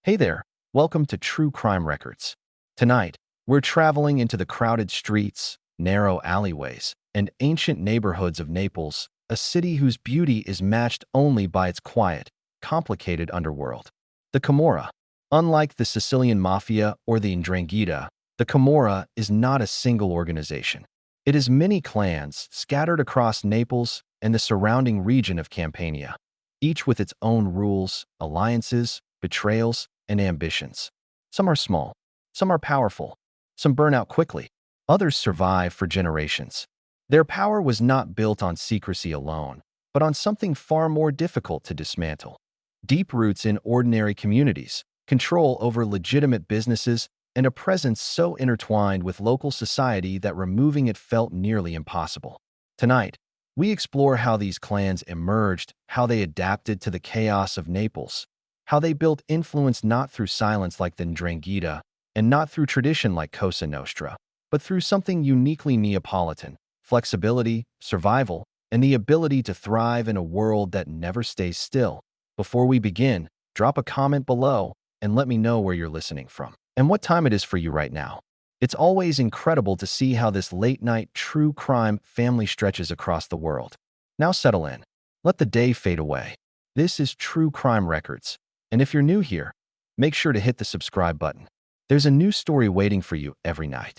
Hey there, welcome to True Crime Records. Tonight, we're traveling into the crowded streets, narrow alleyways, and ancient neighborhoods of Naples, a city whose beauty is matched only by its quiet, complicated underworld. The Camorra. Unlike the Sicilian Mafia or the 'Ndrangheta, the Camorra is not a single organization. It is many clans scattered across Naples and the surrounding region of Campania, each with its own rules, alliances, betrayals, and ambitions. Some are small, some are powerful, some burn out quickly, others survive for generations. Their power was not built on secrecy alone, but on something far more difficult to dismantle: deep roots in ordinary communities, control over legitimate businesses, and a presence so intertwined with local society that removing it felt nearly impossible. Tonight, we explore how these clans emerged, how they adapted to the chaos of Naples, how they built influence not through silence like the 'Ndrangheta, and not through tradition like Cosa Nostra, but through something uniquely Neapolitan: flexibility, survival, and the ability to thrive in a world that never stays still. Before we begin, drop a comment below and let me know where you're listening from and what time it is for you right now. It's always incredible to see how this late-night true crime family stretches across the world. Now settle in. Let the day fade away. This is True Crime Records, and if you're new here, make sure to hit the subscribe button. There's a new story waiting for you every night.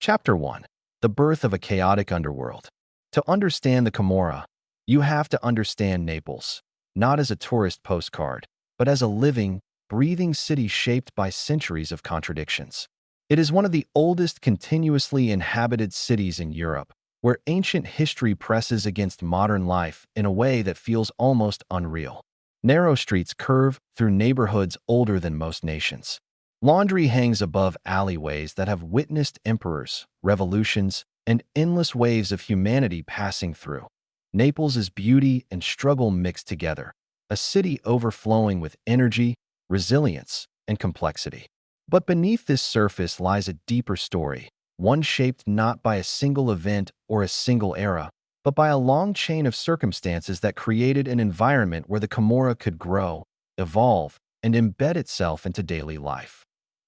Chapter 1. The Birth of a Chaotic Underworld. To understand the Camorra, you have to understand Naples, not as a tourist postcard, but as a living, breathing city shaped by centuries of contradictions. It is one of the oldest continuously inhabited cities in Europe, where ancient history presses against modern life in a way that feels almost unreal. Narrow streets curve through neighborhoods older than most nations. Laundry hangs above alleyways that have witnessed emperors, revolutions, and endless waves of humanity passing through. Naples is beauty and struggle mixed together, a city overflowing with energy, resilience, and complexity. But beneath this surface lies a deeper story, one shaped not by a single event or a single era, but by a long chain of circumstances that created an environment where the Camorra could grow, evolve, and embed itself into daily life.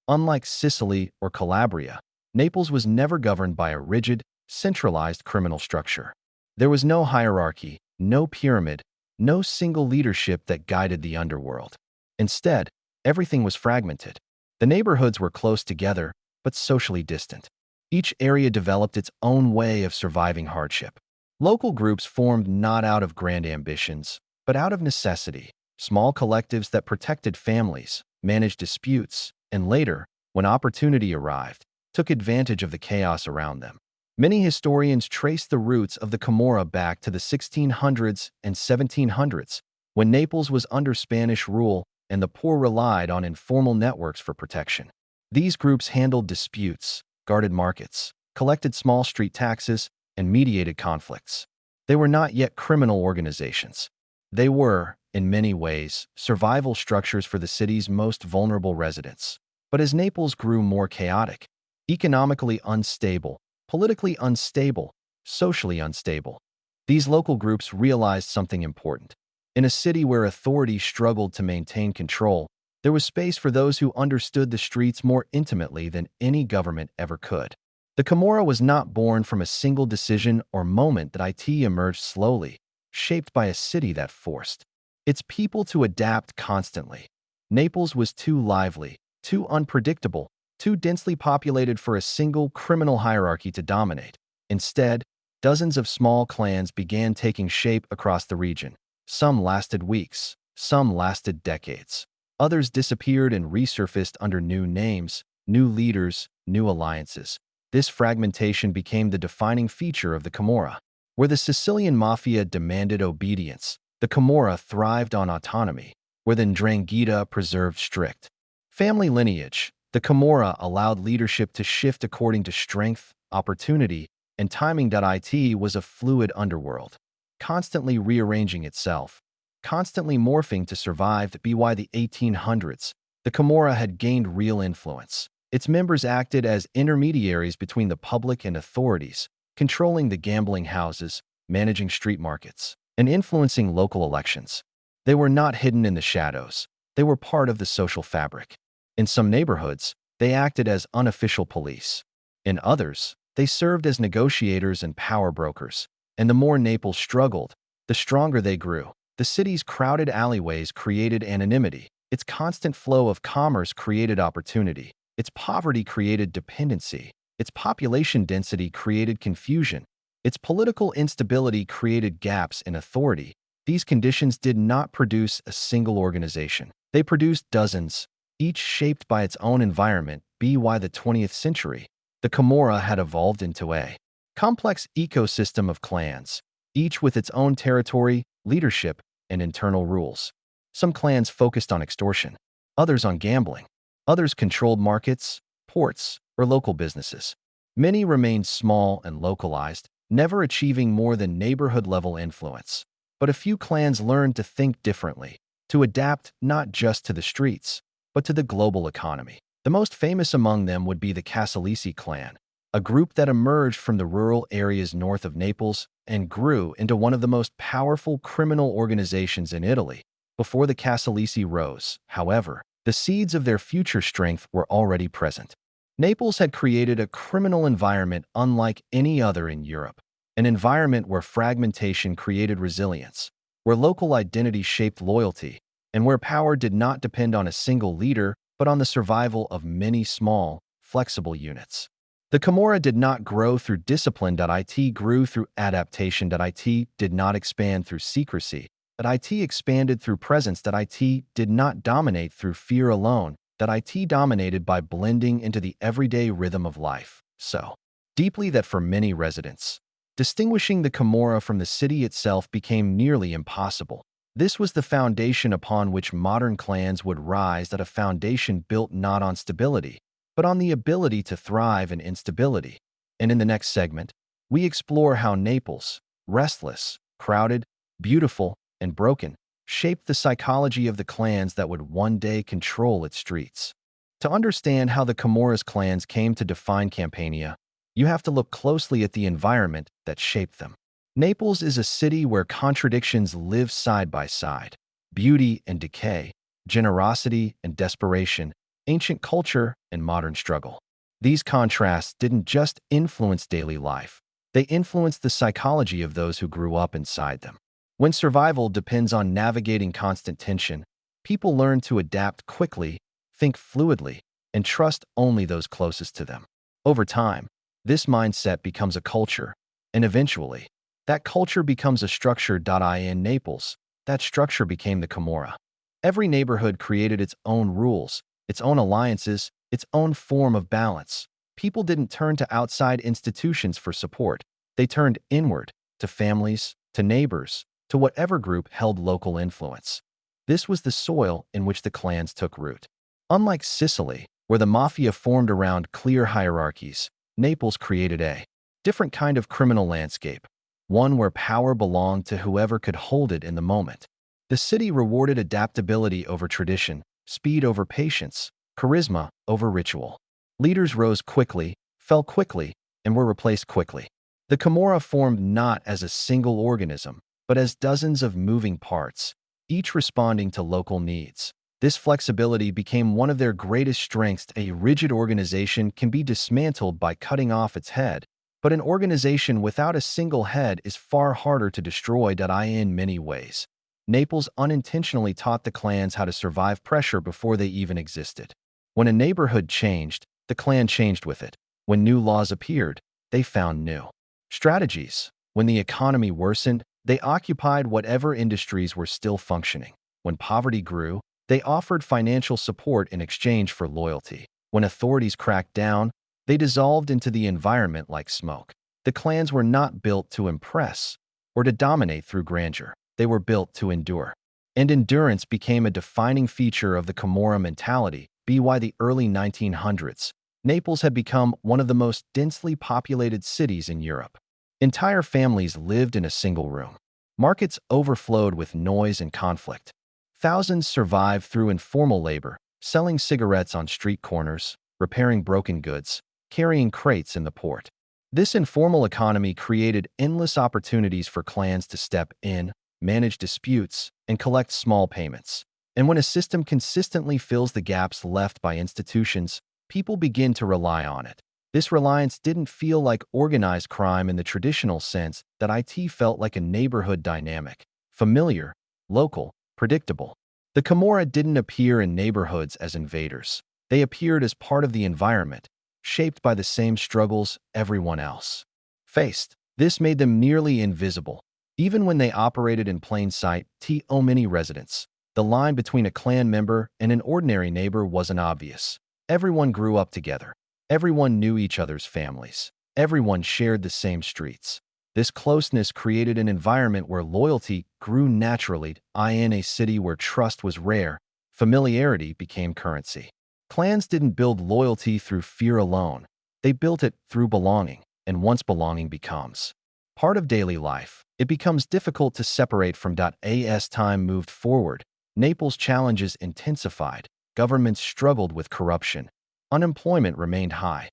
Unlike Sicily or Calabria, Naples was never governed by a rigid, centralized criminal structure. There was no hierarchy, no pyramid, no single leadership that guided the underworld. Instead, everything was fragmented. The neighborhoods were close together, but socially distant. Each area developed its own way of surviving hardship. Local groups formed not out of grand ambitions, but out of necessity: small collectives that protected families, managed disputes, and later, when opportunity arrived, took advantage of the chaos around them. Many historians trace the roots of the Camorra back to the 1600s and 1700s, when Naples was under Spanish rule and the poor relied on informal networks for protection. These groups handled disputes, guarded markets, collected small street taxes, and mediated conflicts. They were not yet criminal organizations. They were, in many ways, survival structures for the city's most vulnerable residents. But as Naples grew more chaotic, economically unstable, politically unstable, socially unstable, these local groups realized something important. In a city where authority struggled to maintain control, there was space for those who understood the streets more intimately than any government ever could. The Camorra was not born from a single decision or moment that it emerged slowly, shaped by a city that forced its people to adapt constantly. Naples was too lively, too unpredictable, too densely populated for a single criminal hierarchy to dominate. Instead, dozens of small clans began taking shape across the region. Some lasted weeks, some lasted decades. Others disappeared and resurfaced under new names, new leaders, new alliances. This fragmentation became the defining feature of the Camorra. Where the Sicilian Mafia demanded obedience, the Camorra thrived on autonomy. Where the 'Ndrangheta preserved strict family lineage, the Camorra allowed leadership to shift according to strength, opportunity, and timing. It was a fluid underworld, constantly rearranging itself, constantly morphing to survive. By the 1800s, the Camorra had gained real influence. Its members acted as intermediaries between the public and authorities, controlling the gambling houses, managing street markets, and influencing local elections. They were not hidden in the shadows. They were part of the social fabric. In some neighborhoods, they acted as unofficial police. In others, they served as negotiators and power brokers. And the more Naples struggled, the stronger they grew. The city's crowded alleyways created anonymity. Its constant flow of commerce created opportunity. Its poverty created dependency. Its population density created confusion. Its political instability created gaps in authority. These conditions did not produce a single organization. They produced dozens, each shaped by its own environment. By the 20th century, the Camorra had evolved into a complex ecosystem of clans, each with its own territory, leadership, and internal rules. Some clans focused on extortion, others on gambling, others controlled markets, ports, or local businesses. Many remained small and localized, never achieving more than neighborhood-level influence. But a few clans learned to think differently, to adapt not just to the streets, but to the global economy. The most famous among them would be the Casalesi Clan, a group that emerged from the rural areas north of Naples and grew into one of the most powerful criminal organizations in Italy. Before the Casalesi rose, however, the seeds of their future strength were already present. Naples had created a criminal environment unlike any other in Europe, an environment where fragmentation created resilience, where local identity shaped loyalty, and where power did not depend on a single leader but on the survival of many small, flexible units. The Camorra did not grow through discipline.it grew through adaptation.it did not expand through secrecy, that it expanded through presence.it did not dominate through fear alone, that it dominated by blending into the everyday rhythm of life, so deeply that for many residents, distinguishing the Camorra from the city itself became nearly impossible. This was the foundation upon which modern clans would rise, that a foundation built not on stability, but on the ability to thrive in instability. And in the next segment, we explore how Naples, restless, crowded, beautiful, and broken, shaped the psychology of the clans that would one day control its streets. To understand how the Camorra's clans came to define Campania, you have to look closely at the environment that shaped them. Naples is a city where contradictions live side by side. Beauty and decay, generosity and desperation, ancient culture and modern struggle. These contrasts didn't just influence daily life, they influenced the psychology of those who grew up inside them. When survival depends on navigating constant tension, people learn to adapt quickly, think fluidly, and trust only those closest to them. Over time, this mindset becomes a culture, and eventually, that culture becomes a structure. In Naples, that structure became the Camorra. Every neighborhood created its own rules, its own alliances, its own form of balance. People didn't turn to outside institutions for support. They turned inward, to families, to neighbors, to whatever group held local influence. This was the soil in which the clans took root. Unlike Sicily, where the Mafia formed around clear hierarchies, Naples created a different kind of criminal landscape, one where power belonged to whoever could hold it in the moment. The city rewarded adaptability over tradition, speed over patience, charisma over ritual. Leaders rose quickly, fell quickly, and were replaced quickly. The Camorra formed not as a single organism, but as dozens of moving parts, each responding to local needs. This flexibility became one of their greatest strengths. A rigid organization can be dismantled by cutting off its head, but an organization without a single head is far harder to destroy. In many ways, Naples unintentionally taught the clans how to survive pressure before they even existed. When a neighborhood changed, the clan changed with it. When new laws appeared, they found new strategies. When the economy worsened, they occupied whatever industries were still functioning. When poverty grew, they offered financial support in exchange for loyalty. When authorities cracked down, they dissolved into the environment like smoke. The clans were not built to impress or to dominate through grandeur. They were built to endure. And endurance became a defining feature of the Camorra mentality. By the early 1900s, Naples had become one of the most densely populated cities in Europe. Entire families lived in a single room. Markets overflowed with noise and conflict. Thousands survived through informal labor, selling cigarettes on street corners, repairing broken goods, carrying crates in the port. This informal economy created endless opportunities for clans to step in, manage disputes, and collect small payments. And when a system consistently fills the gaps left by institutions, people begin to rely on it. This reliance didn't feel like organized crime in the traditional sense that IT felt like a neighborhood dynamic, familiar, local, predictable. The Camorra didn't appear in neighborhoods as invaders. They appeared as part of the environment, shaped by the same struggles everyone else faced. This made them nearly invisible. Even when they operated in plain sight to many residents, the line between a clan member and an ordinary neighbor wasn't obvious. Everyone grew up together. Everyone knew each other's families. Everyone shared the same streets. This closeness created an environment where loyalty grew naturally. In a city where trust was rare, familiarity became currency. Clans didn't build loyalty through fear alone. They built it through belonging, and once belonging becomes part of daily life, it becomes difficult to separate from. As time moved forward, Naples' challenges intensified. Governments struggled with corruption. Unemployment remained high.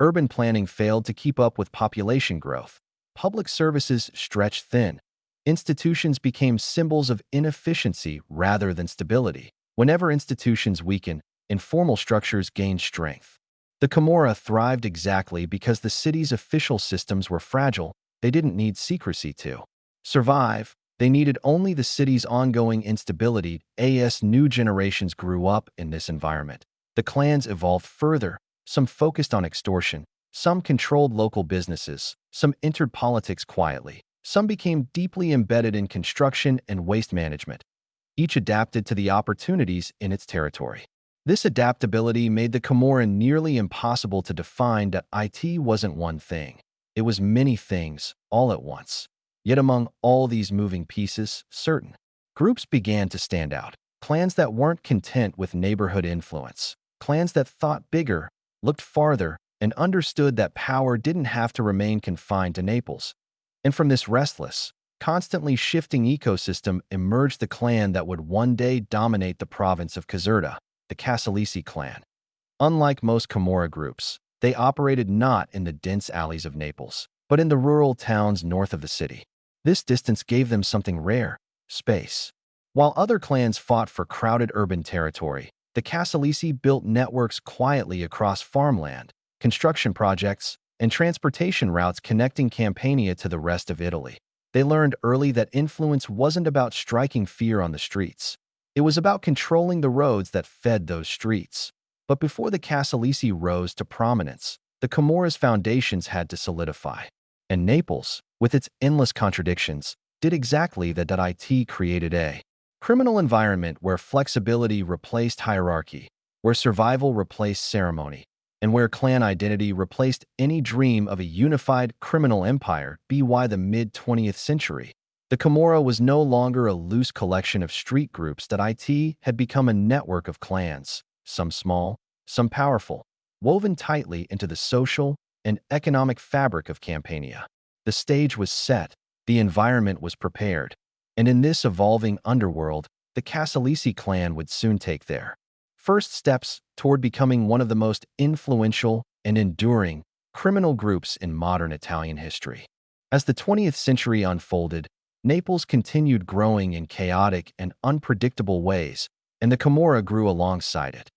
Urban planning failed to keep up with population growth. Public services stretched thin. Institutions became symbols of inefficiency rather than stability. Whenever institutions weakened, informal structures gained strength. The Camorra thrived exactly because the city's official systems were fragile. They didn't need secrecy to survive. They needed only the city's ongoing instability. As new generations grew up in this environment, the clans evolved further. Some focused on extortion. Some controlled local businesses. Some entered politics quietly. Some became deeply embedded in construction and waste management. Each adapted to the opportunities in its territory. This adaptability made the Camorra nearly impossible to define. IT wasn't one thing. It was many things, all at once. Yet among all these moving pieces, certain groups began to stand out. Clans that weren't content with neighborhood influence. Clans that thought bigger, looked farther, and understood that power didn't have to remain confined to Naples. And from this restless, constantly shifting ecosystem emerged the clan that would one day dominate the province of Caserta, the Casalesi Clan. Unlike most Camorra groups, they operated not in the dense alleys of Naples, but in the rural towns north of the city. This distance gave them something rare: space. While other clans fought for crowded urban territory, the Casalesi built networks quietly across farmland, construction projects, and transportation routes connecting Campania to the rest of Italy. They learned early that influence wasn't about striking fear on the streets. It was about controlling the roads that fed those streets. But before the Casalesi rose to prominence, the Camorra's foundations had to solidify. And Naples, with its endless contradictions, did exactly that. It created a criminal environment where flexibility replaced hierarchy, where survival replaced ceremony, and where clan identity replaced any dream of a unified criminal empire. By the mid-20th century, the Camorra was no longer a loose collection of street groups. It had become a network of clans, some small, some powerful, woven tightly into the social and economic fabric of Campania. The stage was set, the environment was prepared, and in this evolving underworld, the Casalesi clan would soon take their first steps toward becoming one of the most influential and enduring criminal groups in modern Italian history. As the 20th century unfolded, Naples continued growing in chaotic and unpredictable ways, and the Camorra grew alongside it,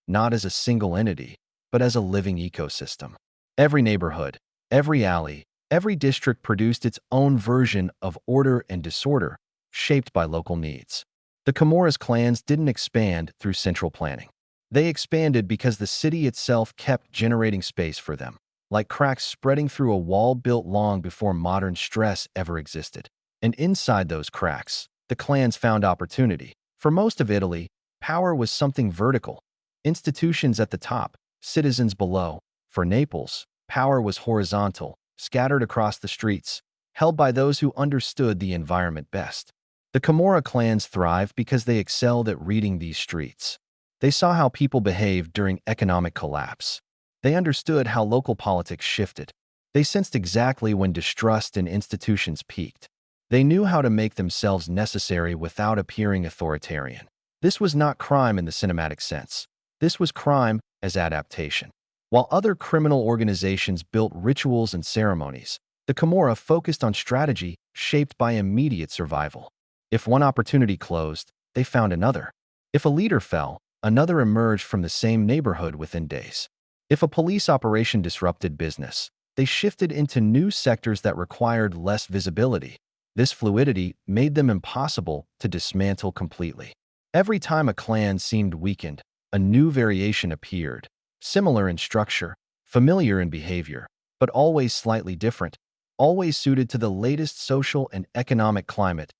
not as a single entity, but as a living ecosystem. Every neighborhood, every alley, every district produced its own version of order and disorder, shaped by local needs. The Camorra's clans didn't expand through central planning. They expanded because the city itself kept generating space for them, like cracks spreading through a wall built long before modern stress ever existed. And inside those cracks, the clans found opportunity. For most of Italy, power was something vertical. Institutions at the top, citizens below. For Naples, power was horizontal, scattered across the streets, held by those who understood the environment best. The Camorra clans thrived because they excelled at reading these streets. They saw how people behaved during economic collapse. They understood how local politics shifted. They sensed exactly when distrust in institutions peaked. They knew how to make themselves necessary without appearing authoritarian. This was not crime in the cinematic sense. This was crime as adaptation. While other criminal organizations built rituals and ceremonies, the Camorra focused on strategy shaped by immediate survival. If one opportunity closed, they found another. If a leader fell, another emerged from the same neighborhood within days. If a police operation disrupted business, they shifted into new sectors that required less visibility. This fluidity made them impossible to dismantle completely. Every time a clan seemed weakened, a new variation appeared, similar in structure, familiar in behavior, but always slightly different, always suited to the latest social and economic climate.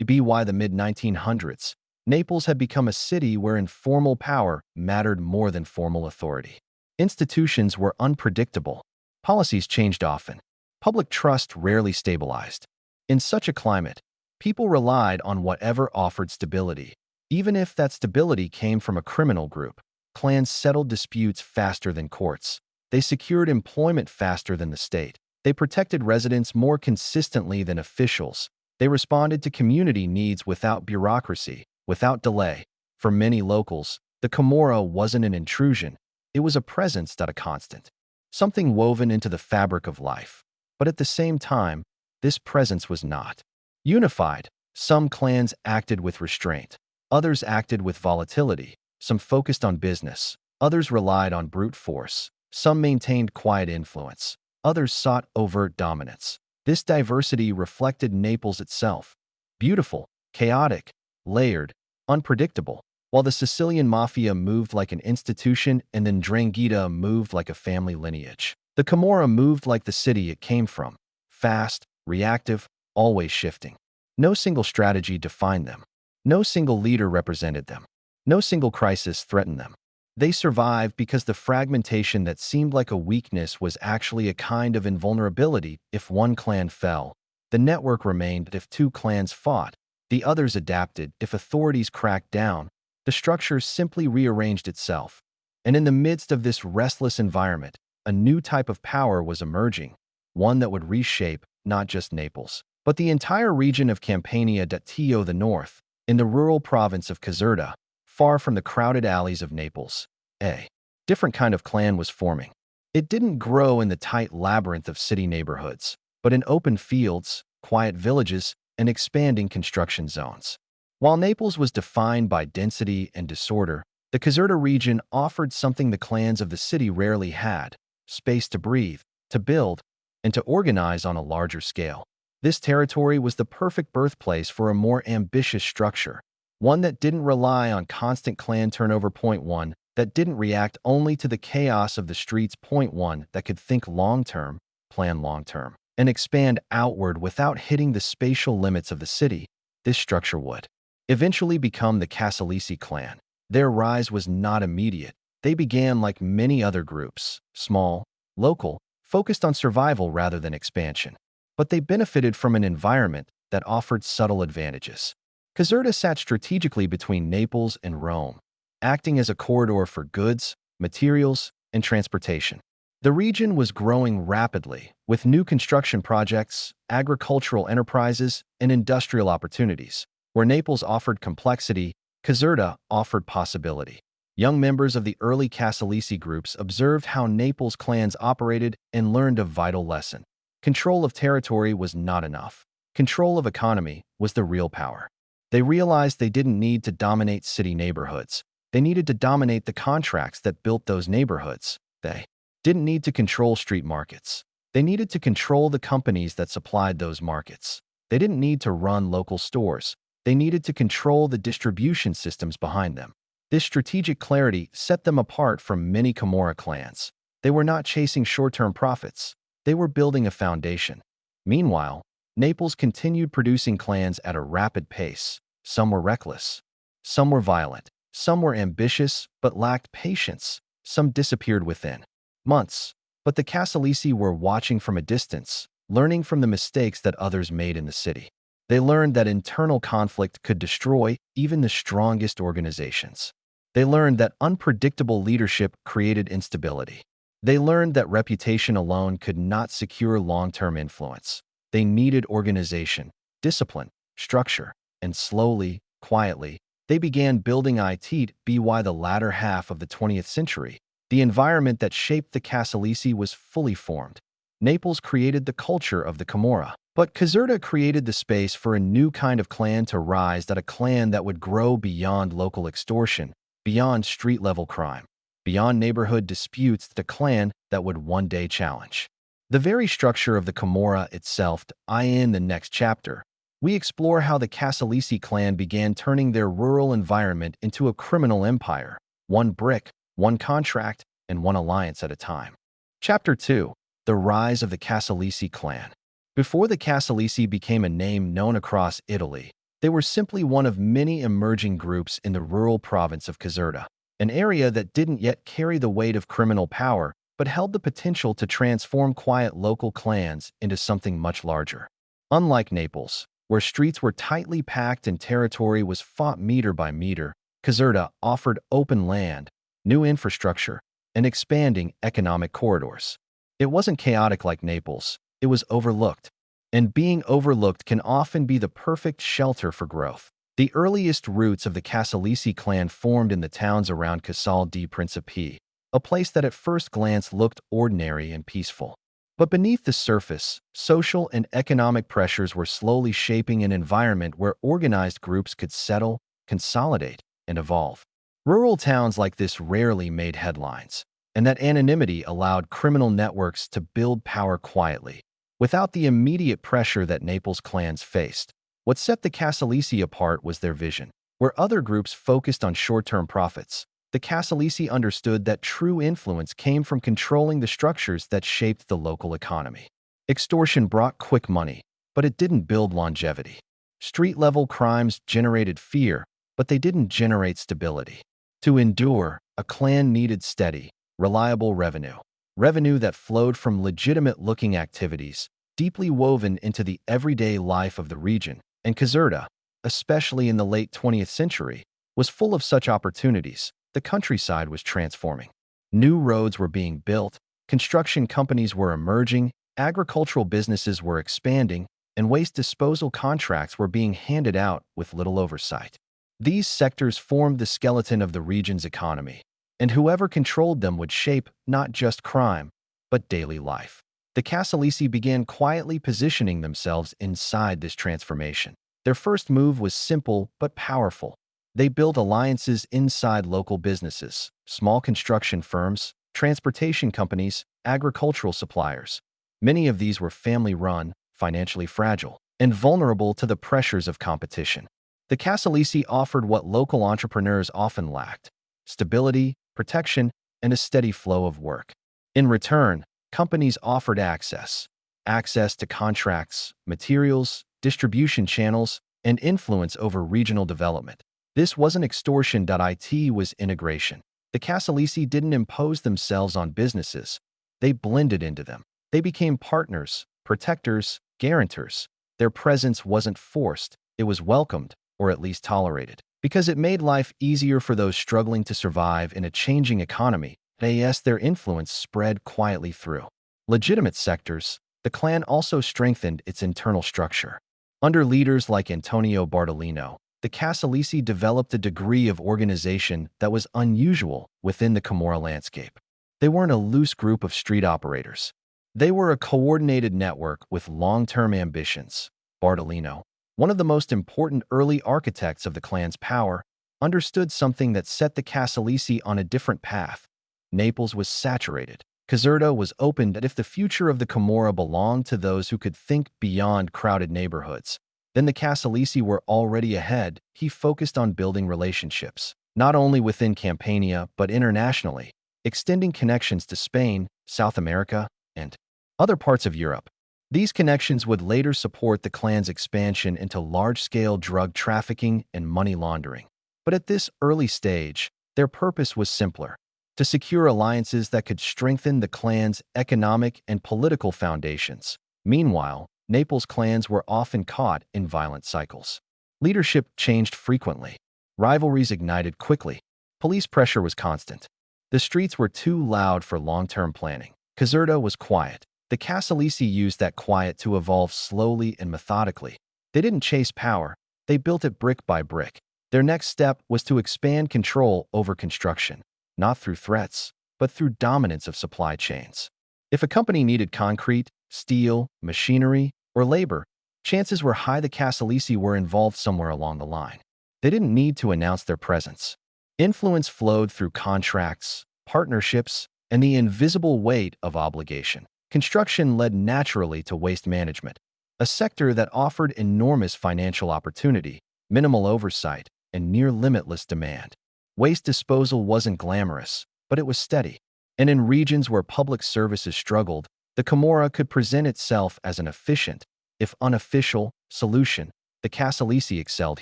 By the mid-1900s, Naples had become a city where informal power mattered more than formal authority. Institutions were unpredictable. Policies changed often. Public trust rarely stabilized. In such a climate, people relied on whatever offered stability. Even if that stability came from a criminal group, clans settled disputes faster than courts. They secured employment faster than the state. They protected residents more consistently than officials. They responded to community needs without bureaucracy, without delay. For many locals, the Camorra wasn't an intrusion. It was a presence, not a constant. Something woven into the fabric of life. But at the same time, this presence was not unified. Some clans acted with restraint. Others acted with volatility. Some focused on business. Others relied on brute force. Some maintained quiet influence. Others sought overt dominance. This diversity reflected Naples itself. Beautiful, chaotic, layered, unpredictable. While the Sicilian Mafia moved like an institution and then 'Ndrangheta moved like a family lineage, the Camorra moved like the city it came from. Fast, reactive, always shifting. No single strategy defined them. No single leader represented them. No single crisis threatened them. They survived because the fragmentation that seemed like a weakness was actually a kind of invulnerability. If one clan fell, the network remained. If two clans fought, the others adapted. If authorities cracked down, the structure simply rearranged itself. And in the midst of this restless environment, a new type of power was emerging, one that would reshape not just Naples, but the entire region of Campania to the north, in the rural province of Caserta, far from the crowded alleys of Naples. A different kind of clan was forming. It didn't grow in the tight labyrinth of city neighborhoods, but in open fields, quiet villages, and expanding construction zones. While Naples was defined by density and disorder, the Caserta region offered something the clans of the city rarely had: space to breathe, to build, and to organize on a larger scale. This territory was the perfect birthplace for a more ambitious structure, one that didn't rely on constant clan turnover. Point one, that didn't react only to the chaos of the streets. Point one, that could think long-term, plan long-term, and expand outward without hitting the spatial limits of the city. This structure would eventually become the Casalesi Clan. Their rise was not immediate. They began like many other groups, small, local, focused on survival rather than expansion. But they benefited from an environment that offered subtle advantages. Caserta sat strategically between Naples and Rome, acting as a corridor for goods, materials, and transportation. The region was growing rapidly, with new construction projects, agricultural enterprises, and industrial opportunities. Where Naples offered complexity, Caserta offered possibility. Young members of the early Casalesi groups observed how Naples clans operated and learned a vital lesson. Control of territory was not enough. Control of economy was the real power. They realized they didn't need to dominate city neighborhoods. They needed to dominate the contracts that built those neighborhoods. They didn't need to control street markets. They needed to control the companies that supplied those markets. They didn't need to run local stores. They needed to control the distribution systems behind them. This strategic clarity set them apart from many Camorra clans. They were not chasing short-term profits. They were building a foundation. Meanwhile, Naples continued producing clans at a rapid pace. Some were reckless. Some were violent. Some were ambitious but lacked patience. Some disappeared within months. But the Casalesi were watching from a distance, learning from the mistakes that others made in the city. They learned that internal conflict could destroy even the strongest organizations. They learned that unpredictable leadership created instability. They learned that reputation alone could not secure long-term influence. They needed organization, discipline, structure, and slowly, quietly, they began building it. By the latter half of the 20th century, the environment that shaped the Casalesi was fully formed. Naples created the culture of the Camorra. But Caserta created the space for a new kind of clan to rise, a clan that would grow beyond local extortion, beyond street-level crime, beyond neighborhood disputes, the clan that would one day challenge the very structure of the Camorra itself. In the next chapter, we explore how the Casalesi clan began turning their rural environment into a criminal empire, one brick, one contract, and one alliance at a time. Chapter 2. The Rise of the Casalesi Clan. Before the Casalesi became a name known across Italy, they were simply one of many emerging groups in the rural province of Caserta, an area that didn't yet carry the weight of criminal power but held the potential to transform quiet local clans into something much larger. Unlike Naples, where streets were tightly packed and territory was fought meter by meter, Caserta offered open land, new infrastructure, and expanding economic corridors. It wasn't chaotic like Naples. It was overlooked, and being overlooked can often be the perfect shelter for growth. The earliest roots of the Casalesi clan formed in the towns around Casalesi Principe, a place that at first glance looked ordinary and peaceful. But beneath the surface, social and economic pressures were slowly shaping an environment where organized groups could settle, consolidate, and evolve. Rural towns like this rarely made headlines, and that anonymity allowed criminal networks to build power quietly, without the immediate pressure that Naples clans faced. What set the Casalesi apart was their vision. Where other groups focused on short-term profits, the Casalesi understood that true influence came from controlling the structures that shaped the local economy. Extortion brought quick money, but it didn't build longevity. Street-level crimes generated fear, but they didn't generate stability. To endure, a clan needed steady, reliable revenue that flowed from legitimate-looking activities, deeply woven into the everyday life of the region. And Caserta, especially in the late 20th century, was full of such opportunities. The countryside was transforming. New roads were being built, construction companies were emerging, agricultural businesses were expanding, and waste disposal contracts were being handed out with little oversight. These sectors formed the skeleton of the region's economy, and whoever controlled them would shape not just crime, but daily life. The Casalesi began quietly positioning themselves inside this transformation. Their first move was simple but powerful. They built alliances inside local businesses, small construction firms, transportation companies, agricultural suppliers. Many of these were family-run, financially fragile, and vulnerable to the pressures of competition. The Casalesi offered what local entrepreneurs often lacked: stability, protection, and a steady flow of work. In return, companies offered access to contracts, materials, distribution channels, and influence over regional development. This wasn't extortion. It was integration. The Casalesi didn't impose themselves on businesses. They blended into them. They became partners, protectors, guarantors. Their presence wasn't forced. It was welcomed, or at least tolerated, because it made life easier for those struggling to survive in a changing economy. Their influence spread quietly through legitimate sectors. The clan also strengthened its internal structure. Under leaders like Antonio Bartolino, the Casalesi developed a degree of organization that was unusual within the Camorra landscape. They weren't a loose group of street operators. They were a coordinated network with long-term ambitions. Bartolino, one of the most important early architects of the clan's power, understood something that set the Casalesi on a different path. Naples was saturated. Caserta was open that if the future of the Camorra belonged to those who could think beyond crowded neighborhoods, then the Casalesi were already ahead. He focused on building relationships, not only within Campania but internationally, extending connections to Spain, South America, and other parts of Europe. These connections would later support the clan's expansion into large-scale drug trafficking and money laundering. But at this early stage, their purpose was simpler: to secure alliances that could strengthen the clan's economic and political foundations. Meanwhile, Naples clans were often caught in violent cycles. Leadership changed frequently. Rivalries ignited quickly. Police pressure was constant. The streets were too loud for long-term planning. Caserta was quiet. The Casalesi used that quiet to evolve slowly and methodically. They didn't chase power. They built it brick by brick. Their next step was to expand control over construction, not through threats, but through dominance of supply chains. If a company needed concrete, steel, machinery, or labor, chances were high the Casalesi were involved somewhere along the line. They didn't need to announce their presence. Influence flowed through contracts, partnerships, and the invisible weight of obligation. Construction led naturally to waste management, a sector that offered enormous financial opportunity, minimal oversight, and near limitless demand. Waste disposal wasn't glamorous, but it was steady. And in regions where public services struggled, the Camorra could present itself as an efficient, if unofficial, solution. The Casalesi excelled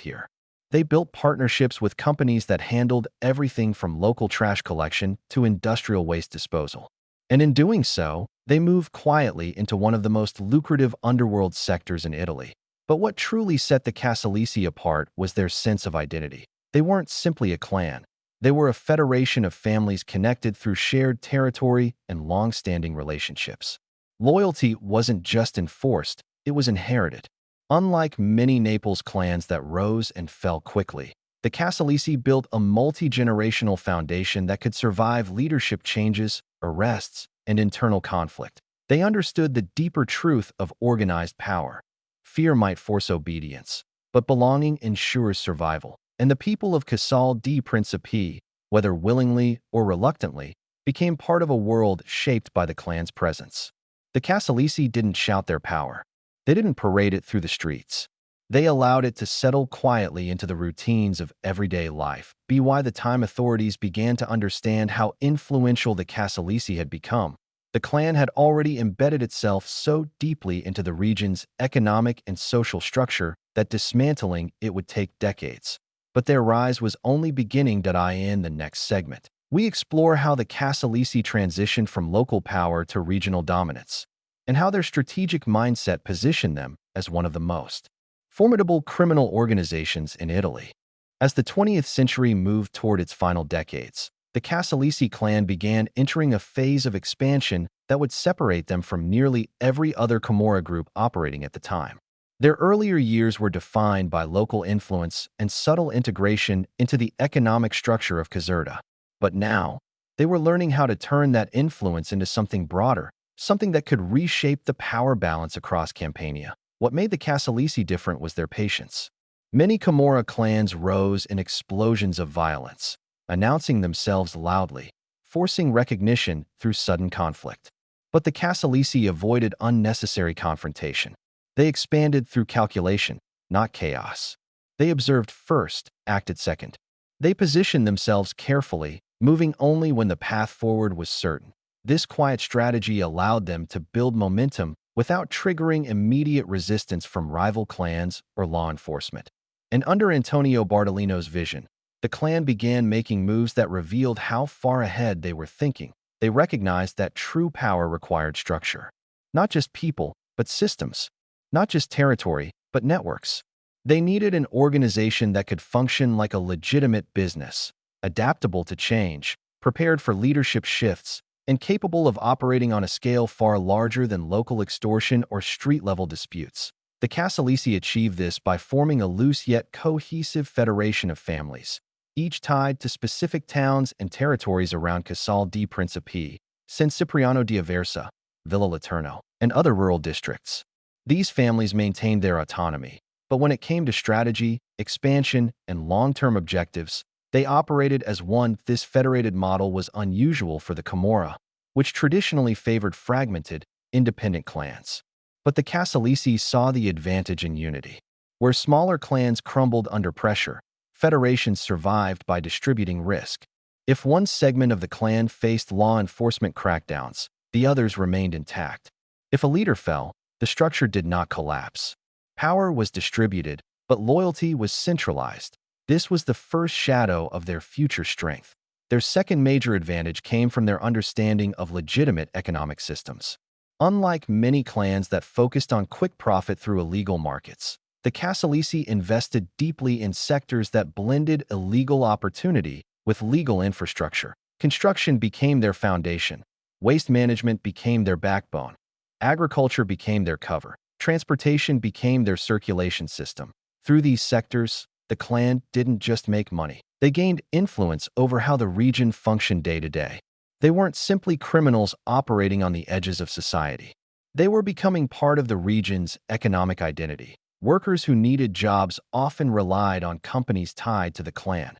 here. They built partnerships with companies that handled everything from local trash collection to industrial waste disposal. And in doing so, they moved quietly into one of the most lucrative underworld sectors in Italy. But what truly set the Casalesi apart was their sense of identity. They weren't simply a clan. They were a federation of families connected through shared territory and long-standing relationships. Loyalty wasn't just enforced, it was inherited. Unlike many Naples clans that rose and fell quickly, the Casalesi built a multi-generational foundation that could survive leadership changes, arrests, and internal conflict. They understood the deeper truth of organized power. Fear might force obedience, but belonging ensures survival. And the people of Casalesi Principe, whether willingly or reluctantly, became part of a world shaped by the clan's presence. The Casalesi didn't shout their power. They didn't parade it through the streets. They allowed it to settle quietly into the routines of everyday life. By the time authorities began to understand how influential the Casalesi had become, the clan had already embedded itself so deeply into the region's economic and social structure that dismantling it would take decades. But their rise was only beginning. In the next segment, we explore how the Casalesi transitioned from local power to regional dominance, and how their strategic mindset positioned them as one of the most formidable criminal organizations in Italy. As the 20th century moved toward its final decades, the Casalesi clan began entering a phase of expansion that would separate them from nearly every other Camorra group operating at the time. Their earlier years were defined by local influence and subtle integration into the economic structure of Caserta. But now, they were learning how to turn that influence into something broader, something that could reshape the power balance across Campania. What made the Casalesi different was their patience. Many Camorra clans rose in explosions of violence, announcing themselves loudly, forcing recognition through sudden conflict. But the Casalesi avoided unnecessary confrontation. They expanded through calculation, not chaos. They observed first, acted second. They positioned themselves carefully, moving only when the path forward was certain. This quiet strategy allowed them to build momentum without triggering immediate resistance from rival clans or law enforcement. And under Antonio Bartolino's vision, the clan began making moves that revealed how far ahead they were thinking. They recognized that true power required structure. Not just people, but systems. Not just territory, but networks. They needed an organization that could function like a legitimate business, adaptable to change, prepared for leadership shifts, and capable of operating on a scale far larger than local extortion or street-level disputes. The Casalesi achieved this by forming a loose yet cohesive federation of families, each tied to specific towns and territories around Casalesi Principe, San Cipriano di Aversa, Villa Laterno, and other rural districts. These families maintained their autonomy, but when it came to strategy, expansion, and long-term objectives, they operated as one. This federated model was unusual for the Camorra, which traditionally favored fragmented, independent clans. But the Casalesi saw the advantage in unity. Where smaller clans crumbled under pressure, federations survived by distributing risk. If one segment of the clan faced law enforcement crackdowns, the others remained intact. If a leader fell, the structure did not collapse. Power was distributed, but loyalty was centralized. This was the first shadow of their future strength. Their second major advantage came from their understanding of legitimate economic systems. Unlike many clans that focused on quick profit through illegal markets, the Casalesi invested deeply in sectors that blended illegal opportunity with legal infrastructure. Construction became their foundation. Waste management became their backbone. Agriculture became their cover. Transportation became their circulation system. Through these sectors, the clan didn't just make money. They gained influence over how the region functioned day to day. They weren't simply criminals operating on the edges of society. They were becoming part of the region's economic identity. Workers who needed jobs often relied on companies tied to the clan.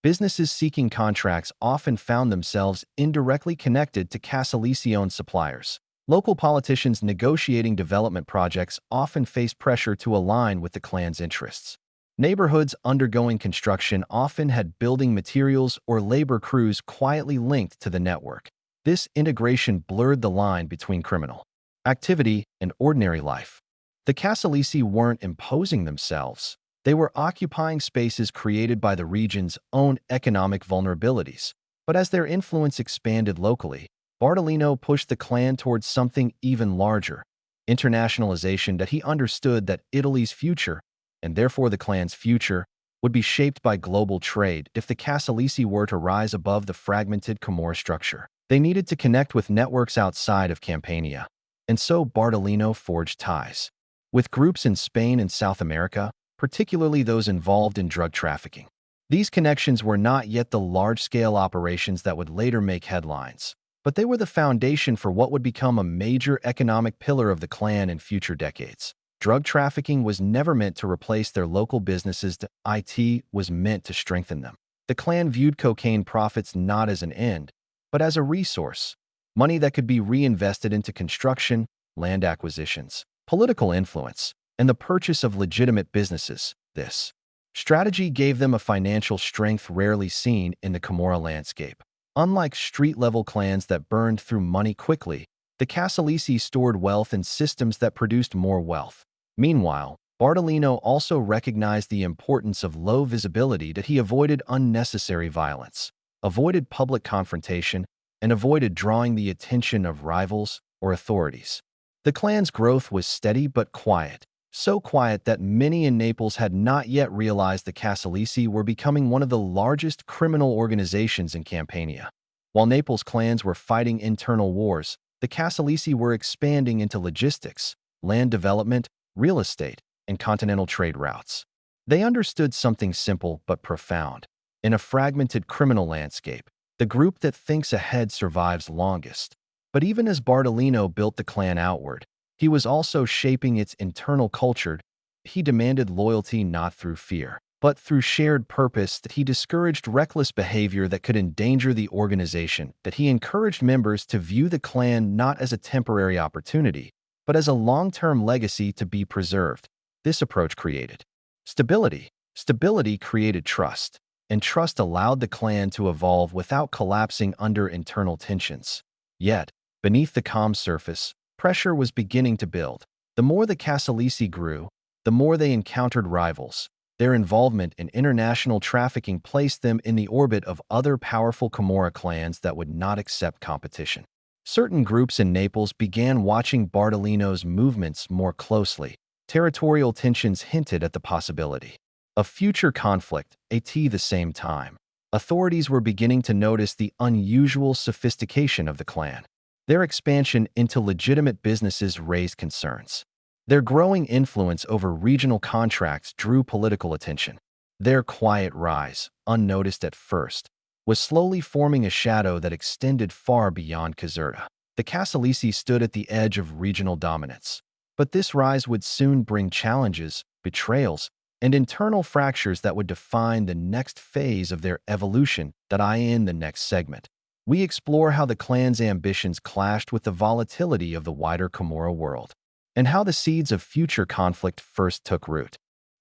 Businesses seeking contracts often found themselves indirectly connected to Casalesi-owned suppliers. Local politicians negotiating development projects often faced pressure to align with the clan's interests. Neighborhoods undergoing construction often had building materials or labor crews quietly linked to the network. This integration blurred the line between criminal activity and ordinary life. The Casalesi weren't imposing themselves. They were occupying spaces created by the region's own economic vulnerabilities. But as their influence expanded locally, Bartolino pushed the clan towards something even larger, internationalization. That he understood that Italy's future, and therefore the clan's future, would be shaped by global trade. If the Casalesi were to rise above the fragmented Camorra structure, they needed to connect with networks outside of Campania. And so Bartolino forged ties with groups in Spain and South America, particularly those involved in drug trafficking. These connections were not yet the large-scale operations that would later make headlines, but they were the foundation for what would become a major economic pillar of the clan in future decades. Drug trafficking was never meant to replace their local businesses. It was meant to strengthen them. The clan viewed cocaine profits not as an end, but as a resource, money that could be reinvested into construction, land acquisitions, political influence, and the purchase of legitimate businesses. This strategy gave them a financial strength rarely seen in the Camorra landscape. Unlike street-level clans that burned through money quickly, the Casalesi stored wealth in systems that produced more wealth. Meanwhile, Bartolino also recognized the importance of low visibility. That he avoided unnecessary violence, avoided public confrontation, and avoided drawing the attention of rivals or authorities. The clan's growth was steady but quiet, so quiet that many in Naples had not yet realized the Casalesi were becoming one of the largest criminal organizations in Campania. While Naples clans were fighting internal wars, the Casalesi were expanding into logistics, land development, real estate, and continental trade routes. They understood something simple but profound. In a fragmented criminal landscape, the group that thinks ahead survives longest. But even as Bartolino built the clan outward, he was also shaping its internal culture. He demanded loyalty not through fear, but through shared purpose. That he discouraged reckless behavior that could endanger the organization. That he encouraged members to view the clan not as a temporary opportunity, but as a long-term legacy to be preserved. This approach created stability. Stability created trust, and trust allowed the clan to evolve without collapsing under internal tensions. Yet, beneath the calm surface, pressure was beginning to build. The more the Casalesi grew, the more they encountered rivals. Their involvement in international trafficking placed them in the orbit of other powerful Camorra clans that would not accept competition. Certain groups in Naples began watching Bartolino's movements more closely. Territorial tensions hinted at the possibility of future conflict. At the same time, authorities were beginning to notice the unusual sophistication of the clan. Their expansion into legitimate businesses raised concerns. Their growing influence over regional contracts drew political attention. Their quiet rise, unnoticed at first, was slowly forming a shadow that extended far beyond Caserta. The Casalesi stood at the edge of regional dominance. But this rise would soon bring challenges, betrayals, and internal fractures that would define the next phase of their evolution. In the next segment, we explore how the clan's ambitions clashed with the volatility of the wider Camorra world, and how the seeds of future conflict first took root.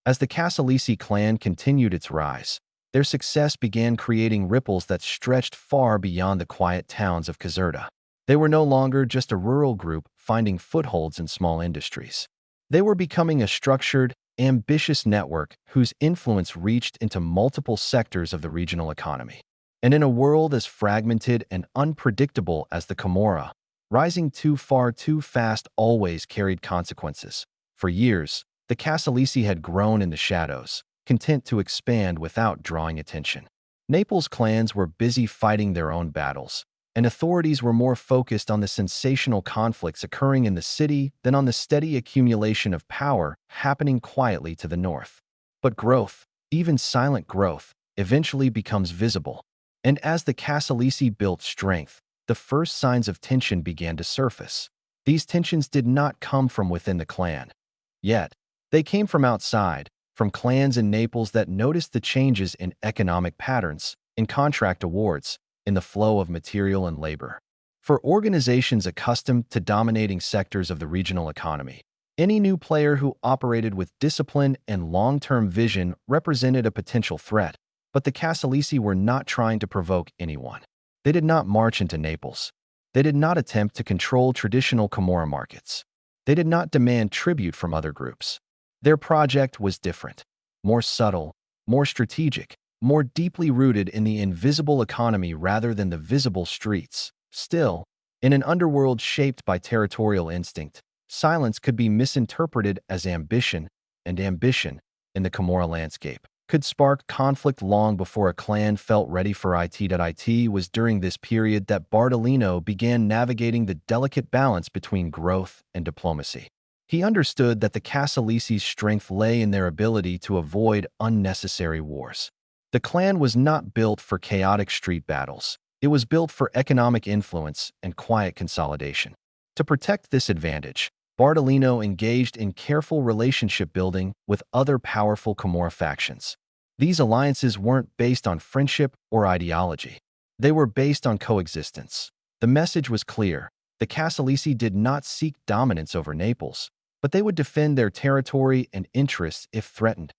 As the Casalesi clan continued its rise, their success began creating ripples that stretched far beyond the quiet towns of Caserta. They were no longer just a rural group finding footholds in small industries. They were becoming a structured, ambitious network whose influence reached into multiple sectors of the regional economy. And in a world as fragmented and unpredictable as the Camorra, rising too far too fast always carried consequences. For years, the Casalesi had grown in the shadows, content to expand without drawing attention. Naples clans were busy fighting their own battles, and authorities were more focused on the sensational conflicts occurring in the city than on the steady accumulation of power happening quietly to the north. But growth, even silent growth, eventually becomes visible. And as the Casalesi built strength, the first signs of tension began to surface. These tensions did not come from within the clan. Yet, they came from outside, from clans in Naples that noticed the changes in economic patterns, in contract awards, in the flow of material and labor. For organizations accustomed to dominating sectors of the regional economy, any new player who operated with discipline and long-term vision represented a potential threat. But the Casalesi were not trying to provoke anyone. They did not march into Naples. They did not attempt to control traditional Camorra markets. They did not demand tribute from other groups. Their project was different, more subtle, more strategic, more deeply rooted in the invisible economy rather than the visible streets. Still, in an underworld shaped by territorial instinct, silence could be misinterpreted as ambition, and ambition, in the Camorra landscape, could spark conflict long before a clan felt ready for it. It was during this period that Bartolino began navigating the delicate balance between growth and diplomacy. He understood that the Casalesi's strength lay in their ability to avoid unnecessary wars. The clan was not built for chaotic street battles. It was built for economic influence and quiet consolidation. To protect this advantage, Bartolino engaged in careful relationship building with other powerful Camorra factions. These alliances weren't based on friendship or ideology. They were based on coexistence. The message was clear. The Casalesi did not seek dominance over Naples, but they would defend their territory and interests if threatened.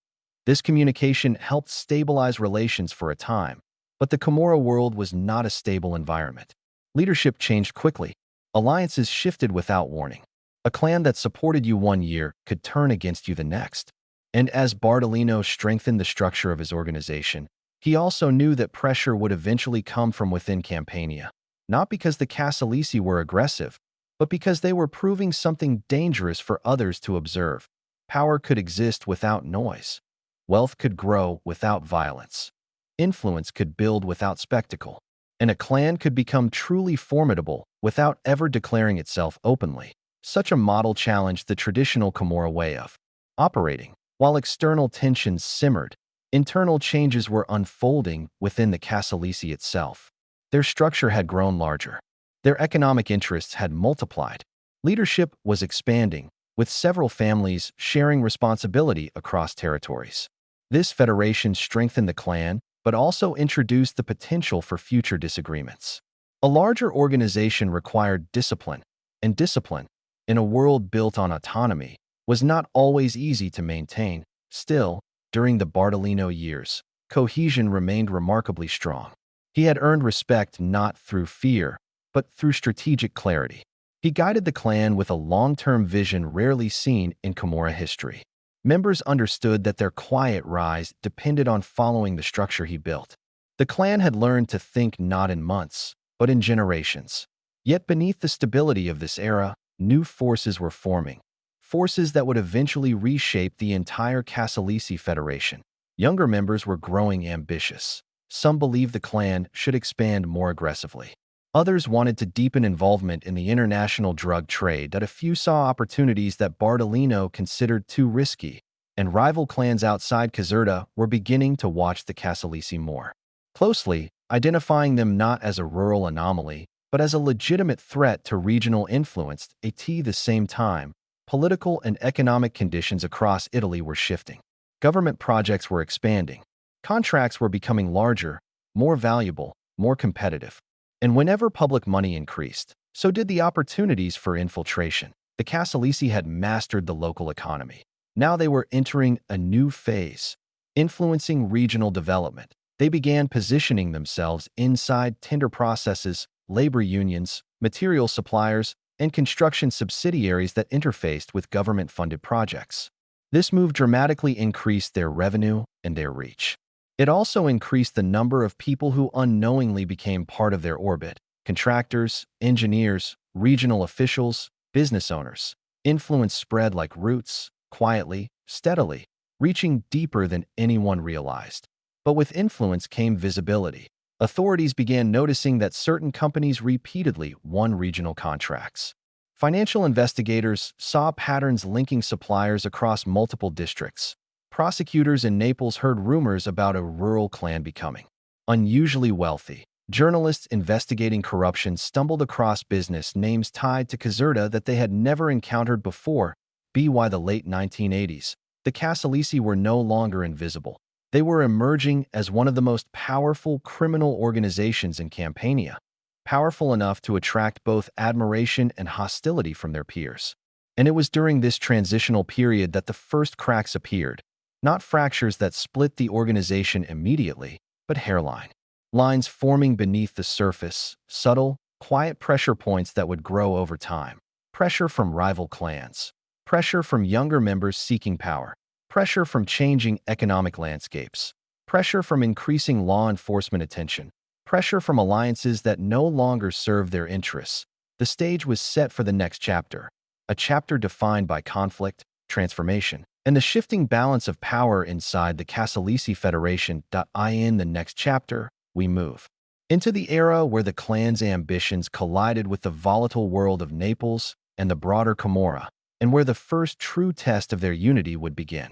This communication helped stabilize relations for a time, but the Camorra world was not a stable environment. Leadership changed quickly. Alliances shifted without warning. A clan that supported you one year could turn against you the next. And as Bartolino strengthened the structure of his organization, he also knew that pressure would eventually come from within Campania, not because the Casalesi were aggressive, but because they were proving something dangerous for others to observe. Power could exist without noise. Wealth could grow without violence. Influence could build without spectacle. And a clan could become truly formidable without ever declaring itself openly. Such a model challenged the traditional Camorra way of operating. While external tensions simmered, internal changes were unfolding within the Casalesi itself. Their structure had grown larger. Their economic interests had multiplied. Leadership was expanding, with several families sharing responsibility across territories. This federation strengthened the clan, but also introduced the potential for future disagreements. A larger organization required discipline, and discipline, in a world built on autonomy, was not always easy to maintain. Still, during the Bartolino years, cohesion remained remarkably strong. He had earned respect not through fear, but through strategic clarity. He guided the clan with a long-term vision rarely seen in Camorra history. Members understood that their quiet rise depended on following the structure he built. The clan had learned to think not in months, but in generations. Yet beneath the stability of this era, new forces were forming. Forces that would eventually reshape the entire Casalesi Federation. Younger members were growing ambitious. Some believed the clan should expand more aggressively. Others wanted to deepen involvement in the international drug trade. A few saw opportunities that Bartolino considered too risky, and rival clans outside Caserta were beginning to watch the Casalesi more closely, identifying them not as a rural anomaly, but as a legitimate threat to regional influence. At the same time, political and economic conditions across Italy were shifting. Government projects were expanding. Contracts were becoming larger, more valuable, more competitive. And whenever public money increased, so did the opportunities for infiltration. The Casalesi had mastered the local economy. Now they were entering a new phase, influencing regional development. They began positioning themselves inside tender processes, labor unions, material suppliers, and construction subsidiaries that interfaced with government-funded projects. This move dramatically increased their revenue and their reach. It also increased the number of people who unknowingly became part of their orbit: contractors, engineers, regional officials, business owners. Influence spread like roots, quietly, steadily, reaching deeper than anyone realized. But with influence came visibility. Authorities began noticing that certain companies repeatedly won regional contracts. Financial investigators saw patterns linking suppliers across multiple districts. Prosecutors in Naples heard rumors about a rural clan becoming unusually wealthy. Journalists investigating corruption stumbled across business names tied to Caserta that they had never encountered before. By the late 1980s, the Casalesi were no longer invisible. They were emerging as one of the most powerful criminal organizations in Campania, powerful enough to attract both admiration and hostility from their peers. And it was during this transitional period that the first cracks appeared, not fractures that split the organization immediately, but hairline lines forming beneath the surface, subtle, quiet pressure points that would grow over time. Pressure from rival clans, pressure from younger members seeking power, pressure from changing economic landscapes, pressure from increasing law enforcement attention, pressure from alliances that no longer serve their interests. The stage was set for the next chapter, a chapter defined by conflict, transformation, and the shifting balance of power inside the Casalesi Federation. In the next chapter, we move into the era where the clan's ambitions collided with the volatile world of Naples and the broader Camorra, and where the first true test of their unity would begin.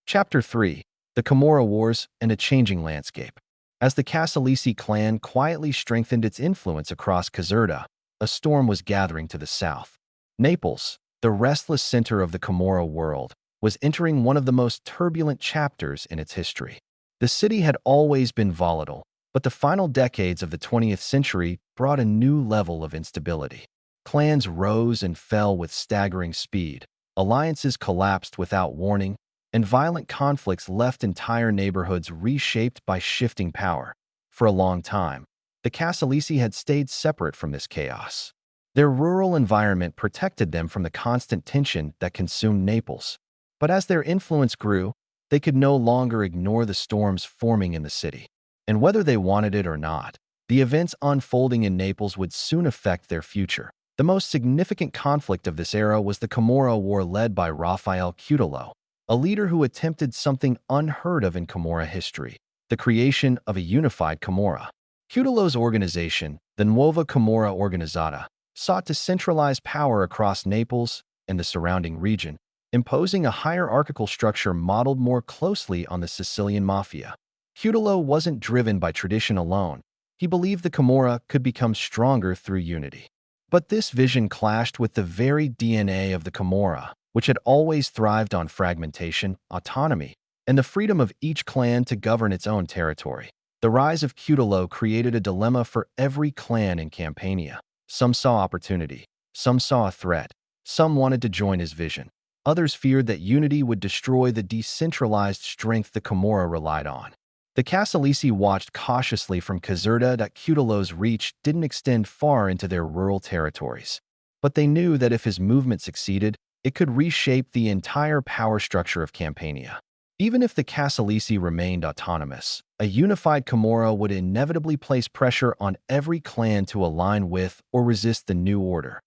Chapter 3: The Camorra Wars and a Changing Landscape. As the Casalesi clan quietly strengthened its influence across Caserta, a storm was gathering to the south. Naples, the restless center of the Camorra world, was entering one of the most turbulent chapters in its history. The city had always been volatile, but the final decades of the 20th century brought a new level of instability. Clans rose and fell with staggering speed, alliances collapsed without warning, and violent conflicts left entire neighborhoods reshaped by shifting power. For a long time, the Casalesi had stayed separate from this chaos. Their rural environment protected them from the constant tension that consumed Naples. But as their influence grew, they could no longer ignore the storms forming in the city. And whether they wanted it or not, the events unfolding in Naples would soon affect their future. The most significant conflict of this era was the Camorra War led by Rafael Cutolo, a leader who attempted something unheard of in Camorra history: the creation of a unified Camorra. Cutolo's organization, the Nuova Camorra Organizzata, sought to centralize power across Naples and the surrounding region, imposing a hierarchical structure modeled more closely on the Sicilian Mafia. Cutolo wasn't driven by tradition alone. He believed the Camorra could become stronger through unity. But this vision clashed with the very DNA of the Camorra, which had always thrived on fragmentation, autonomy, and the freedom of each clan to govern its own territory. The rise of Cutolo created a dilemma for every clan in Campania. Some saw opportunity, some saw a threat, some wanted to join his vision. Others feared that unity would destroy the decentralized strength the Camorra relied on. The Casalesi watched cautiously from Caserta that Cutolo's reach didn't extend far into their rural territories. But they knew that if his movement succeeded, it could reshape the entire power structure of Campania. Even if the Casalesi remained autonomous, a unified Camorra would inevitably place pressure on every clan to align with or resist the new order.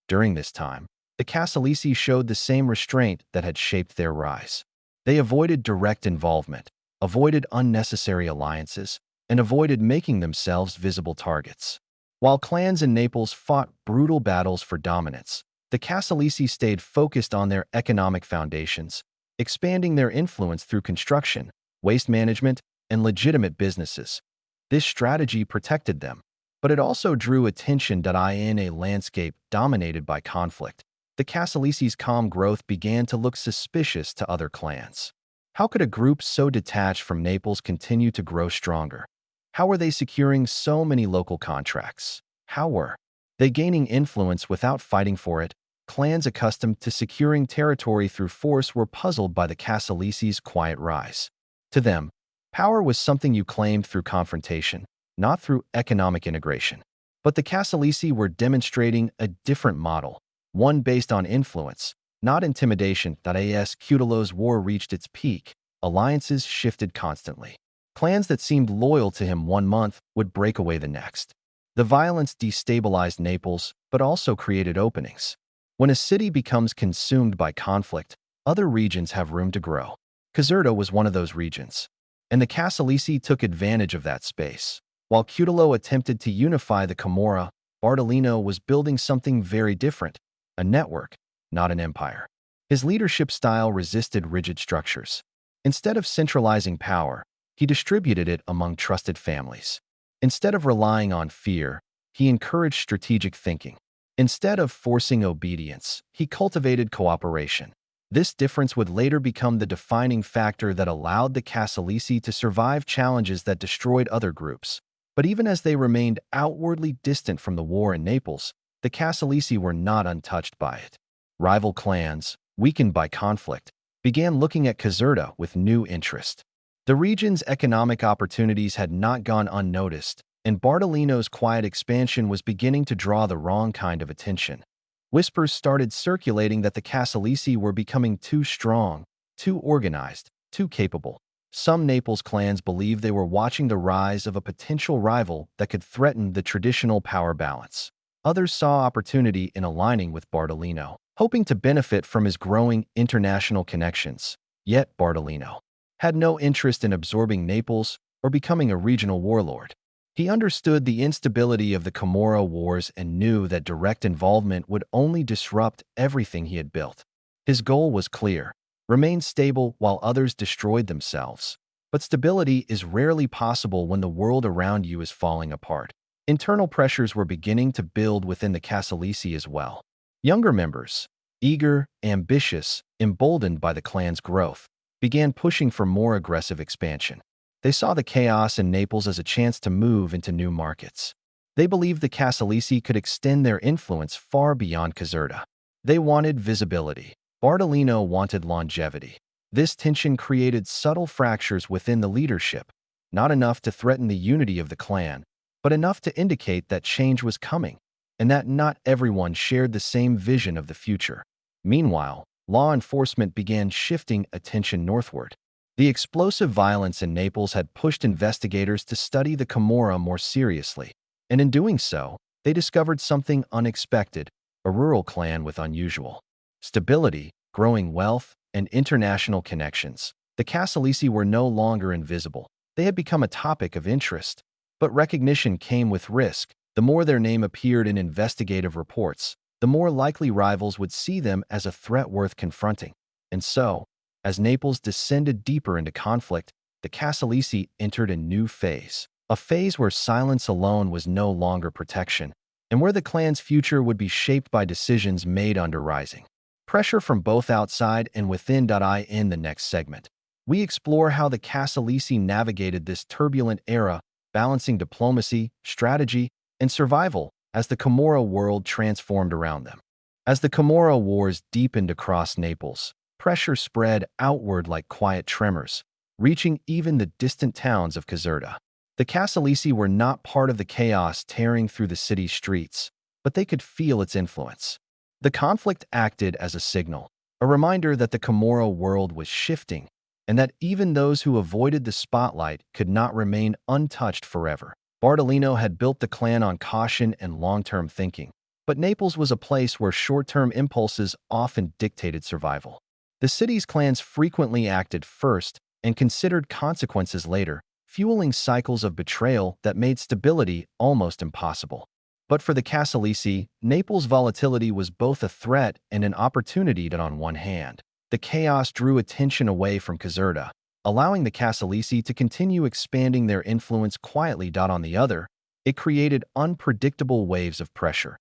During this time, the Casalesi showed the same restraint that had shaped their rise. They avoided direct involvement, avoided unnecessary alliances, and avoided making themselves visible targets. While clans in Naples fought brutal battles for dominance, the Casalesi stayed focused on their economic foundations, expanding their influence through construction, waste management, and legitimate businesses. This strategy protected them, but it also drew attention. In a landscape dominated by conflict, the Casalesi's calm growth began to look suspicious to other clans. How could a group so detached from Naples continue to grow stronger? How were they securing so many local contracts? How were they gaining influence without fighting for it? Clans accustomed to securing territory through force were puzzled by the Casalesi's quiet rise. To them, power was something you claimed through confrontation, not through economic integration. But the Casalesi were demonstrating a different model, one based on influence, not intimidation. As Cutolo's war reached its peak, alliances shifted constantly. Clans that seemed loyal to him one month would break away the next. The violence destabilized Naples, but also created openings. When a city becomes consumed by conflict, other regions have room to grow. Caserta was one of those regions, and the Casalesi took advantage of that space. While Cutolo attempted to unify the Camorra, Bartolino was building something very different: a network, not an empire. His leadership style resisted rigid structures. Instead of centralizing power, he distributed it among trusted families. Instead of relying on fear, he encouraged strategic thinking. Instead of forcing obedience, he cultivated cooperation. This difference would later become the defining factor that allowed the Casalesi to survive challenges that destroyed other groups. But even as they remained outwardly distant from the war in Naples, the Casalesi were not untouched by it. Rival clans, weakened by conflict, began looking at Caserta with new interest. The region's economic opportunities had not gone unnoticed, and Bartolino's quiet expansion was beginning to draw the wrong kind of attention. Whispers started circulating that the Casalesi were becoming too strong, too organized, too capable. Some Naples clans believed they were watching the rise of a potential rival that could threaten the traditional power balance. Others saw opportunity in aligning with Bartolino, hoping to benefit from his growing international connections. Yet Bartolino had no interest in absorbing Naples or becoming a regional warlord. He understood the instability of the Camorra Wars and knew that direct involvement would only disrupt everything he had built. His goal was clear: remain stable while others destroyed themselves. But stability is rarely possible when the world around you is falling apart. Internal pressures were beginning to build within the Casalesi as well. Younger members, eager, ambitious, emboldened by the clan's growth, began pushing for more aggressive expansion. They saw the chaos in Naples as a chance to move into new markets. They believed the Casalesi could extend their influence far beyond Caserta. They wanted visibility. Bartolino wanted longevity. This tension created subtle fractures within the leadership, not enough to threaten the unity of the clan, but enough to indicate that change was coming, and that not everyone shared the same vision of the future. Meanwhile, law enforcement began shifting attention northward. The explosive violence in Naples had pushed investigators to study the Camorra more seriously, and in doing so, they discovered something unexpected: a rural clan with unusual stability, growing wealth, and international connections. The Casalesi were no longer invisible. They had become a topic of interest, but recognition came with risk. The more their name appeared in investigative reports, the more likely rivals would see them as a threat worth confronting. And so, as Naples descended deeper into conflict, the Casalesi entered a new phase. A phase where silence alone was no longer protection, and where the clan's future would be shaped by decisions made under rising pressure from both outside and within. In the next segment, we explore how the Casalesi navigated this turbulent era, balancing diplomacy, strategy, and survival as the Camorra world transformed around them. As the Camorra Wars deepened across Naples, pressure spread outward like quiet tremors, reaching even the distant towns of Caserta. The Casalesi were not part of the chaos tearing through the city's streets, but they could feel its influence. The conflict acted as a signal, a reminder that the Camorra world was shifting, and that even those who avoided the spotlight could not remain untouched forever. Bartolino had built the clan on caution and long-term thinking, but Naples was a place where short-term impulses often dictated survival. The city's clans frequently acted first and considered consequences later, fueling cycles of betrayal that made stability almost impossible. But for the Casalesi, Naples' volatility was both a threat and an opportunity. On one hand, the chaos drew attention away from Caserta, allowing the Casalesi to continue expanding their influence quietly. On the other, it created unpredictable waves of pressure.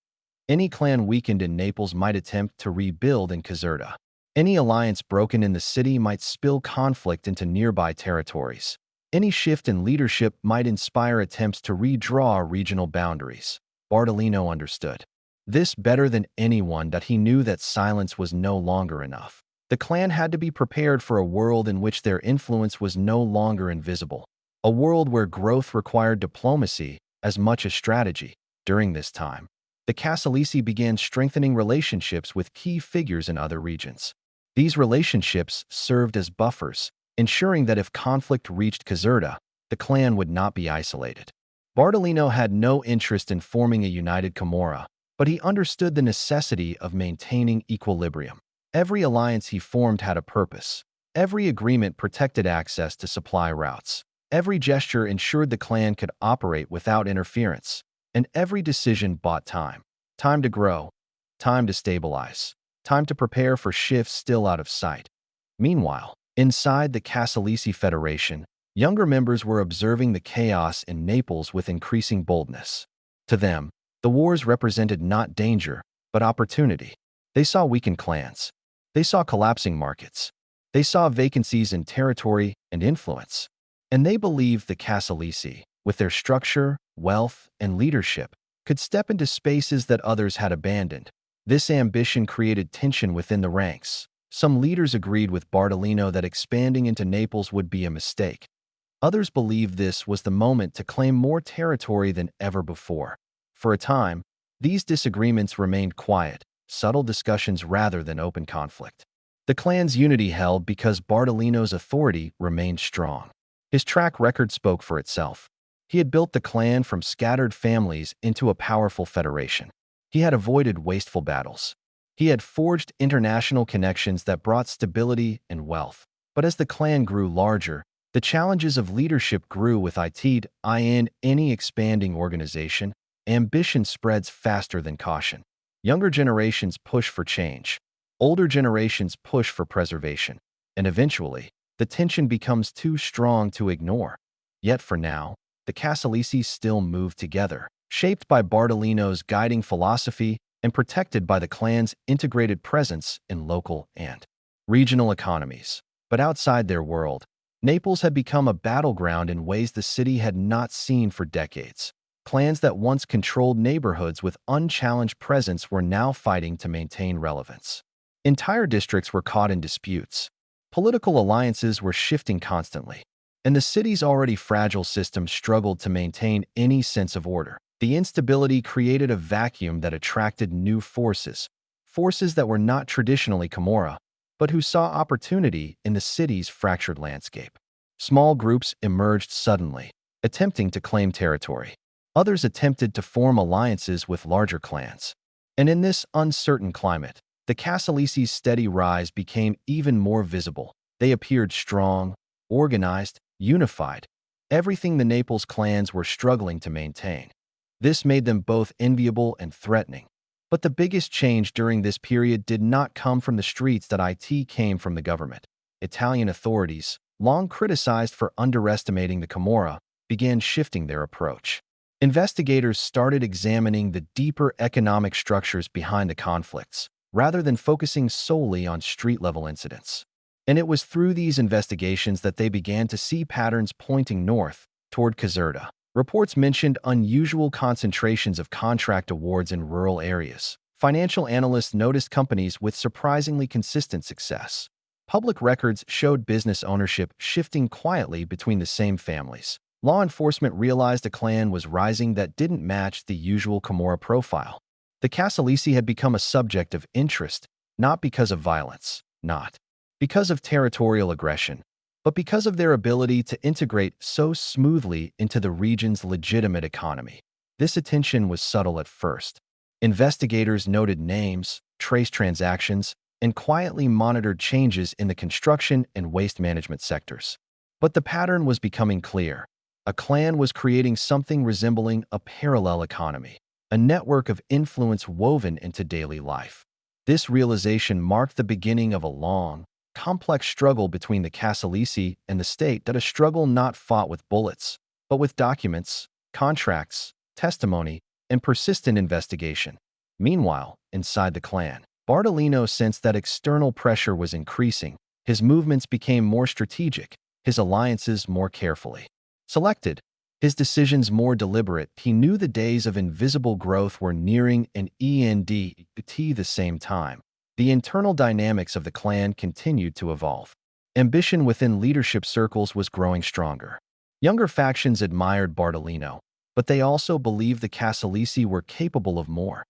Any clan weakened in Naples might attempt to rebuild in Caserta. Any alliance broken in the city might spill conflict into nearby territories. Any shift in leadership might inspire attempts to redraw regional boundaries. Bartolino understood this better than anyone, that he knew that silence was no longer enough. The clan had to be prepared for a world in which their influence was no longer invisible, a world where growth required diplomacy as much as strategy. During this time, the Casalesi began strengthening relationships with key figures in other regions. These relationships served as buffers, ensuring that if conflict reached Caserta, the clan would not be isolated. Bartolino had no interest in forming a united Camorra, but he understood the necessity of maintaining equilibrium. Every alliance he formed had a purpose. Every agreement protected access to supply routes. Every gesture ensured the clan could operate without interference. And every decision bought time. Time to grow, time to stabilize, time to prepare for shifts still out of sight. Meanwhile, inside the Casalesi Federation, Younger members were observing the chaos in Naples with increasing boldness. To them, the wars represented not danger, but opportunity. They saw weakened clans. They saw collapsing markets. They saw vacancies in territory and influence. And they believed the Casalesi, with their structure, wealth, and leadership, could step into spaces that others had abandoned. This ambition created tension within the ranks. Some leaders agreed with Bartolino that expanding into Naples would be a mistake. Others believed this was the moment to claim more territory than ever before. For a time, these disagreements remained quiet, subtle discussions rather than open conflict. The clan's unity held because Bartolino's authority remained strong. His track record spoke for itself. He had built the clan from scattered families into a powerful federation. He had avoided wasteful battles. He had forged international connections that brought stability and wealth. But as the clan grew larger, the challenges of leadership grew with it. In any expanding organization, ambition spreads faster than caution. Younger generations push for change. Older generations push for preservation. And eventually, the tension becomes too strong to ignore. Yet for now, the Casalesi still move together, shaped by Bartolino's guiding philosophy and protected by the clan's integrated presence in local and regional economies. But outside their world, Naples had become a battleground in ways the city had not seen for decades. Clans that once controlled neighborhoods with unchallenged presence were now fighting to maintain relevance. Entire districts were caught in disputes. Political alliances were shifting constantly, and the city's already fragile system struggled to maintain any sense of order. The instability created a vacuum that attracted new forces that were not traditionally Camorra, but who saw opportunity in the city's fractured landscape. Small groups emerged suddenly, attempting to claim territory. Others attempted to form alliances with larger clans. And in this uncertain climate, the Casalesi's steady rise became even more visible. They appeared strong, organized, unified, everything the Naples clans were struggling to maintain. This made them both enviable and threatening. But the biggest change during this period did not come from the streets that it came from the government. Italian authorities, long criticized for underestimating the Camorra, began shifting their approach. Investigators started examining the deeper economic structures behind the conflicts, rather than focusing solely on street-level incidents. And it was through these investigations that they began to see patterns pointing north, toward Caserta. Reports mentioned unusual concentrations of contract awards in rural areas. Financial analysts noticed companies with surprisingly consistent success. Public records showed business ownership shifting quietly between the same families. Law enforcement realized a clan was rising that didn't match the usual Camorra profile. The Casalesi had become a subject of interest, not because of violence, not because of territorial aggression, but because of their ability to integrate so smoothly into the region's legitimate economy. This attention was subtle at first. Investigators noted names, traced transactions, and quietly monitored changes in the construction and waste management sectors. But the pattern was becoming clear. A clan was creating something resembling a parallel economy, a network of influence woven into daily life. This realization marked the beginning of a long, complex struggle between the Casalesi and the state, a struggle not fought with bullets, but with documents, contracts, testimony, and persistent investigation. Meanwhile, inside the clan, Bartolino sensed that external pressure was increasing. His movements became more strategic, his alliances more carefully selected, his decisions more deliberate. He knew the days of invisible growth were nearing, and at the same time, the internal dynamics of the clan continued to evolve. Ambition within leadership circles was growing stronger. Younger factions admired Bartolino, but they also believed the Casalesi were capable of more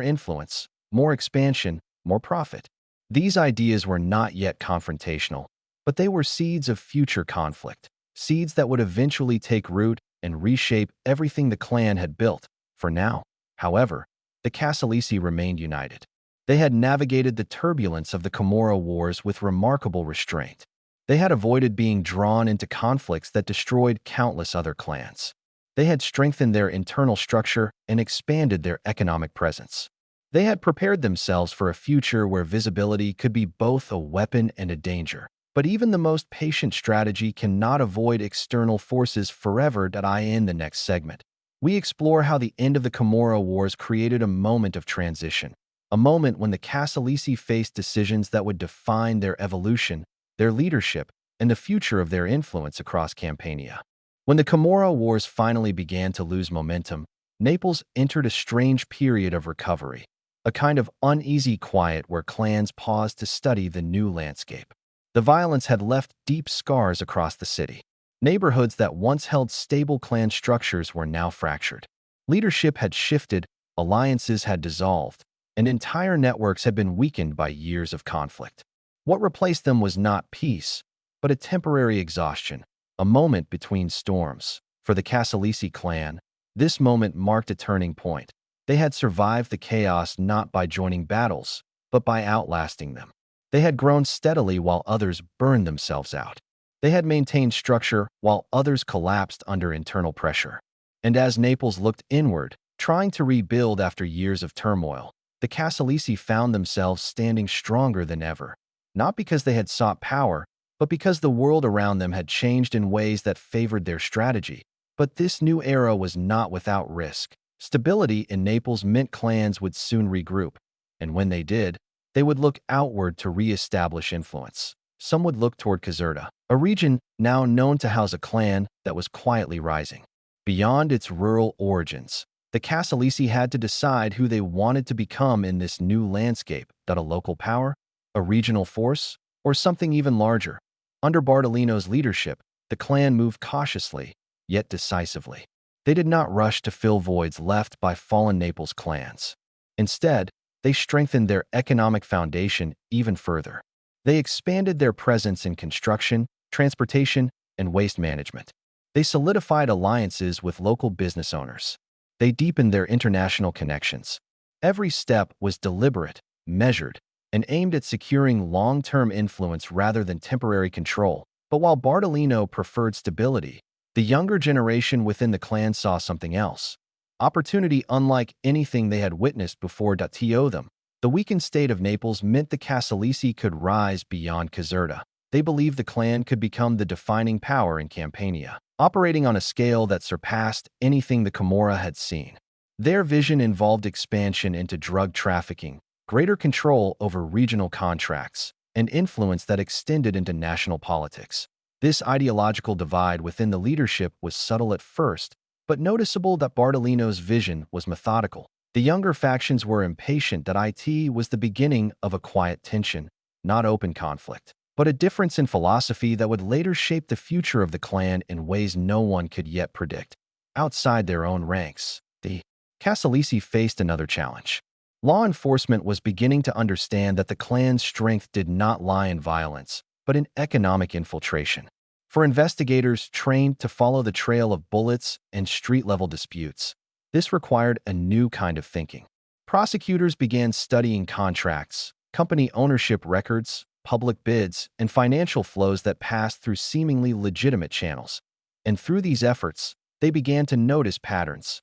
influence, more expansion, more profit. These ideas were not yet confrontational, but they were seeds of future conflict, seeds that would eventually take root and reshape everything the clan had built. For now, however, the Casalesi remained united. They had navigated the turbulence of the Camorra Wars with remarkable restraint. They had avoided being drawn into conflicts that destroyed countless other clans. They had strengthened their internal structure and expanded their economic presence. They had prepared themselves for a future where visibility could be both a weapon and a danger. But even the most patient strategy cannot avoid external forces forever. In the next segment, we explore how the end of the Camorra Wars created a moment of transition, a moment when the Casalesi faced decisions that would define their evolution, their leadership, and the future of their influence across Campania. When the Camorra Wars finally began to lose momentum, Naples entered a strange period of recovery, a kind of uneasy quiet where clans paused to study the new landscape. The violence had left deep scars across the city. Neighborhoods that once held stable clan structures were now fractured. Leadership had shifted, alliances had dissolved, and entire networks had been weakened by years of conflict. What replaced them was not peace, but a temporary exhaustion, a moment between storms. For the Casalesi clan, this moment marked a turning point. They had survived the chaos not by joining battles, but by outlasting them. They had grown steadily while others burned themselves out. They had maintained structure while others collapsed under internal pressure. And as Naples looked inward, trying to rebuild after years of turmoil, the Casalesi found themselves standing stronger than ever, not because they had sought power, but because the world around them had changed in ways that favored their strategy. But this new era was not without risk. Stability in Naples meant clans would soon regroup, and when they did, they would look outward to re-establish influence. Some would look toward Caserta, a region now known to house a clan that was quietly rising. Beyond its rural origins, the Casalesi had to decide who they wanted to become in this new landscape: that a local power, a regional force, or something even larger. Under Bartolino's leadership, the clan moved cautiously, yet decisively. They did not rush to fill voids left by fallen Naples clans. Instead, they strengthened their economic foundation even further. They expanded their presence in construction, transportation, and waste management. They solidified alliances with local business owners. They deepened their international connections. Every step was deliberate, measured, and aimed at securing long-term influence rather than temporary control. But while Bartolino preferred stability, the younger generation within the clan saw something else: opportunity unlike anything they had witnessed before. The weakened state of Naples meant the Casalesi could rise beyond Caserta. They believed the clan could become the defining power in Campania, operating on a scale that surpassed anything the Camorra had seen. Their vision involved expansion into drug trafficking, greater control over regional contracts, and influence that extended into national politics. This ideological divide within the leadership was subtle at first, but noticeable. Bartolino's vision was methodical. The younger factions were impatient. It was the beginning of a quiet tension, not open conflict, but a difference in philosophy that would later shape the future of the clan in ways no one could yet predict. Outside their own ranks, the Casalesi faced another challenge. Law enforcement was beginning to understand that the clan's strength did not lie in violence, but in economic infiltration. For investigators trained to follow the trail of bullets and street-level disputes, this required a new kind of thinking. Prosecutors began studying contracts, company ownership records, public bids, and financial flows that passed through seemingly legitimate channels. And through these efforts, they began to notice patterns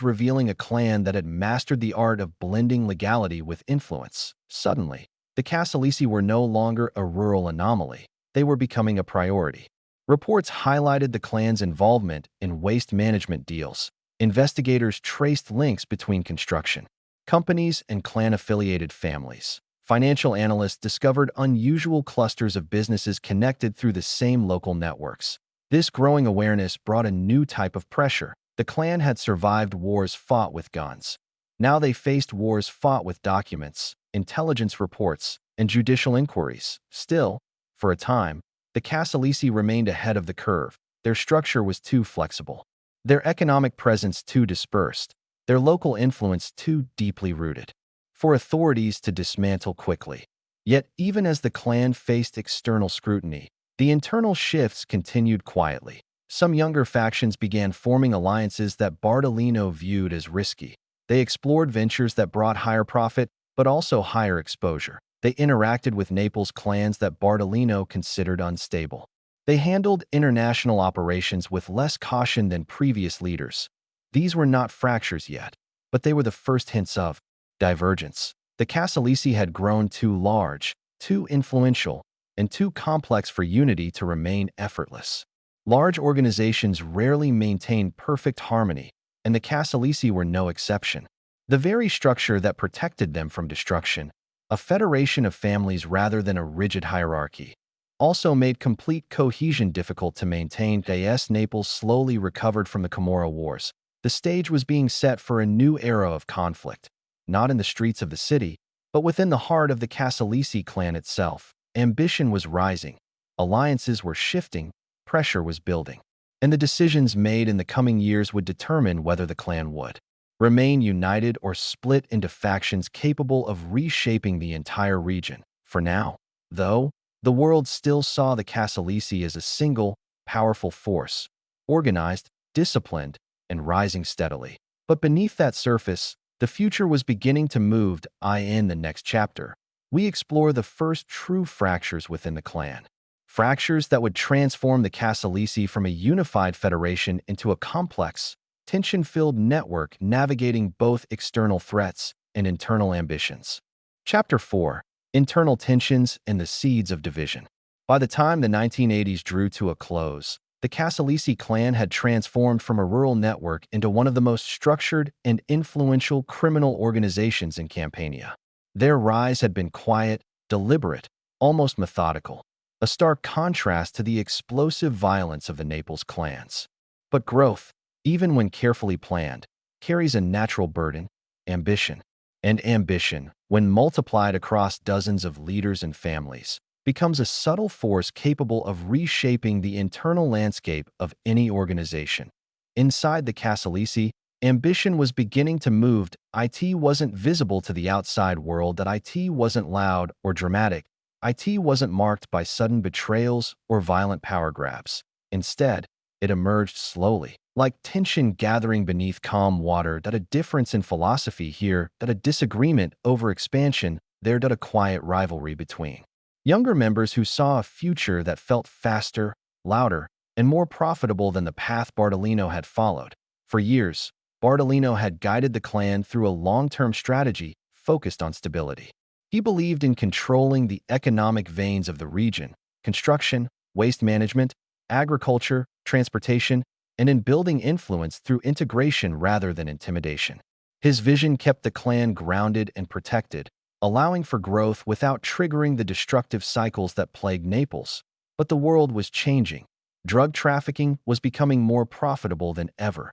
revealing a clan that had mastered the art of blending legality with influence. Suddenly, the Casalesi were no longer a rural anomaly. They were becoming a priority. Reports highlighted the clan's involvement in waste management deals. Investigators traced links between construction companies and clan-affiliated families. Financial analysts discovered unusual clusters of businesses connected through the same local networks. This growing awareness brought a new type of pressure. The clan had survived wars fought with guns. Now they faced wars fought with documents, intelligence reports, and judicial inquiries. Still, for a time, the Casalesi remained ahead of the curve. Their structure was too flexible, their economic presence too dispersed, their local influence too deeply rooted for authorities to dismantle quickly. Yet, even as the clan faced external scrutiny, the internal shifts continued quietly. Some younger factions began forming alliances that Bartolino viewed as risky. They explored ventures that brought higher profit, but also higher exposure. They interacted with Naples clans that Bartolino considered unstable. They handled international operations with less caution than previous leaders. These were not fractures yet, but they were the first hints of divergence. The Casalesi had grown too large, too influential, and too complex for unity to remain effortless. Large organizations rarely maintain perfect harmony, and the Casalesi were no exception. The very structure that protected them from destruction, a federation of families rather than a rigid hierarchy, also made complete cohesion difficult to maintain. As Naples slowly recovered from the Camorra Wars, the stage was being set for a new era of conflict, not in the streets of the city, but within the heart of the Casalesi clan itself. Ambition was rising, alliances were shifting, pressure was building, and the decisions made in the coming years would determine whether the clan would remain united or split into factions capable of reshaping the entire region. For now, though, the world still saw the Casalesi as a single, powerful force, organized, disciplined, and rising steadily. But beneath that surface, the future was beginning to move. In the next chapter, we explore the first true fractures within the clan. Fractures that would transform the Casalesi from a unified federation into a complex, tension-filled network navigating both external threats and internal ambitions. Chapter 4. Internal Tensions and the Seeds of Division. By the time the 1980s drew to a close, the Casalesi clan had transformed from a rural network into one of the most structured and influential criminal organizations in Campania. Their rise had been quiet, deliberate, almost methodical, a stark contrast to the explosive violence of the Naples clans. But growth, even when carefully planned, carries a natural burden: ambition. And ambition, when multiplied across dozens of leaders and families, becomes a subtle force capable of reshaping the internal landscape of any organization. Inside the Casalesi, ambition was beginning to move. It wasn't visible to the outside world. That it wasn't loud or dramatic. It wasn't marked by sudden betrayals or violent power grabs. Instead, it emerged slowly, like tension gathering beneath calm water. That a difference in philosophy here, that a disagreement over expansion there, that a quiet rivalry between younger members who saw a future that felt faster, louder, and more profitable than the path Bartolino had followed. For years, Bartolino had guided the clan through a long-term strategy focused on stability. He believed in controlling the economic veins of the region: construction, waste management, agriculture, transportation, and in building influence through integration rather than intimidation. His vision kept the clan grounded and protected, allowing for growth without triggering the destructive cycles that plagued Naples. But the world was changing. Drug trafficking was becoming more profitable than ever.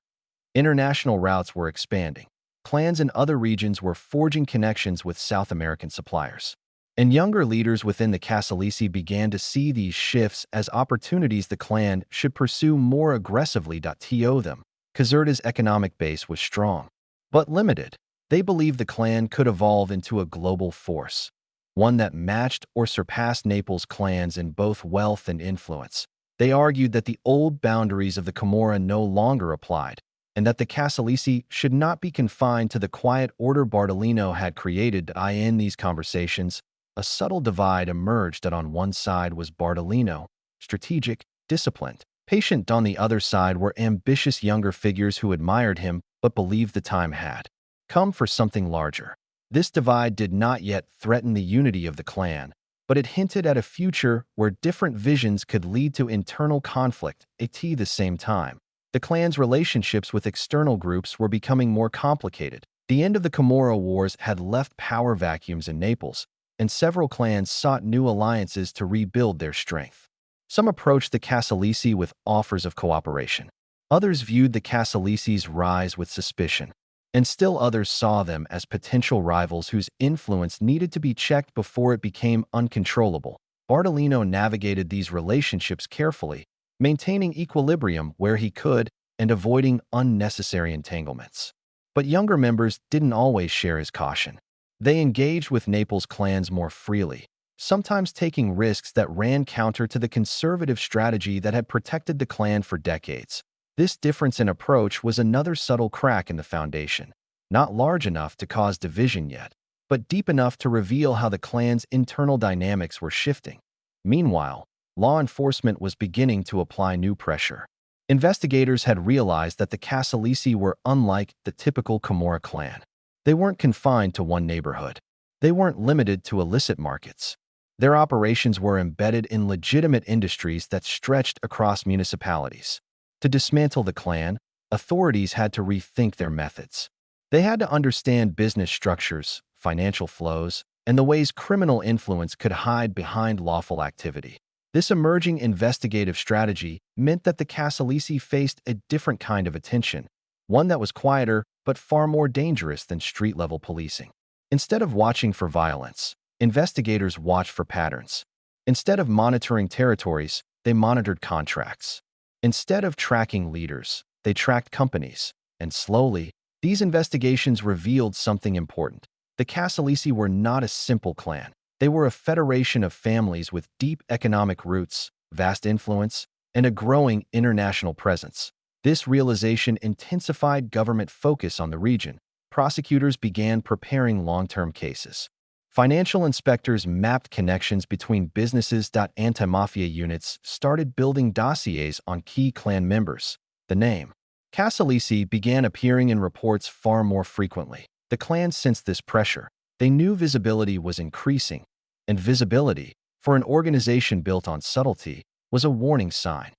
International routes were expanding. Clans in other regions were forging connections with South American suppliers. And younger leaders within the Casalesi began to see these shifts as opportunities the clan should pursue more aggressively. To them, Caserta's economic base was strong, but limited. They believed the clan could evolve into a global force, one that matched or surpassed Naples' clans in both wealth and influence. They argued that the old boundaries of the Camorra no longer applied, and that the Casalesi should not be confined to the quiet order Bartolino had created. In these conversations, a subtle divide emerged. That on one side was Bartolino, strategic, disciplined. Patient. On the other side were ambitious younger figures who admired him but believed the time had come for something larger. This divide did not yet threaten the unity of the clan, but it hinted at a future where different visions could lead to internal conflict. At the same time, the clan's relationships with external groups were becoming more complicated. The end of the Camorra Wars had left power vacuums in Naples, and several clans sought new alliances to rebuild their strength. Some approached the Casalesi with offers of cooperation. Others viewed the Casalesi's rise with suspicion, and still others saw them as potential rivals whose influence needed to be checked before it became uncontrollable. Bartolino navigated these relationships carefully, maintaining equilibrium where he could and avoiding unnecessary entanglements. But younger members didn't always share his caution. They engaged with Naples' clans more freely, sometimes taking risks that ran counter to the conservative strategy that had protected the clan for decades. This difference in approach was another subtle crack in the foundation, not large enough to cause division yet, but deep enough to reveal how the clan's internal dynamics were shifting. Meanwhile, law enforcement was beginning to apply new pressure. Investigators had realized that the Casalesi were unlike the typical Camorra clan. They weren't confined to one neighborhood. They weren't limited to illicit markets. Their operations were embedded in legitimate industries that stretched across municipalities. To dismantle the clan, authorities had to rethink their methods. They had to understand business structures, financial flows, and the ways criminal influence could hide behind lawful activity. This emerging investigative strategy meant that the Casalesi faced a different kind of attention, one that was quieter but far more dangerous than street-level policing. Instead of watching for violence, investigators watched for patterns. Instead of monitoring territories, they monitored contracts. Instead of tracking leaders, they tracked companies. And slowly, these investigations revealed something important. The Casalesi were not a simple clan. They were a federation of families with deep economic roots, vast influence, and a growing international presence. This realization intensified government focus on the region. Prosecutors began preparing long-term cases. Financial inspectors mapped connections between businesses. Anti-mafia units started building dossiers on key clan members. The name Casalesi began appearing in reports far more frequently. The clan sensed this pressure. They knew visibility was increasing, and visibility, for an organization built on subtlety, was a warning sign.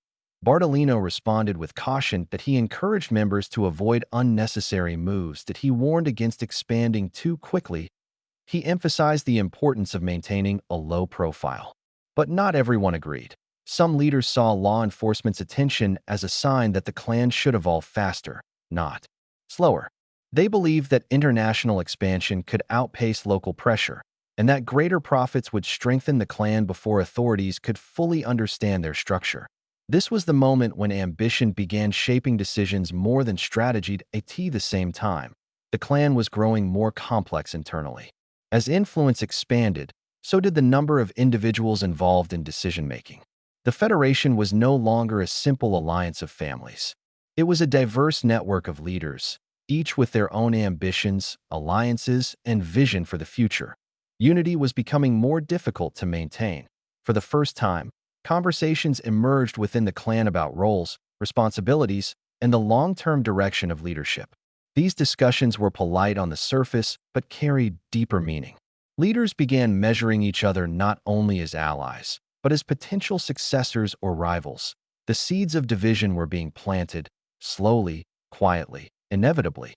Bartolino responded with caution that he encouraged members to avoid unnecessary moves, that he warned against expanding too quickly. He emphasized the importance of maintaining a low profile. But not everyone agreed. Some leaders saw law enforcement's attention as a sign that the clan should evolve faster, not slower. They believed that international expansion could outpace local pressure, and that greater profits would strengthen the clan before authorities could fully understand their structure. This was the moment when ambition began shaping decisions more than strategy. At the same time, the clan was growing more complex internally. As influence expanded, so did the number of individuals involved in decision-making. The Federation was no longer a simple alliance of families. It was a diverse network of leaders, each with their own ambitions, alliances, and vision for the future. Unity was becoming more difficult to maintain. For the first time, conversations emerged within the clan about roles, responsibilities, and the long-term direction of leadership. These discussions were polite on the surface, but carried deeper meaning. Leaders began measuring each other not only as allies, but as potential successors or rivals. The seeds of division were being planted, slowly, quietly, inevitably.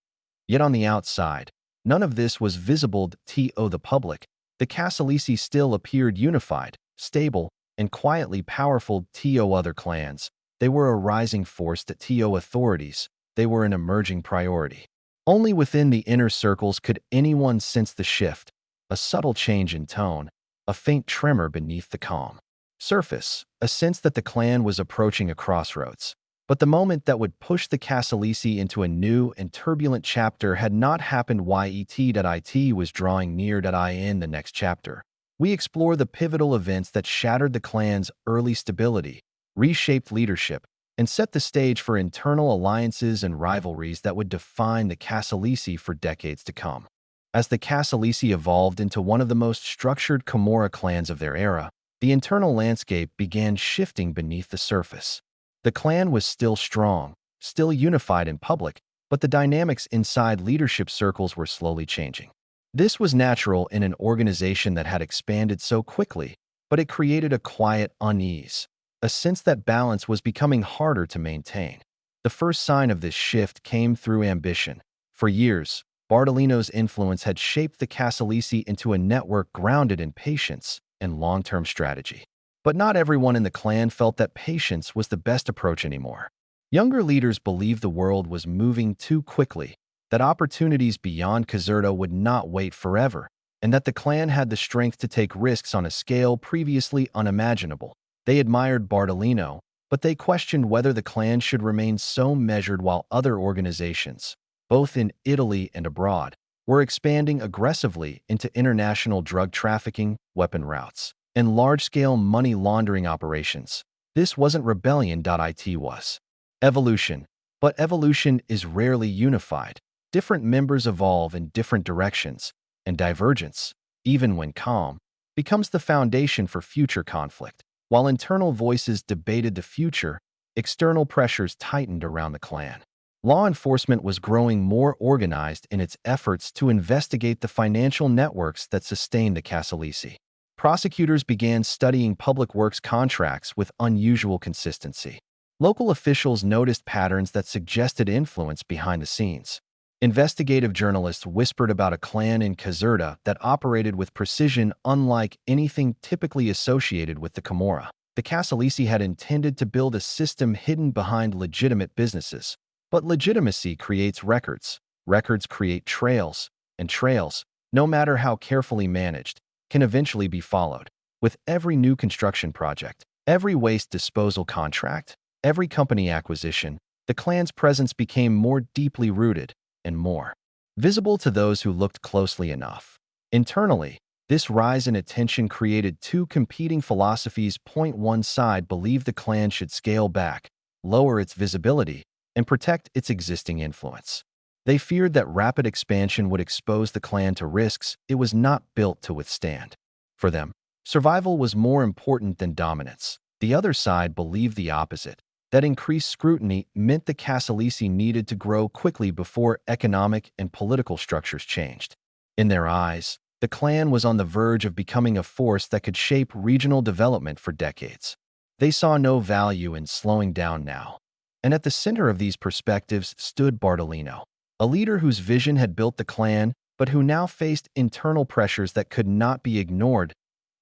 Yet on the outside, none of this was visible to the public. The Casalesi still appeared unified, stable, and quietly powerful to other clans. They were a rising force to authorities. They were an emerging priority. Only within the inner circles could anyone sense the shift, a subtle change in tone, a faint tremor beneath the calm surface, a sense that the clan was approaching a crossroads. But the moment that would push the Casalesi into a new and turbulent chapter had not happened yet. It was drawing near. In the next chapter, we explore the pivotal events that shattered the clan's early stability, reshaped leadership, and set the stage for internal alliances and rivalries that would define the Casalesi for decades to come. As the Casalesi evolved into one of the most structured Camorra clans of their era, the internal landscape began shifting beneath the surface. The clan was still strong, still unified in public, but the dynamics inside leadership circles were slowly changing. This was natural in an organization that had expanded so quickly, but it created a quiet unease, a sense that balance was becoming harder to maintain. The first sign of this shift came through ambition. For years, Bartolino's influence had shaped the Casalesi into a network grounded in patience and long-term strategy. But not everyone in the clan felt that patience was the best approach anymore. Younger leaders believed the world was moving too quickly, that opportunities beyond Caserta would not wait forever, and that the clan had the strength to take risks on a scale previously unimaginable. They admired Bartolino, but they questioned whether the clan should remain so measured while other organizations, both in Italy and abroad, were expanding aggressively into international drug trafficking, weapon routes, and large-scale money laundering operations. This wasn't rebellion. It was evolution. But evolution is rarely unified. Different members evolve in different directions, and divergence, even when calm, becomes the foundation for future conflict. While internal voices debated the future, external pressures tightened around the clan. Law enforcement was growing more organized in its efforts to investigate the financial networks that sustained the Casalesi. prosecutors began studying public works contracts with unusual consistency. Local officials noticed patterns that suggested influence behind the scenes. Investigative journalists whispered about a clan in Caserta that operated with precision unlike anything typically associated with the Camorra. The Casalesi had intended to build a system hidden behind legitimate businesses. But legitimacy creates records. Records create trails, and trails, no matter how carefully managed, can eventually be followed. With every new construction project, every waste disposal contract, every company acquisition, the clan's presence became more deeply rooted and more visible to those who looked closely enough. Internally, this rise in attention created two competing philosophies. One side believed the clan should scale back, lower its visibility, and protect its existing influence. They feared that rapid expansion would expose the clan to risks it was not built to withstand. For them, survival was more important than dominance. The other side believed the opposite, that increased scrutiny meant the Casalesi needed to grow quickly before economic and political structures changed. In their eyes, the clan was on the verge of becoming a force that could shape regional development for decades. They saw no value in slowing down now. And at the center of these perspectives stood Bartolino, a leader whose vision had built the clan, but who now faced internal pressures that could not be ignored.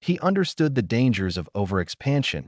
He understood the dangers of overexpansion.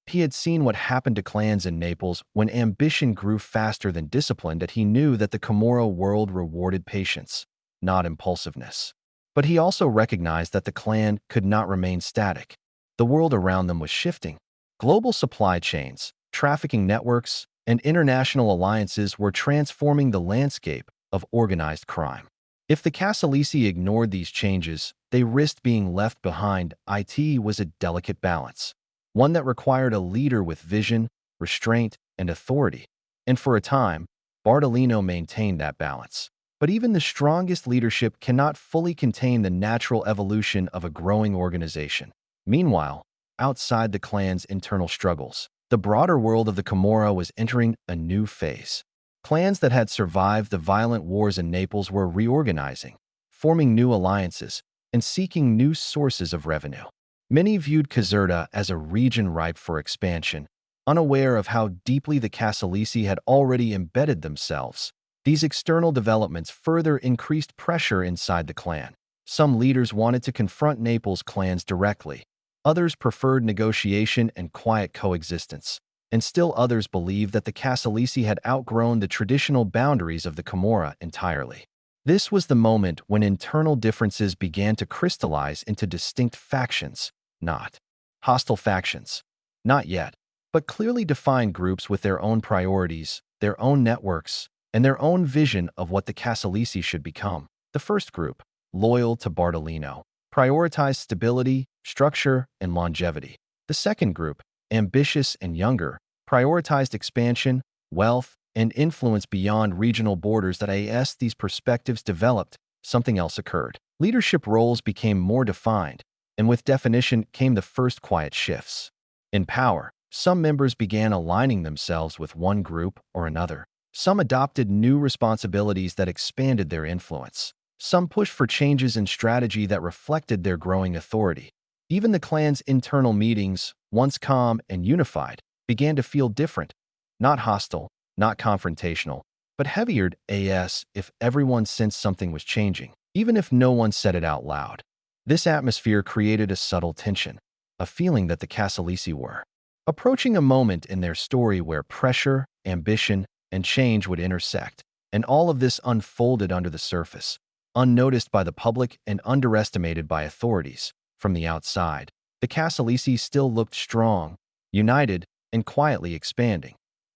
He had seen what happened to clans in Naples when ambition grew faster than discipline. That he knew that the Camorra world rewarded patience, not impulsiveness. But he also recognized that the clan could not remain static. The world around them was shifting. Global supply chains, trafficking networks, and international alliances were transforming the landscape of organized crime. If the Casalesi ignored these changes, they risked being left behind. It was a delicate balance, one that required a leader with vision, restraint, and authority. And for a time, Bartolino maintained that balance. But even the strongest leadership cannot fully contain the natural evolution of a growing organization. Meanwhile, outside the clan's internal struggles, the broader world of the Camorra was entering a new phase. Clans that had survived the violent wars in Naples were reorganizing, forming new alliances, and seeking new sources of revenue. Many viewed Caserta as a region ripe for expansion, unaware of how deeply the Casalesi had already embedded themselves. These external developments further increased pressure inside the clan. Some leaders wanted to confront Naples' clans directly. Others preferred negotiation and quiet coexistence. And still others believed that the Casalesi had outgrown the traditional boundaries of the Camorra entirely. This was the moment when internal differences began to crystallize into distinct factions, not hostile factions. Not yet, but clearly defined groups with their own priorities, their own networks, and their own vision of what the Casalesi should become. The first group, loyal to Bartolino, prioritized stability, structure, and longevity. The second group, ambitious and younger, prioritized expansion, wealth, and influence beyond regional borders. As these perspectives developed, something else occurred. Leadership roles became more defined, and with definition came the first quiet shifts. In power, some members began aligning themselves with one group or another. Some adopted new responsibilities that expanded their influence. Some pushed for changes in strategy that reflected their growing authority. Even the clan's internal meetings, once calm and unified, began to feel different. Not hostile, not confrontational, but heavier if everyone sensed something was changing, even if no one said it out loud. This atmosphere created a subtle tension, a feeling that the Casalesi were approaching a moment in their story where pressure, ambition, and change would intersect, and all of this unfolded under the surface, unnoticed by the public and underestimated by authorities. From the outside, the Casalesi still looked strong, united, and quietly expanding.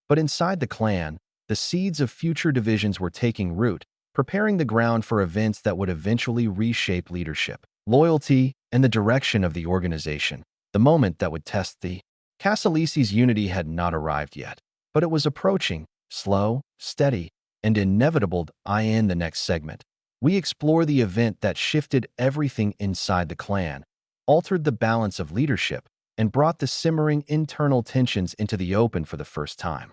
But inside the clan, the seeds of future divisions were taking root, preparing the ground for events that would eventually reshape leadership, loyalty, and the direction of the organization. The moment that would test the Casalesi's unity had not arrived yet, but it was approaching. Slow, steady, and inevitable. In the next segment, we explore the event that shifted everything inside the clan, altered the balance of leadership, and brought the simmering internal tensions into the open for the first time.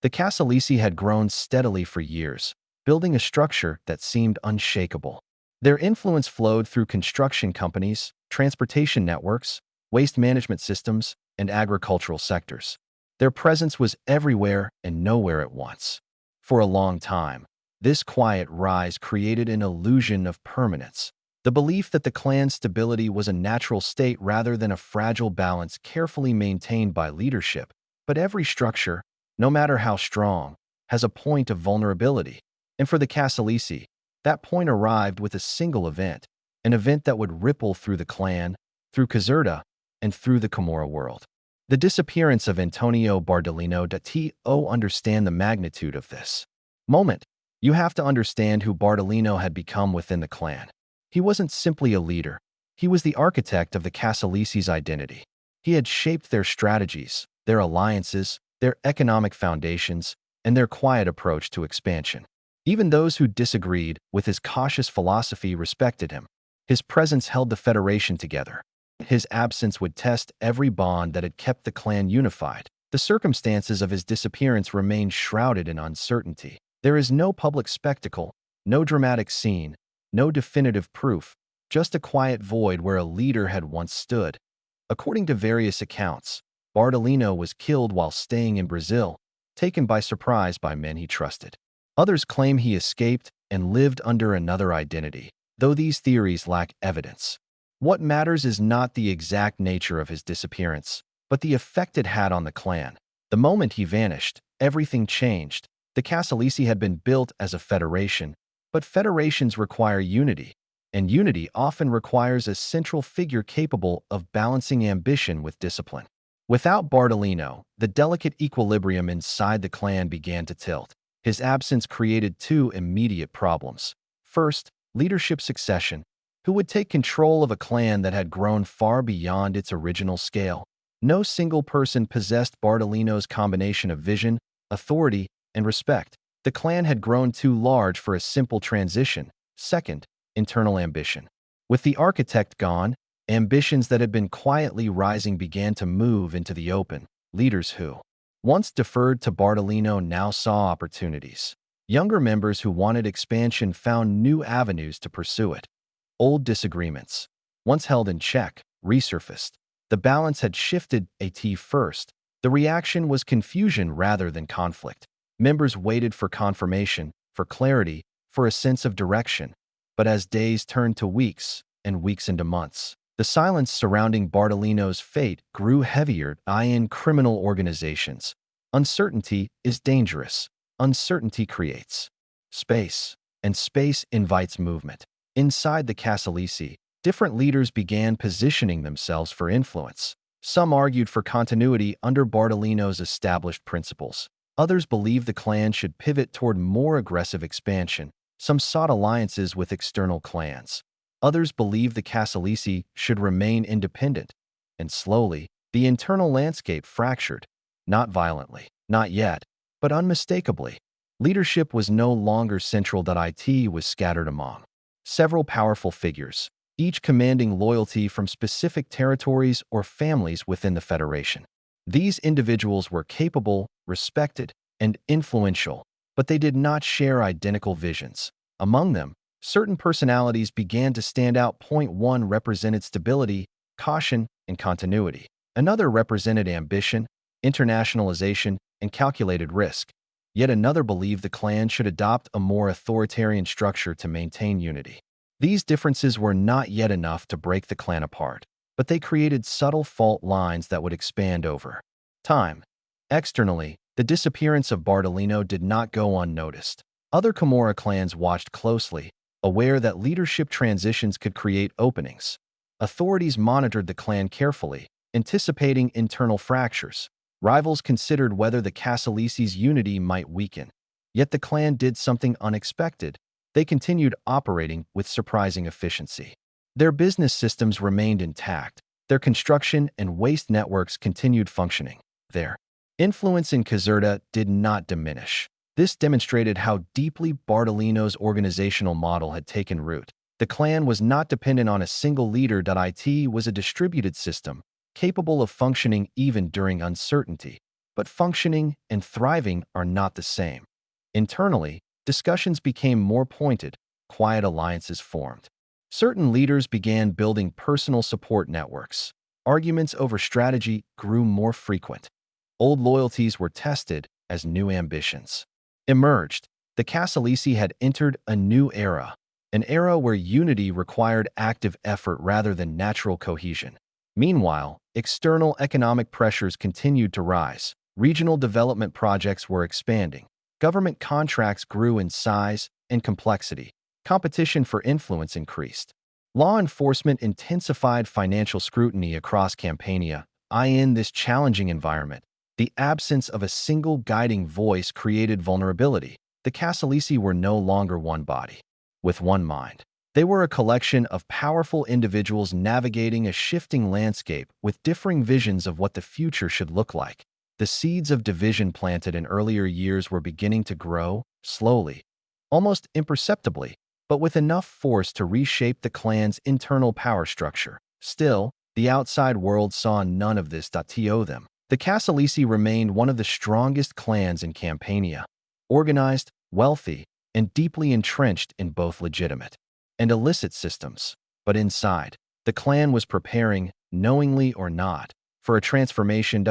The Casalesi had grown steadily for years, building a structure that seemed unshakable. Their influence flowed through construction companies, transportation networks, waste management systems, and agricultural sectors. Their presence was everywhere and nowhere at once. For a long time, this quiet rise created an illusion of permanence. The belief that the clan's stability was a natural state rather than a fragile balance carefully maintained by leadership. But every structure, no matter how strong, has a point of vulnerability. And for the Casalesi, that point arrived with a single event, an event that would ripple through the clan, through Caserta, and through the Camorra world. The disappearance of Antonio Bardolino. To understand the magnitude of this moment, you have to understand who Bardolino had become within the clan. He wasn't simply a leader. He was the architect of the Casalesi's identity. He had shaped their strategies, their alliances, their economic foundations, and their quiet approach to expansion. Even those who disagreed with his cautious philosophy respected him. His presence held the Federation together. His absence would test every bond that had kept the clan unified. The circumstances of his disappearance remained shrouded in uncertainty. There is no public spectacle, no dramatic scene, no definitive proof, just a quiet void where a leader had once stood. According to various accounts, Bardolino was killed while staying in Brazil, taken by surprise by men he trusted. Others claim he escaped and lived under another identity, though these theories lack evidence. What matters is not the exact nature of his disappearance, but the effect it had on the clan. The moment he vanished, everything changed. The Casalesi had been built as a federation, but federations require unity, and unity often requires a central figure capable of balancing ambition with discipline. Without Bardolino, the delicate equilibrium inside the clan began to tilt. His absence created two immediate problems. First, leadership succession. Who would take control of a clan that had grown far beyond its original scale? No single person possessed Bardolino's combination of vision, authority, and respect. The clan had grown too large for a simple transition. Second, internal ambition. With the architect gone, ambitions that had been quietly rising began to move into the open. Leaders who once deferred to Bardolino now saw opportunities. Younger members who wanted expansion found new avenues to pursue it. Old disagreements, once held in check, resurfaced. The balance had shifted. At first, the reaction was confusion rather than conflict. Members waited for confirmation, for clarity, for a sense of direction. But as days turned to weeks, and weeks into months, the silence surrounding Bardolino's fate grew heavier. In criminal organizations, uncertainty is dangerous. Uncertainty creates space, and space invites movement. Inside the Casalesi, different leaders began positioning themselves for influence. Some argued for continuity under Bardolino's established principles. Others believed the clan should pivot toward more aggressive expansion. Some sought alliances with external clans. Others believed the Casalesi should remain independent. And slowly, the internal landscape fractured. Not violently, not yet, but unmistakably. Leadership was no longer central. It was scattered among several powerful figures, each commanding loyalty from specific territories or families within the Federation. These individuals were capable, respected, and influential, but they did not share identical visions. Among them, certain personalities began to stand out. One represented stability, caution, and continuity. Another represented ambition, internationalization, and calculated risk. Yet another believed the clan should adopt a more authoritarian structure to maintain unity. These differences were not yet enough to break the clan apart, but they created subtle fault lines that would expand over time. Externally, the disappearance of Bardolino did not go unnoticed. Other Camorra clans watched closely, aware that leadership transitions could create openings. Authorities monitored the clan carefully, anticipating internal fractures. Rivals considered whether the Casalesi's unity might weaken. Yet the clan did something unexpected. They continued operating with surprising efficiency. Their business systems remained intact. Their construction and waste networks continued functioning. Their influence in Caserta did not diminish. This demonstrated how deeply Bardolino's organizational model had taken root. The clan was not dependent on a single leader. It was a distributed system, capable of functioning even during uncertainty. But functioning and thriving are not the same. Internally, discussions became more pointed. quiet alliances formed. Certain leaders began building personal support networks. Arguments over strategy grew more frequent. Old loyalties were tested as new ambitions emerged. The Casalesi had entered a new era, an era where unity required active effort rather than natural cohesion. Meanwhile, external economic pressures continued to rise. Regional development projects were expanding. Government contracts grew in size and complexity. Competition for influence increased. Law enforcement intensified financial scrutiny across Campania. In this challenging environment, the absence of a single guiding voice created vulnerability. The Casalesi were no longer one body, with one mind. They were a collection of powerful individuals navigating a shifting landscape with differing visions of what the future should look like. The seeds of division planted in earlier years were beginning to grow, slowly, almost imperceptibly, but with enough force to reshape the clan's internal power structure. Still, the outside world saw none of this to them. The Casalesi remained one of the strongest clans in Campania, organized, wealthy, and deeply entrenched in both legitimate and illicit systems. But inside, the clan was preparing, knowingly or not, for a transformation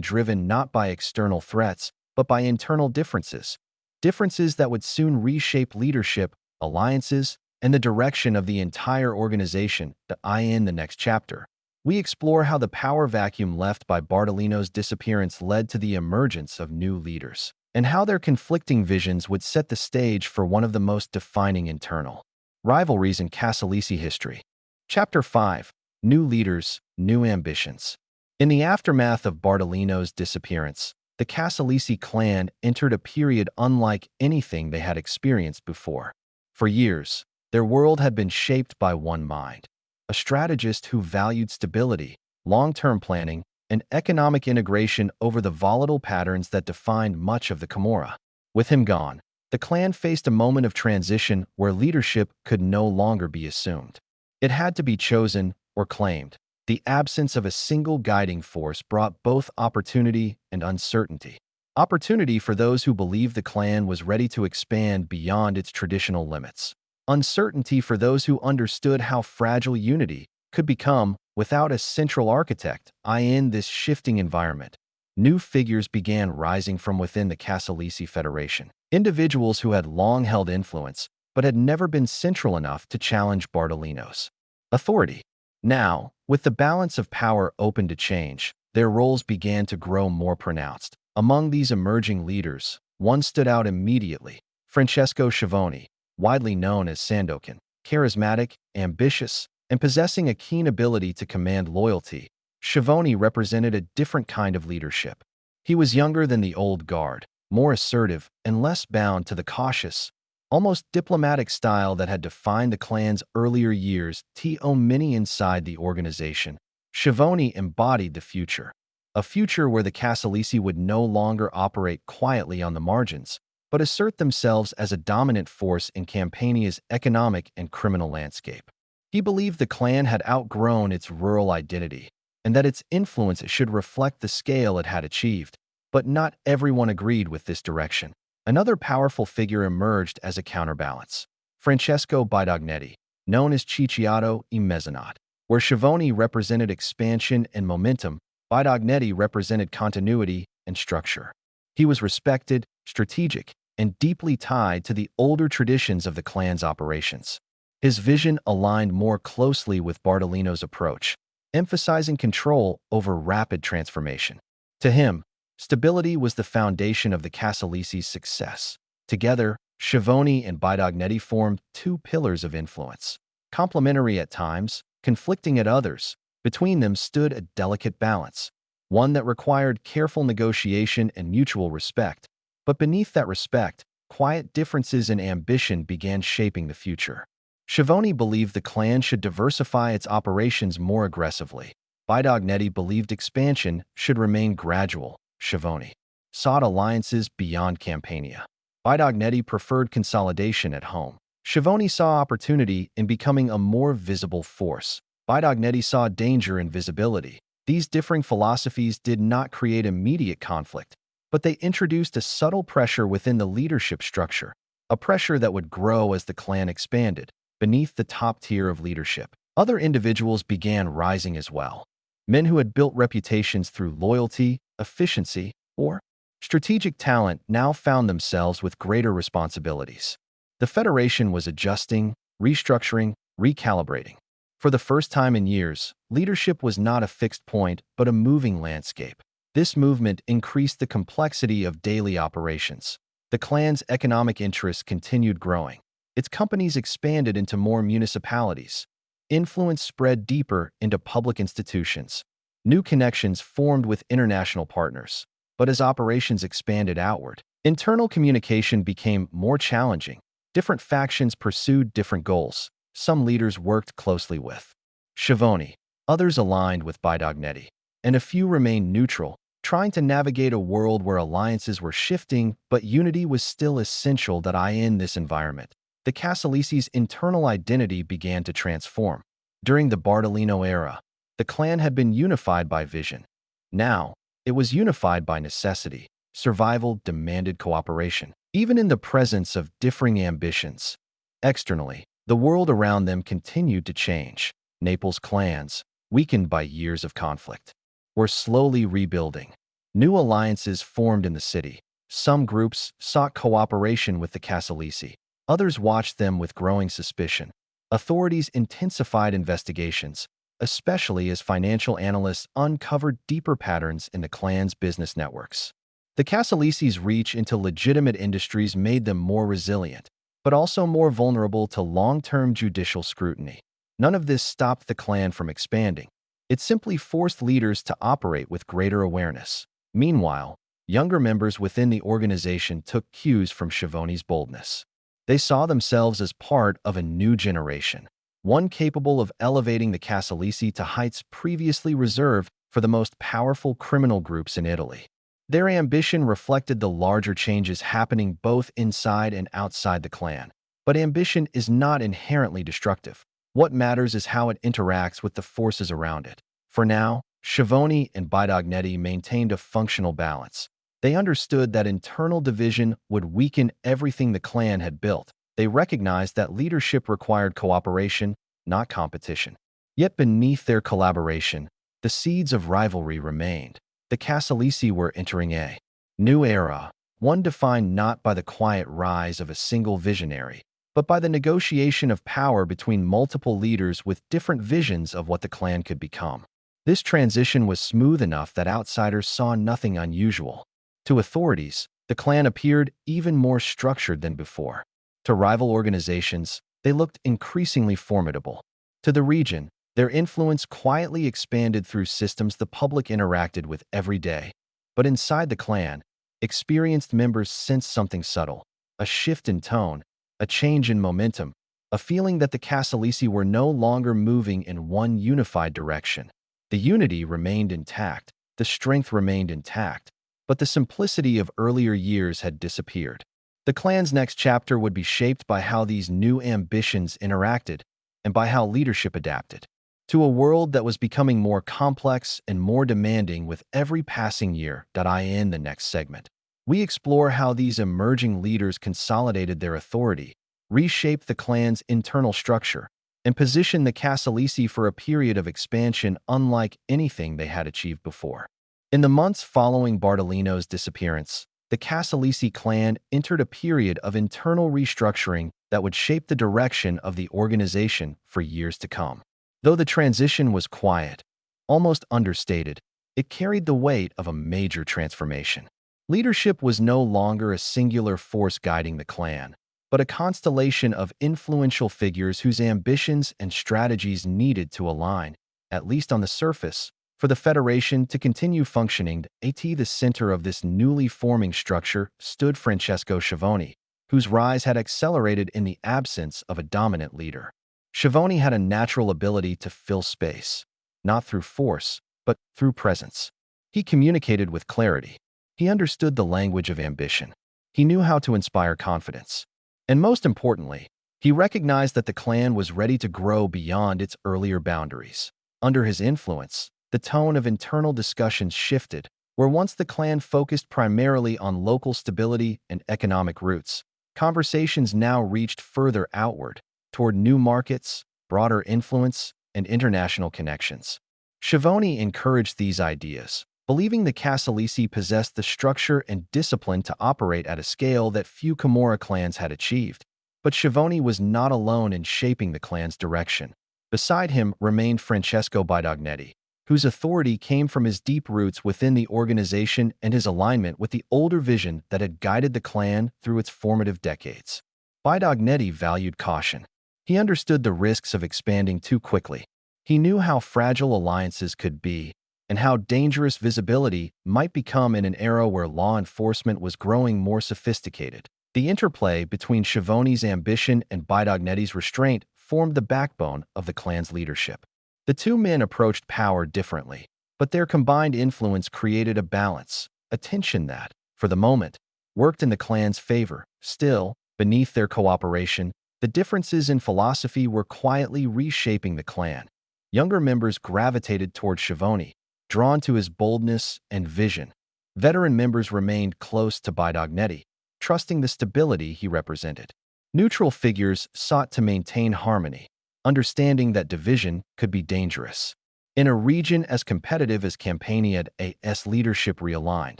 driven not by external threats, but by internal differences. Differences that would soon reshape leadership, alliances, and the direction of the entire organization. In the next chapter, we explore how the power vacuum left by Bartolino's disappearance led to the emergence of new leaders, and how their conflicting visions would set the stage for one of the most defining internal rivalries in Casalesi history. Chapter 5. New Leaders, New Ambitions. In the aftermath of Bartolino's disappearance, the Casalesi clan entered a period unlike anything they had experienced before. For years, their world had been shaped by one mind, a strategist who valued stability, long-term planning, and economic integration over the volatile patterns that defined much of the Camorra. With him gone, the clan faced a moment of transition where leadership could no longer be assumed. It had to be chosen or claimed. The absence of a single guiding force brought both opportunity and uncertainty. Opportunity for those who believed the clan was ready to expand beyond its traditional limits. Uncertainty for those who understood how fragile unity could become without a central architect. In this shifting environment, new figures began rising from within the Casalesi Federation. Individuals who had long held influence, but had never been central enough to challenge Bartolino's authority. Now, with the balance of power open to change, their roles began to grow more pronounced. Among these emerging leaders, one stood out immediately: Francesco Schiavone, widely known as Sandokan. Charismatic, ambitious, and possessing a keen ability to command loyalty, Schiavone represented a different kind of leadership. He was younger than the old guard, more assertive, and less bound to the cautious, almost diplomatic style that had defined the clan's earlier years. Many inside the organization, Schiavone embodied the future. A future where the Casalesi would no longer operate quietly on the margins, but assert themselves as a dominant force in Campania's economic and criminal landscape. He believed the clan had outgrown its rural identity, and that its influence should reflect the scale it had achieved. But not everyone agreed with this direction. Another powerful figure emerged as a counterbalance: Francesco Bidognetti, known as Cicciotto e Mezzanotte. Where Schiavone represented expansion and momentum, Bidognetti represented continuity and structure. He was respected, strategic, and deeply tied to the older traditions of the clan's operations. His vision aligned more closely with Bartolino's approach, emphasizing control over rapid transformation. To him, stability was the foundation of the Casalesi's success. Together, Schiavone and Bidognetti formed two pillars of influence. Complementary at times, conflicting at others, between them stood a delicate balance, one that required careful negotiation and mutual respect. But beneath that respect, quiet differences in ambition began shaping the future. Schiavone believed the clan should diversify its operations more aggressively. Bidognetti believed expansion should remain gradual. Schiavone sought alliances beyond Campania. Bidognetti preferred consolidation at home. Schiavone saw opportunity in becoming a more visible force. Bidognetti saw danger in visibility. These differing philosophies did not create immediate conflict, but they introduced a subtle pressure within the leadership structure. a pressure that would grow as the clan expanded, beneath the top tier of leadership. Other individuals began rising as well. Men who had built reputations through loyalty, efficiency, or strategic talent now found themselves with greater responsibilities. The Federation was adjusting, restructuring, recalibrating. For the first time in years, leadership was not a fixed point but a moving landscape. This movement increased the complexity of daily operations. The clan's economic interests continued growing. Its companies expanded into more municipalities. Influence spread deeper into public institutions. New connections formed with international partners. But as operations expanded outward, internal communication became more challenging. Different factions pursued different goals. Some leaders worked closely with Schiavone, others aligned with Bidognetti, and a few remained neutral, trying to navigate a world where alliances were shifting, but unity was still essential. In this environment, the Casalesi's internal identity began to transform. During the Bardolino era, the clan had been unified by vision. Now, it was unified by necessity. Survival demanded cooperation, even in the presence of differing ambitions. Externally, the world around them continued to change. Naples' clans, weakened by years of conflict, were slowly rebuilding. New alliances formed in the city. Some groups sought cooperation with the Casalesi. Others watched them with growing suspicion. Authorities intensified investigations, especially as financial analysts uncovered deeper patterns in the clan's business networks. The Casalesi's reach into legitimate industries made them more resilient, but also more vulnerable to long-term judicial scrutiny. None of this stopped the clan from expanding. It simply forced leaders to operate with greater awareness. Meanwhile, younger members within the organization took cues from Schiavone's boldness. They saw themselves as part of a new generation, one capable of elevating the Casalesi to heights previously reserved for the most powerful criminal groups in Italy. Their ambition reflected the larger changes happening both inside and outside the clan. But ambition is not inherently destructive. What matters is how it interacts with the forces around it. For now, Schiavone and Bidognetti maintained a functional balance. They understood that internal division would weaken everything the clan had built. They recognized that leadership required cooperation, not competition. Yet beneath their collaboration, the seeds of rivalry remained. The Casalesi were entering a new era, one defined not by the quiet rise of a single visionary, but by the negotiation of power between multiple leaders with different visions of what the clan could become. This transition was smooth enough that outsiders saw nothing unusual. To authorities, the clan appeared even more structured than before. To rival organizations, they looked increasingly formidable. To the region, their influence quietly expanded through systems the public interacted with every day. But inside the clan, experienced members sensed something subtle, a shift in tone, a change in momentum, a feeling that the Casalesi were no longer moving in one unified direction. The unity remained intact, the strength remained intact, but the simplicity of earlier years had disappeared. The clan's next chapter would be shaped by how these new ambitions interacted and by how leadership adapted to a world that was becoming more complex and more demanding with every passing year. In the next segment, we explore how these emerging leaders consolidated their authority, reshaped the clan's internal structure, and positioned the Casalesi for a period of expansion unlike anything they had achieved before. In the months following Bardolino's disappearance, the Casalesi clan entered a period of internal restructuring that would shape the direction of the organization for years to come. Though the transition was quiet, almost understated, it carried the weight of a major transformation. Leadership was no longer a singular force guiding the clan, but a constellation of influential figures whose ambitions and strategies needed to align, at least on the surface, for the Federation to continue functioning. At the center of this newly forming structure stood Francesco Schiavone, whose rise had accelerated in the absence of a dominant leader. Schiavone had a natural ability to fill space, not through force, but through presence. He communicated with clarity. He understood the language of ambition. He knew how to inspire confidence. And most importantly, he recognized that the clan was ready to grow beyond its earlier boundaries. Under his influence, the tone of internal discussions shifted. Where once the clan focused primarily on local stability and economic roots, Conversations now reached further outward, toward new markets, broader influence, and international connections. Schiavone encouraged these ideas, believing the Casalesi possessed the structure and discipline to operate at a scale that few Camorra clans had achieved. But Schiavone was not alone in shaping the clan's direction. Beside him remained Francesco Bidognetti, whose authority came from his deep roots within the organization and his alignment with the older vision that had guided the clan through its formative decades. Bidognetti valued caution. He understood the risks of expanding too quickly. He knew how fragile alliances could be and how dangerous visibility might become in an era where law enforcement was growing more sophisticated. The interplay between Schiavone's ambition and Bidognetti's restraint formed the backbone of the clan's leadership. The two men approached power differently, but their combined influence created a balance, a tension that, for the moment, worked in the clan's favor. Still, beneath their cooperation, the differences in philosophy were quietly reshaping the clan. Younger members gravitated toward Schiavone, drawn to his boldness and vision. Veteran members remained close to Bidognetti, trusting the stability he represented. Neutral figures sought to maintain harmony, understanding that division could be dangerous. In a region as competitive as Campania's leadership realigned,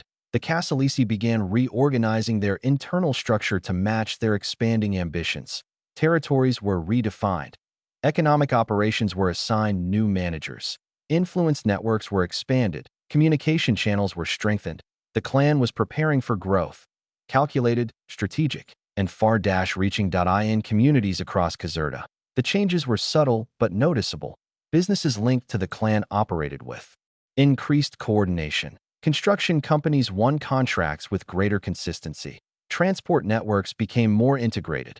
the Casalesi began reorganizing their internal structure to match their expanding ambitions. Territories were redefined. Economic operations were assigned new managers. Influence networks were expanded. Communication channels were strengthened. The clan was preparing for growth, calculated, strategic, and far-reaching. In communities across Caserta, the changes were subtle but noticeable. Businesses linked to the clan operated with increased coordination. Construction companies won contracts with greater consistency. Transport networks became more integrated.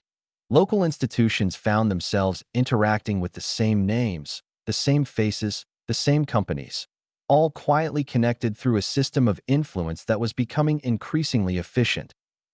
Local institutions found themselves interacting with the same names, the same faces, the same companies, all quietly connected through a system of influence that was becoming increasingly efficient.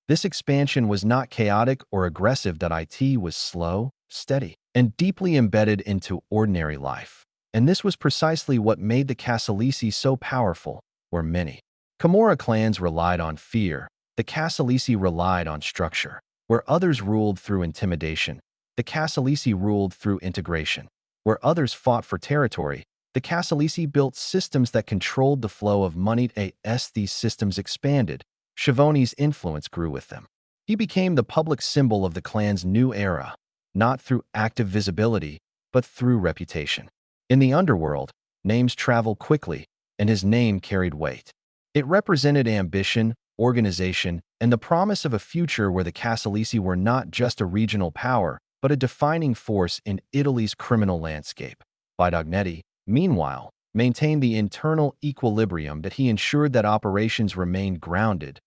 This expansion was not chaotic or aggressive. It was slow, steady, and deeply embedded into ordinary life. And this was precisely what made the Casalesi so powerful, where many Camorra clans relied on fear, the Casalesi relied on structure. Where others ruled through intimidation, the Casalesi ruled through integration. Where others fought for territory, the Casalesi built systems that controlled the flow of money. As these systems expanded, Schiavone's influence grew with them. He became the public symbol of the clan's new era, not through active visibility, but through reputation. In the underworld, names traveled quickly, and his name carried weight. It represented ambition, organization, and the promise of a future where the Casalesi were not just a regional power, but a defining force in Italy's criminal landscape. Bidognetti, meanwhile, maintained the internal equilibrium that he ensured that operations remained grounded.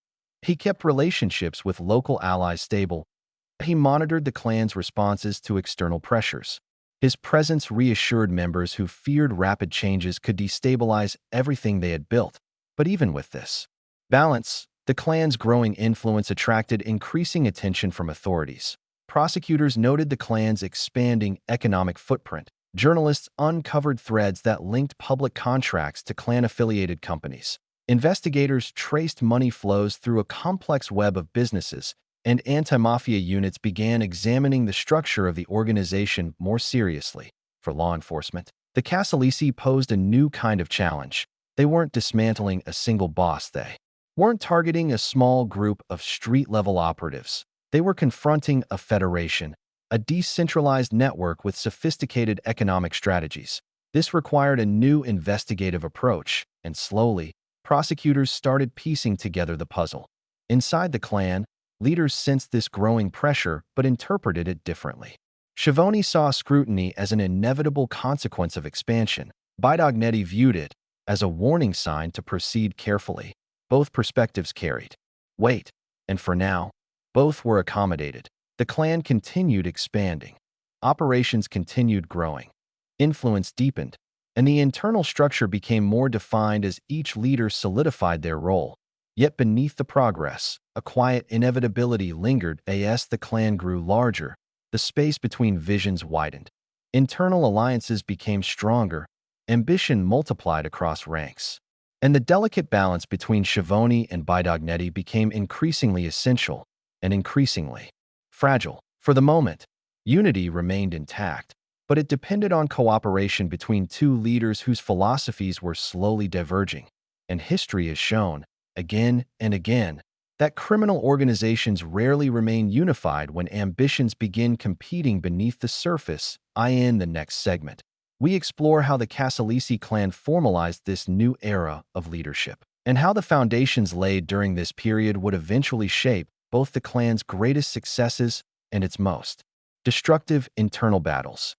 He kept relationships with local allies stable. He monitored the clan's responses to external pressures. His presence reassured members who feared rapid changes could destabilize everything they had built. But even with this balance, the clan's growing influence attracted increasing attention from authorities. Prosecutors noted the clan's expanding economic footprint. Journalists uncovered threads that linked public contracts to clan-affiliated companies. Investigators traced money flows through a complex web of businesses, and anti-mafia units began examining the structure of the organization more seriously. For law enforcement, the Casalesi posed a new kind of challenge. They weren't dismantling a single boss. They weren't targeting a small group of street-level operatives. They were confronting a federation, a decentralized network with sophisticated economic strategies. This required a new investigative approach, and slowly, prosecutors started piecing together the puzzle. Inside the clan, leaders sensed this growing pressure but interpreted it differently. Schiavone saw scrutiny as an inevitable consequence of expansion. Bidognetti viewed it as a warning sign to proceed carefully. Both perspectives carried weight, and for now, both were accommodated. The clan continued expanding. Operations continued growing. Influence deepened, and the internal structure became more defined as each leader solidified their role. Yet beneath the progress, a quiet inevitability lingered. As the clan grew larger, the space between visions widened. Internal alliances became stronger. Ambition multiplied across ranks. And the delicate balance between Schiavone and Bidognetti became increasingly essential, and increasingly fragile. For the moment, unity remained intact, but it depended on cooperation between two leaders whose philosophies were slowly diverging. And history has shown, again and again, that criminal organizations rarely remain unified when ambitions begin competing beneath the surface. In the next segment, we explore how the Casalesi clan formalized this new era of leadership, and how the foundations laid during this period would eventually shape both the clan's greatest successes and its most destructive internal battles.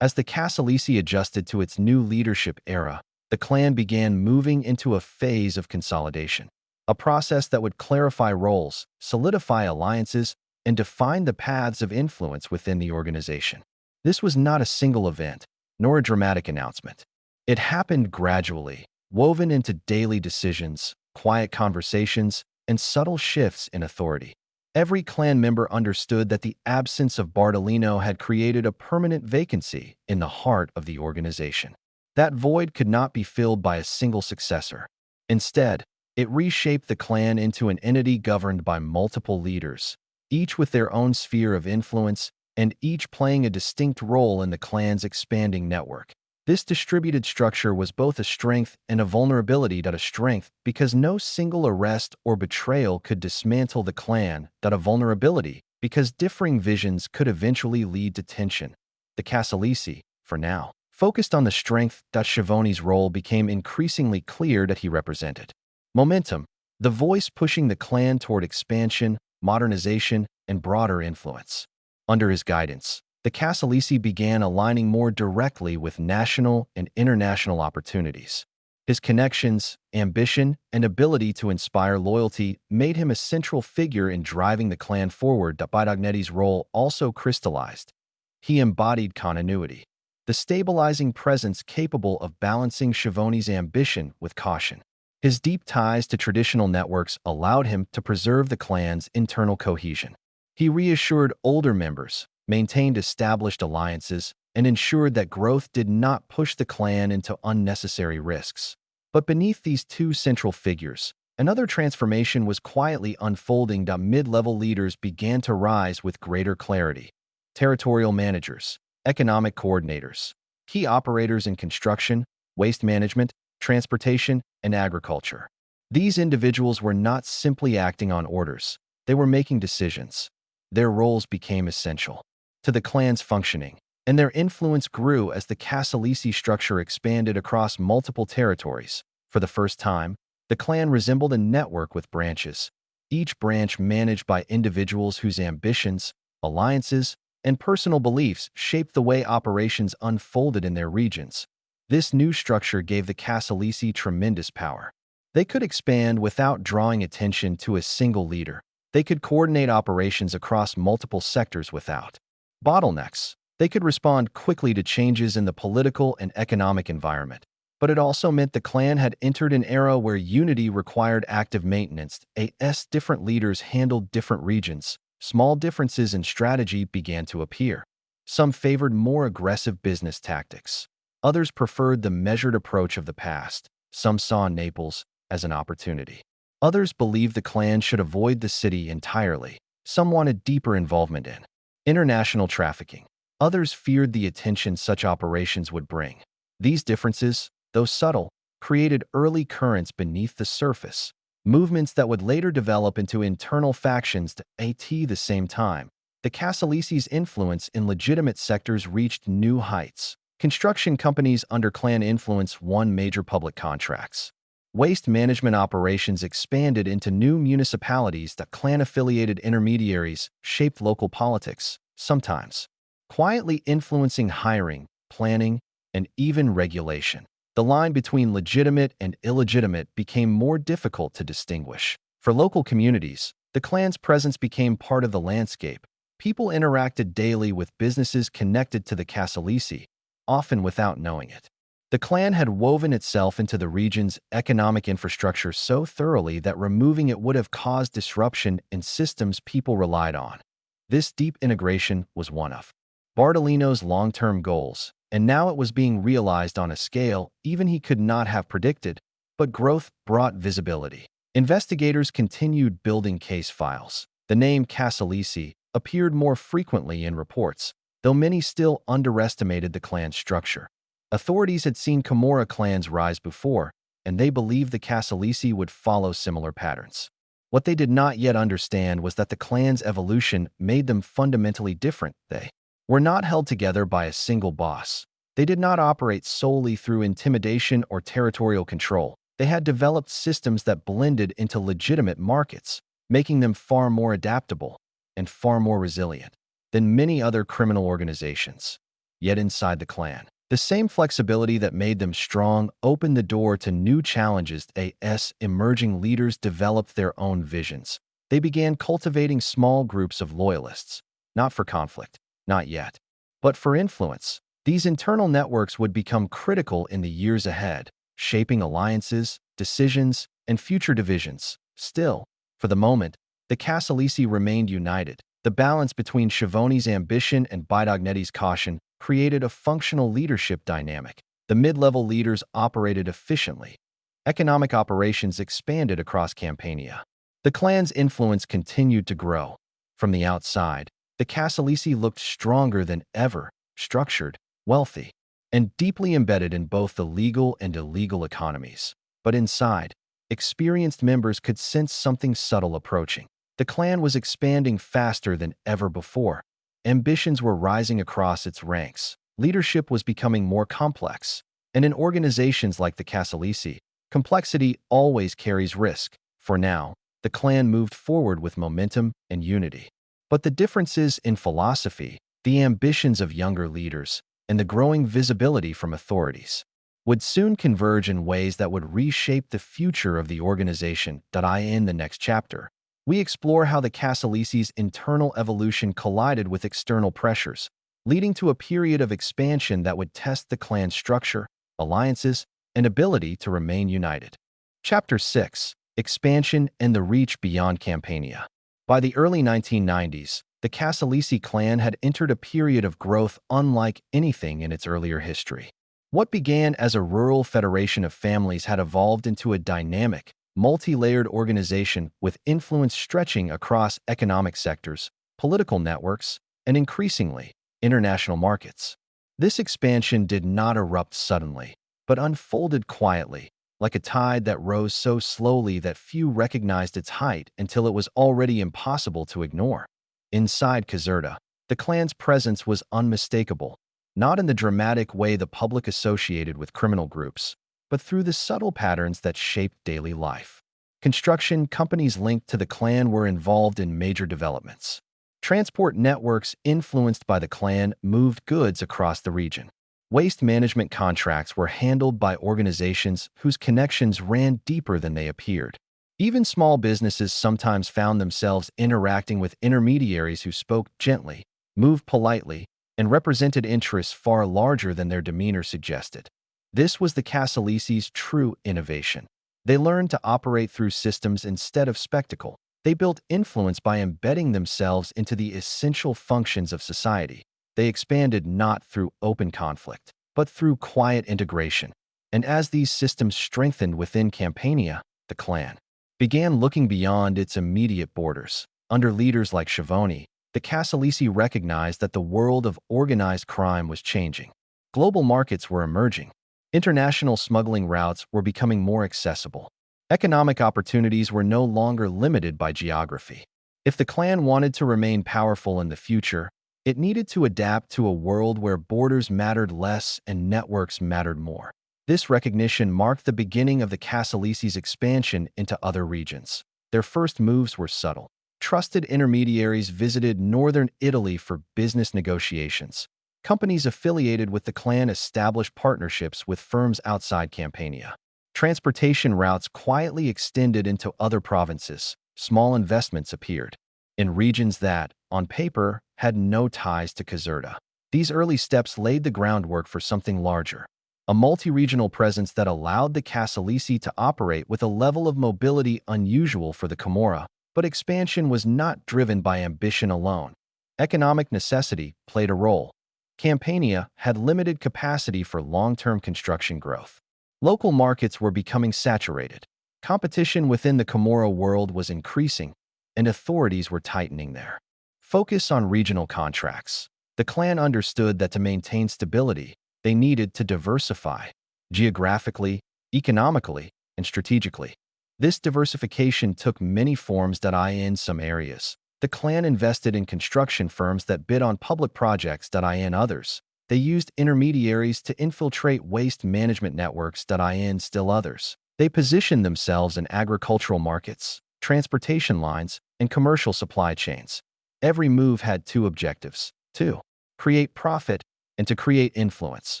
As the Casalesi adjusted to its new leadership era, the clan began moving into a phase of consolidation, a process that would clarify roles, solidify alliances, and define the paths of influence within the organization. This was not a single event, nor a dramatic announcement. It happened gradually, woven into daily decisions, quiet conversations, and subtle shifts in authority. Every clan member understood that the absence of Bartolino had created a permanent vacancy in the heart of the organization. That void could not be filled by a single successor. Instead, it reshaped the clan into an entity governed by multiple leaders, each with their own sphere of influence and each playing a distinct role in the clan's expanding network. This distributed structure was both a strength and a vulnerability. A strength because no single arrest or betrayal could dismantle the clan. A vulnerability because differing visions could eventually lead to tension. The Casalesi, for now, focused on the strength. Schiavone's role became increasingly clear that he represented momentum, the voice pushing the clan toward expansion, modernization, and broader influence. Under his guidance, the Casalesi began aligning more directly with national and international opportunities. His connections, ambition, and ability to inspire loyalty made him a central figure in driving the clan forward. Bidognetti's role also crystallized. He embodied continuity, the stabilizing presence capable of balancing Schiavone's ambition with caution. His deep ties to traditional networks allowed him to preserve the clan's internal cohesion. He reassured older members, maintained established alliances, and ensured that growth did not push the clan into unnecessary risks. But beneath these two central figures, another transformation was quietly unfolding. Mid-level leaders began to rise with greater clarity. Territorial managers, economic coordinators, key operators in construction, waste management, transportation, and agriculture. These individuals were not simply acting on orders, they were making decisions. Their roles became essential to the clan's functioning, and their influence grew as the Casalesi structure expanded across multiple territories. For the first time, the clan resembled a network with branches, each branch managed by individuals whose ambitions, alliances, and personal beliefs shaped the way operations unfolded in their regions. This new structure gave the Casalesi tremendous power. They could expand without drawing attention to a single leader. They could coordinate operations across multiple sectors without bottlenecks. They could respond quickly to changes in the political and economic environment. But it also meant the clan had entered an era where unity required active maintenance. As different leaders handled different regions, small differences in strategy began to appear. Some favored more aggressive business tactics. Others preferred the measured approach of the past. Some saw Naples as an opportunity. Others believed the clan should avoid the city entirely. Some wanted deeper involvement in international trafficking. Others feared the attention such operations would bring. These differences, though subtle, created early currents beneath the surface, movements that would later develop into internal factions. At the same time, the Casalesi's influence in legitimate sectors reached new heights. Construction companies under clan influence won major public contracts. Waste management operations expanded into new municipalities. Clan-affiliated intermediaries shaped local politics, sometimes quietly influencing hiring, planning, and even regulation. The line between legitimate and illegitimate became more difficult to distinguish. For local communities, the clan's presence became part of the landscape. People interacted daily with businesses connected to the Casalesi, often without knowing it. The clan had woven itself into the region's economic infrastructure so thoroughly that removing it would have caused disruption in systems people relied on. This deep integration was one of Bartolino's long-term goals, and now it was being realized on a scale even he could not have predicted. But growth brought visibility. Investigators continued building case files. The name Casalesi, appeared more frequently in reports, though many still underestimated the clan's structure. Authorities had seen Camorra clans rise before, and they believed the Casalesi would follow similar patterns. What they did not yet understand was that the clan's evolution made them fundamentally different. They were not held together by a single boss. They did not operate solely through intimidation or territorial control. They had developed systems that blended into legitimate markets, making them far more adaptable and far more resilient than many other criminal organizations. Yet inside the clan, the same flexibility that made them strong opened the door to new challenges. As emerging leaders developed their own visions, they began cultivating small groups of loyalists, not for conflict, not yet, but for influence. These internal networks would become critical in the years ahead, shaping alliances, decisions, and future divisions. Still, for the moment, the Casalesi remained united. The balance between Schiavone's ambition and Bidognetti's caution created a functional leadership dynamic. The mid-level leaders operated efficiently. Economic operations expanded across Campania. The clan's influence continued to grow. From the outside, the Casalesi looked stronger than ever, structured, wealthy, and deeply embedded in both the legal and illegal economies. But inside, experienced members could sense something subtle approaching. The clan was expanding faster than ever before. Ambitions were rising across its ranks. Leadership was becoming more complex. And in organizations like the Casalesi, complexity always carries risk. For now, the clan moved forward with momentum and unity. But the differences in philosophy, the ambitions of younger leaders, and the growing visibility from authorities would soon converge in ways that would reshape the future of the organization. In the next chapter, we explore how the Casalesi's internal evolution collided with external pressures, leading to a period of expansion that would test the clan's structure, alliances, and ability to remain united. Chapter 6: Expansion and the Reach Beyond Campania. By the early 1990s, the Casalesi clan had entered a period of growth unlike anything in its earlier history. What began as a rural federation of families had evolved into a dynamic, multi-layered organization with influence stretching across economic sectors, political networks, and increasingly, international markets. This expansion did not erupt suddenly, but unfolded quietly, like a tide that rose so slowly that few recognized its height until it was already impossible to ignore. Inside Caserta, the clan's presence was unmistakable, not in the dramatic way the public associated with criminal groups, but through the subtle patterns that shaped daily life. Construction companies linked to the clan were involved in major developments. Transport networks influenced by the clan moved goods across the region. Waste management contracts were handled by organizations whose connections ran deeper than they appeared. Even small businesses sometimes found themselves interacting with intermediaries who spoke gently, moved politely, and represented interests far larger than their demeanor suggested. This was the Casalesi's true innovation. They learned to operate through systems instead of spectacle. They built influence by embedding themselves into the essential functions of society. They expanded not through open conflict, but through quiet integration. And as these systems strengthened within Campania, the clan began looking beyond its immediate borders. Under leaders like Schiavone, the Casalesi recognized that the world of organized crime was changing. Global markets were emerging. International smuggling routes were becoming more accessible. Economic opportunities were no longer limited by geography. If the clan wanted to remain powerful in the future, it needed to adapt to a world where borders mattered less and networks mattered more. This recognition marked the beginning of the Casalesi's expansion into other regions. Their first moves were subtle. Trusted intermediaries visited northern Italy for business negotiations. Companies affiliated with the clan established partnerships with firms outside Campania. Transportation routes quietly extended into other provinces. Small investments appeared in regions that, on paper, had no ties to Caserta. These early steps laid the groundwork for something larger, a multi-regional presence that allowed the Casalesi to operate with a level of mobility unusual for the Camorra. But expansion was not driven by ambition alone. Economic necessity played a role. Campania had limited capacity for long-term construction growth. Local markets were becoming saturated. Competition within the Camorra world was increasing, and authorities were tightening their Focus on regional contracts. The clan understood that to maintain stability, they needed to diversify geographically, economically, and strategically. This diversification took many forms in some areas. The clan invested in construction firms that bid on public projects in others. They used intermediaries to infiltrate waste management networks in still others. They positioned themselves in agricultural markets, transportation lines, and commercial supply chains. Every move had two objectives: to create profit and to create influence.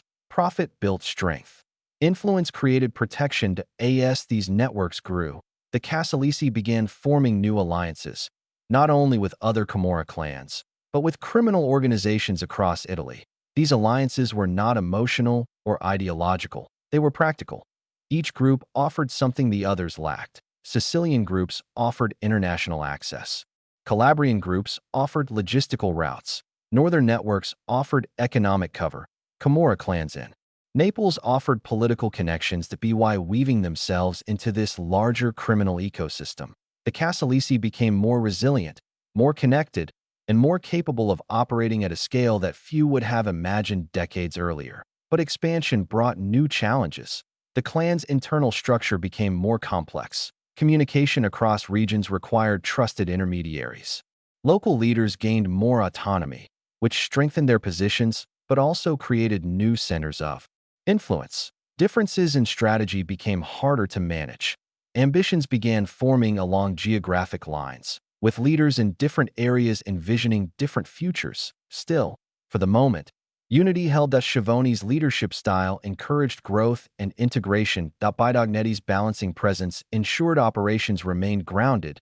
Profit built strength. Influence created protection. As these networks grew, the Casalesi began forming new alliances, not only with other Camorra clans, but with criminal organizations across Italy. These alliances were not emotional or ideological, they were practical. Each group offered something the others lacked. Sicilian groups offered international access. Calabrian groups offered logistical routes. Northern networks offered economic cover. Camorra clans in Naples offered political connections by weaving themselves into this larger criminal ecosystem. The Casalesi became more resilient, more connected, and more capable of operating at a scale that few would have imagined decades earlier. But expansion brought new challenges. The clan's internal structure became more complex. Communication across regions required trusted intermediaries. Local leaders gained more autonomy, which strengthened their positions but also created new centers of influence. Differences in strategy became harder to manage. Ambitions began forming along geographic lines, with leaders in different areas envisioning different futures. Still, for the moment, unity held that Schiavone's leadership style encouraged growth and integration. Bidognetti's balancing presence ensured operations remained grounded.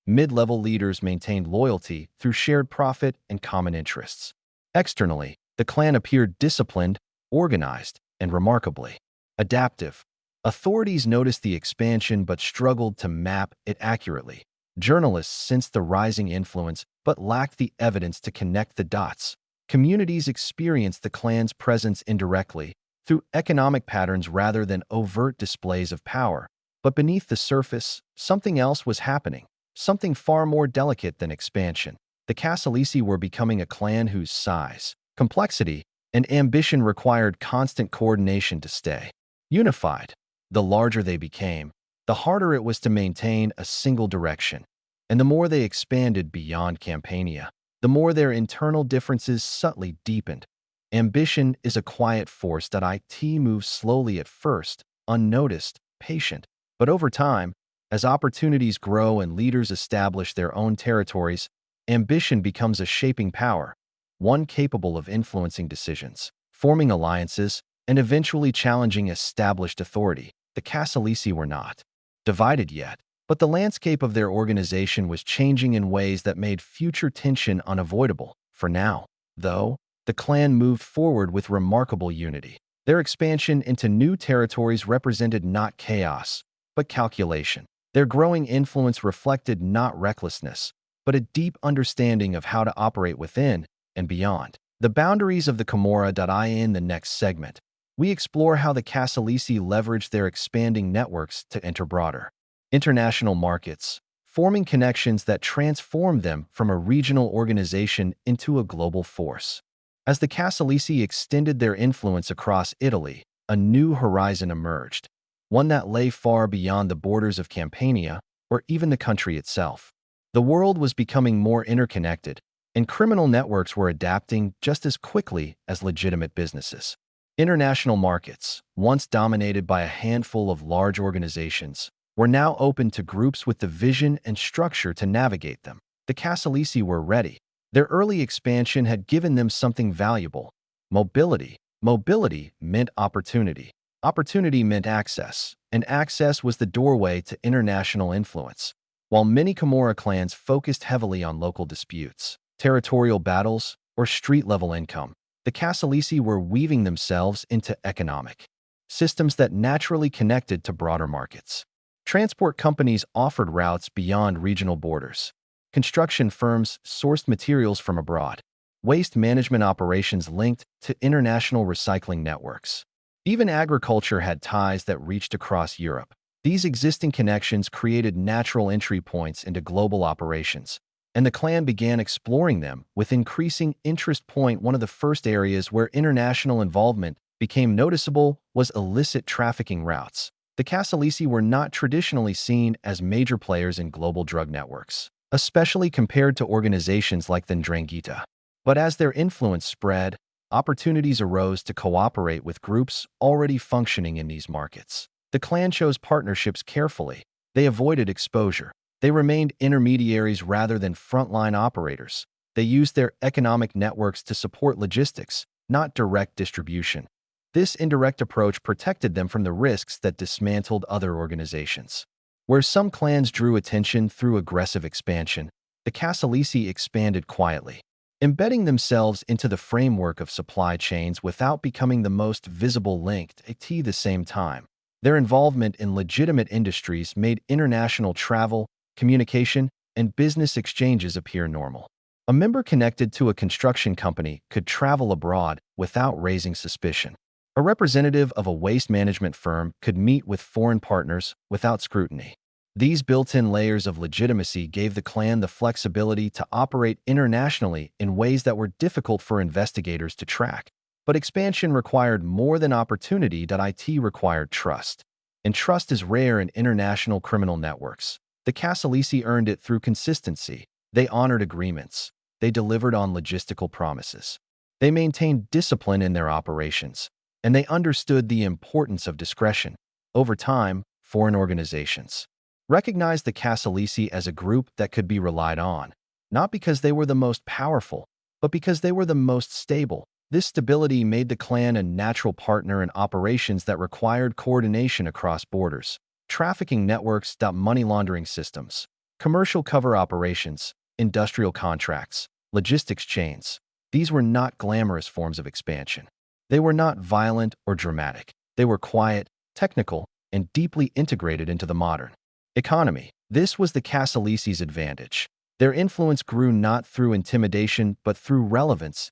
Mid-level leaders maintained loyalty through shared profit and common interests. Externally, the clan appeared disciplined, organized, and remarkably adaptive. Authorities noticed the expansion but struggled to map it accurately. Journalists sensed the rising influence but lacked the evidence to connect the dots. Communities experienced the clan's presence indirectly, through economic patterns rather than overt displays of power. But beneath the surface, something else was happening, something far more delicate than expansion. The Casalesi were becoming a clan whose size, complexity, and ambition required constant coordination to stay unified. The larger they became, the harder it was to maintain a single direction. And the more they expanded beyond Campania, the more their internal differences subtly deepened. Ambition is a quiet force that moves slowly at first, unnoticed, patient. But over time, as opportunities grow and leaders establish their own territories, ambition becomes a shaping power, one capable of influencing decisions, forming alliances, and eventually challenging established authority. The Casalesi were not divided yet, but the landscape of their organization was changing in ways that made future tension unavoidable. For now, though, the clan moved forward with remarkable unity. Their expansion into new territories represented not chaos, but calculation. Their growing influence reflected not recklessness, but a deep understanding of how to operate within and beyond the boundaries of the Camorra. In the next segment, we explore how the Casalesi leveraged their expanding networks to enter broader international markets, forming connections that transformed them from a regional organization into a global force. As the Casalesi extended their influence across Italy, a new horizon emerged, one that lay far beyond the borders of Campania or even the country itself. The world was becoming more interconnected, and criminal networks were adapting just as quickly as legitimate businesses. International markets, once dominated by a handful of large organizations, were now open to groups with the vision and structure to navigate them. The Casalesi were ready. Their early expansion had given them something valuable: mobility. Mobility meant opportunity. Opportunity meant access, and access was the doorway to international influence. While many Camorra clans focused heavily on local disputes, territorial battles, or street-level income, the Casalesi were weaving themselves into economic systems that naturally connected to broader markets. Transport companies offered routes beyond regional borders. Construction firms sourced materials from abroad. Waste management operations linked to international recycling networks. Even agriculture had ties that reached across Europe. These existing connections created natural entry points into global operations. and the clan began exploring them with increasing interest. One of the first areas where international involvement became noticeable was illicit trafficking routes. The Casalesi were not traditionally seen as major players in global drug networks, especially compared to organizations like the Ndrangheta. But as their influence spread, opportunities arose to cooperate with groups already functioning in these markets. The clan chose partnerships carefully. They avoided exposure. They remained intermediaries rather than frontline operators. They used their economic networks to support logistics, not direct distribution. This indirect approach protected them from the risks that dismantled other organizations. Where some clans drew attention through aggressive expansion, the Casalesi expanded quietly, embedding themselves into the framework of supply chains without becoming the most visible link at the same time. Their involvement in legitimate industries made international travel, communication, and business exchanges appear normal. A member connected to a construction company could travel abroad without raising suspicion. A representative of a waste management firm could meet with foreign partners without scrutiny. These built-in layers of legitimacy gave the clan the flexibility to operate internationally in ways that were difficult for investigators to track. But expansion required more than opportunity. It required trust. And trust is rare in international criminal networks. The Casalesi earned it through consistency. They honored agreements. They delivered on logistical promises. They maintained discipline in their operations. And they understood the importance of discretion. Over time, foreign organizations recognized the Casalesi as a group that could be relied on, not because they were the most powerful, but because they were the most stable. This stability made the clan a natural partner in operations that required coordination across borders. Trafficking networks, money laundering systems, commercial cover operations, industrial contracts, logistics chains. These were not glamorous forms of expansion. They were not violent or dramatic. They were quiet, technical, and deeply integrated into the modern economy. This was the Casalesi's advantage. Their influence grew not through intimidation but through relevance.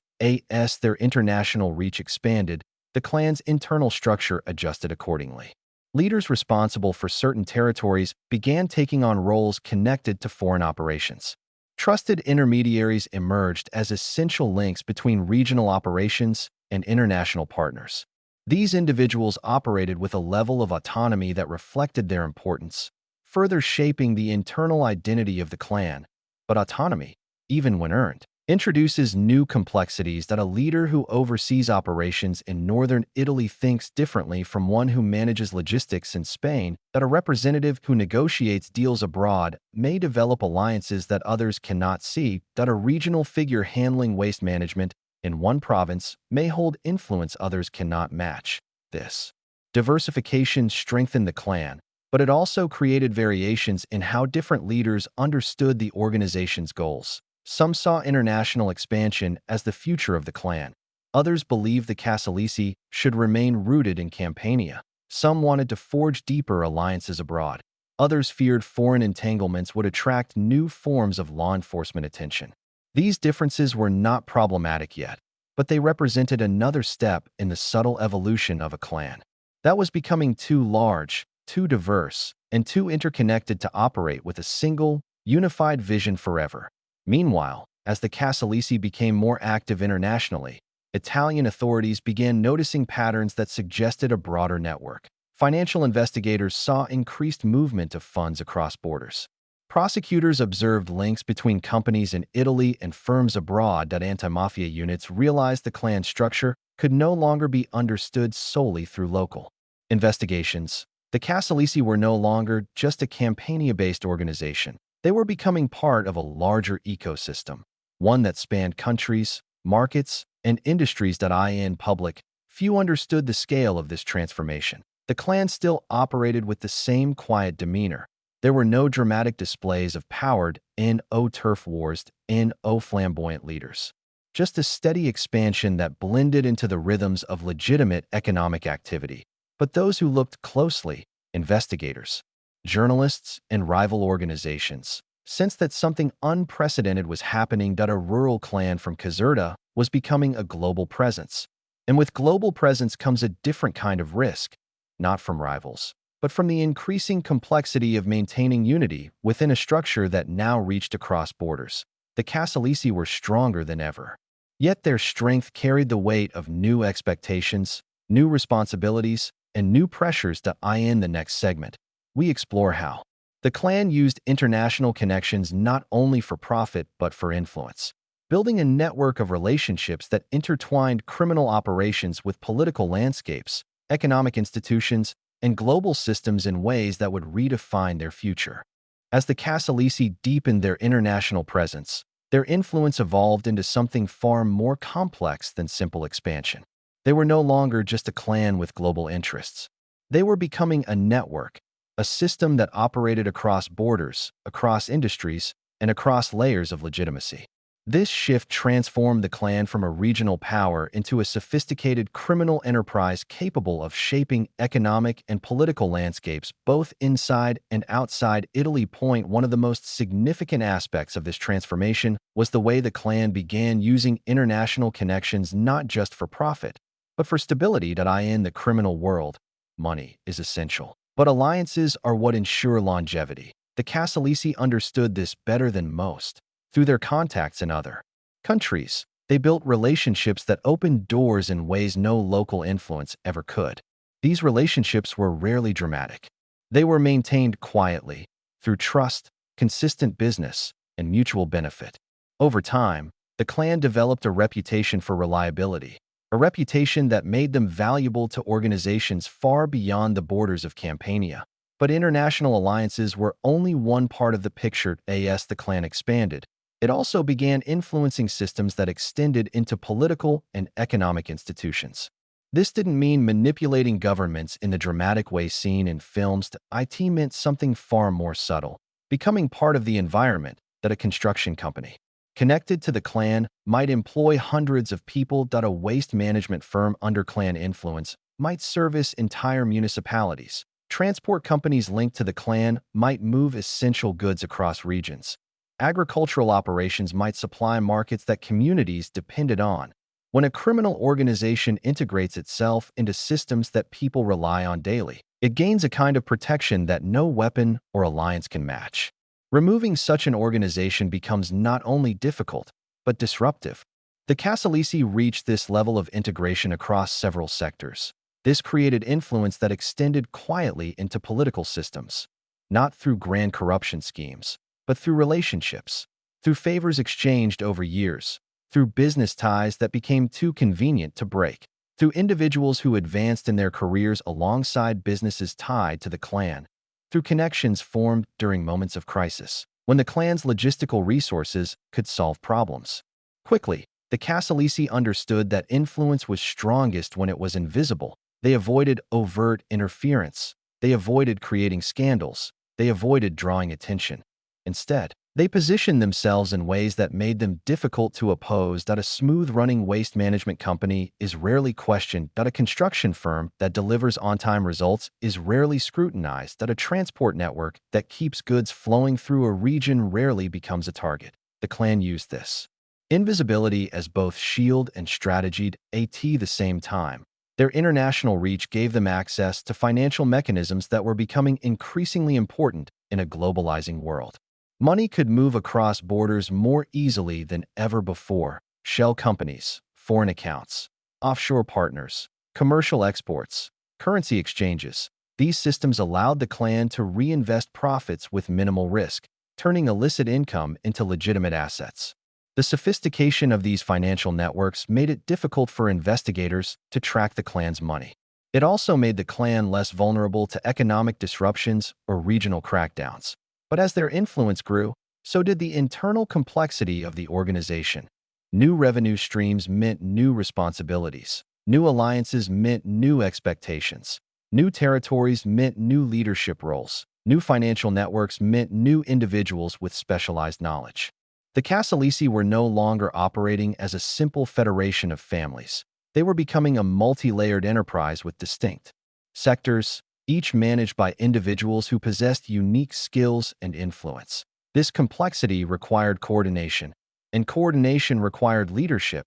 As their international reach expanded, the clan's internal structure adjusted accordingly. Leaders responsible for certain territories began taking on roles connected to foreign operations. Trusted intermediaries emerged as essential links between regional operations and international partners. These individuals operated with a level of autonomy that reflected their importance, further shaping the internal identity of the clan. But autonomy, even when earned, introduces new complexities. That a leader who oversees operations in northern Italy thinks differently from one who manages logistics in Spain. That a representative who negotiates deals abroad may develop alliances that others cannot see. That a regional figure handling waste management in one province may hold influence others cannot match. This diversification strengthened the clan, but it also created variations in how different leaders understood the organization's goals. Some saw international expansion as the future of the clan. Others believed the Casalesi should remain rooted in Campania. Some wanted to forge deeper alliances abroad. Others feared foreign entanglements would attract new forms of law enforcement attention. These differences were not problematic yet, but they represented another step in the subtle evolution of a clan that was becoming too large, too diverse, and too interconnected to operate with a single, unified vision forever. Meanwhile, as the Casalesi became more active internationally, Italian authorities began noticing patterns that suggested a broader network. Financial investigators saw increased movement of funds across borders. Prosecutors observed links between companies in Italy and firms abroad. Anti-mafia units realized the clan structure could no longer be understood solely through local investigations. The Casalesi were no longer just a Campania-based organization. They were becoming part of a larger ecosystem, one that spanned countries, markets, and industries. In public, few understood the scale of this transformation. The clan still operated with the same quiet demeanor. There were no dramatic displays of powered turf wars, flamboyant leaders. Just a steady expansion that blended into the rhythms of legitimate economic activity. But those who looked closely, investigators, journalists, and rival organizations, sensed that something unprecedented was happening. A rural clan from Caserta was becoming a global presence. And with global presence comes a different kind of risk, not from rivals, but from the increasing complexity of maintaining unity within a structure that now reached across borders. the Casalesi were stronger than ever. Yet their strength carried the weight of new expectations, new responsibilities, and new pressures to eye in the next segment. We explore how the clan used international connections not only for profit but for influence, building a network of relationships that intertwined criminal operations with political landscapes, economic institutions, and global systems in ways that would redefine their future. As the Casalesi deepened their international presence, their influence evolved into something far more complex than simple expansion. They were no longer just a clan with global interests. They were becoming a network, a system that operated across borders, across industries, and across layers of legitimacy. This shift transformed the clan from a regional power into a sophisticated criminal enterprise capable of shaping economic and political landscapes both inside and outside Italy. One of the most significant aspects of this transformation was the way the clan began using international connections not just for profit, but for stability. In the criminal world, money is essential, but alliances are what ensure longevity. The Casalesi understood this better than most. Through their contacts in other countries, they built relationships that opened doors in ways no local influence ever could. These relationships were rarely dramatic. They were maintained quietly, through trust, consistent business, and mutual benefit. Over time, the clan developed a reputation for reliability, a reputation that made them valuable to organizations far beyond the borders of Campania. But international alliances were only one part of the picture. As the clan expanded, it also began influencing systems that extended into political and economic institutions. This didn't mean manipulating governments in the dramatic way seen in films. It meant something far more subtle, becoming part of the environment that a construction company connected to the clan might employ hundreds of people. A waste management firm under clan influence might service entire municipalities. Transport companies linked to the clan might move essential goods across regions. Agricultural operations might supply markets that communities depended on. When a criminal organization integrates itself into systems that people rely on daily, it gains a kind of protection that no weapon or alliance can match. Removing such an organization becomes not only difficult, but disruptive. The Casalesi reached this level of integration across several sectors. This created influence that extended quietly into political systems, not through grand corruption schemes, but through relationships, through favors exchanged over years, through business ties that became too convenient to break, through individuals who advanced in their careers alongside businesses tied to the clan, through connections formed during moments of crisis, when the clan's logistical resources could solve problems. Quickly, the Casalesi understood that influence was strongest when it was invisible. They avoided overt interference. They avoided creating scandals. They avoided drawing attention. Instead, they positioned themselves in ways that made them difficult to oppose. A smooth-running waste management company is rarely questioned. A construction firm that delivers on-time results is rarely scrutinized. A transport network that keeps goods flowing through a region rarely becomes a target. The clan used this invisibility as both shield and strategy at the same time. Their international reach gave them access to financial mechanisms that were becoming increasingly important in a globalizing world. Money could move across borders more easily than ever before. Shell companies, foreign accounts, offshore partners, commercial exports, currency exchanges. These systems allowed the clan to reinvest profits with minimal risk, turning illicit income into legitimate assets. The sophistication of these financial networks made it difficult for investigators to track the clan's money. It also made the clan less vulnerable to economic disruptions or regional crackdowns. But as their influence grew, so did the internal complexity of the organization. New revenue streams meant new responsibilities. New alliances meant new expectations. New territories meant new leadership roles. New financial networks meant new individuals with specialized knowledge. The Casalesi were no longer operating as a simple federation of families. They were becoming a multi-layered enterprise with distinct sectors, each managed by individuals who possessed unique skills and influence. This complexity required coordination, and coordination required leadership.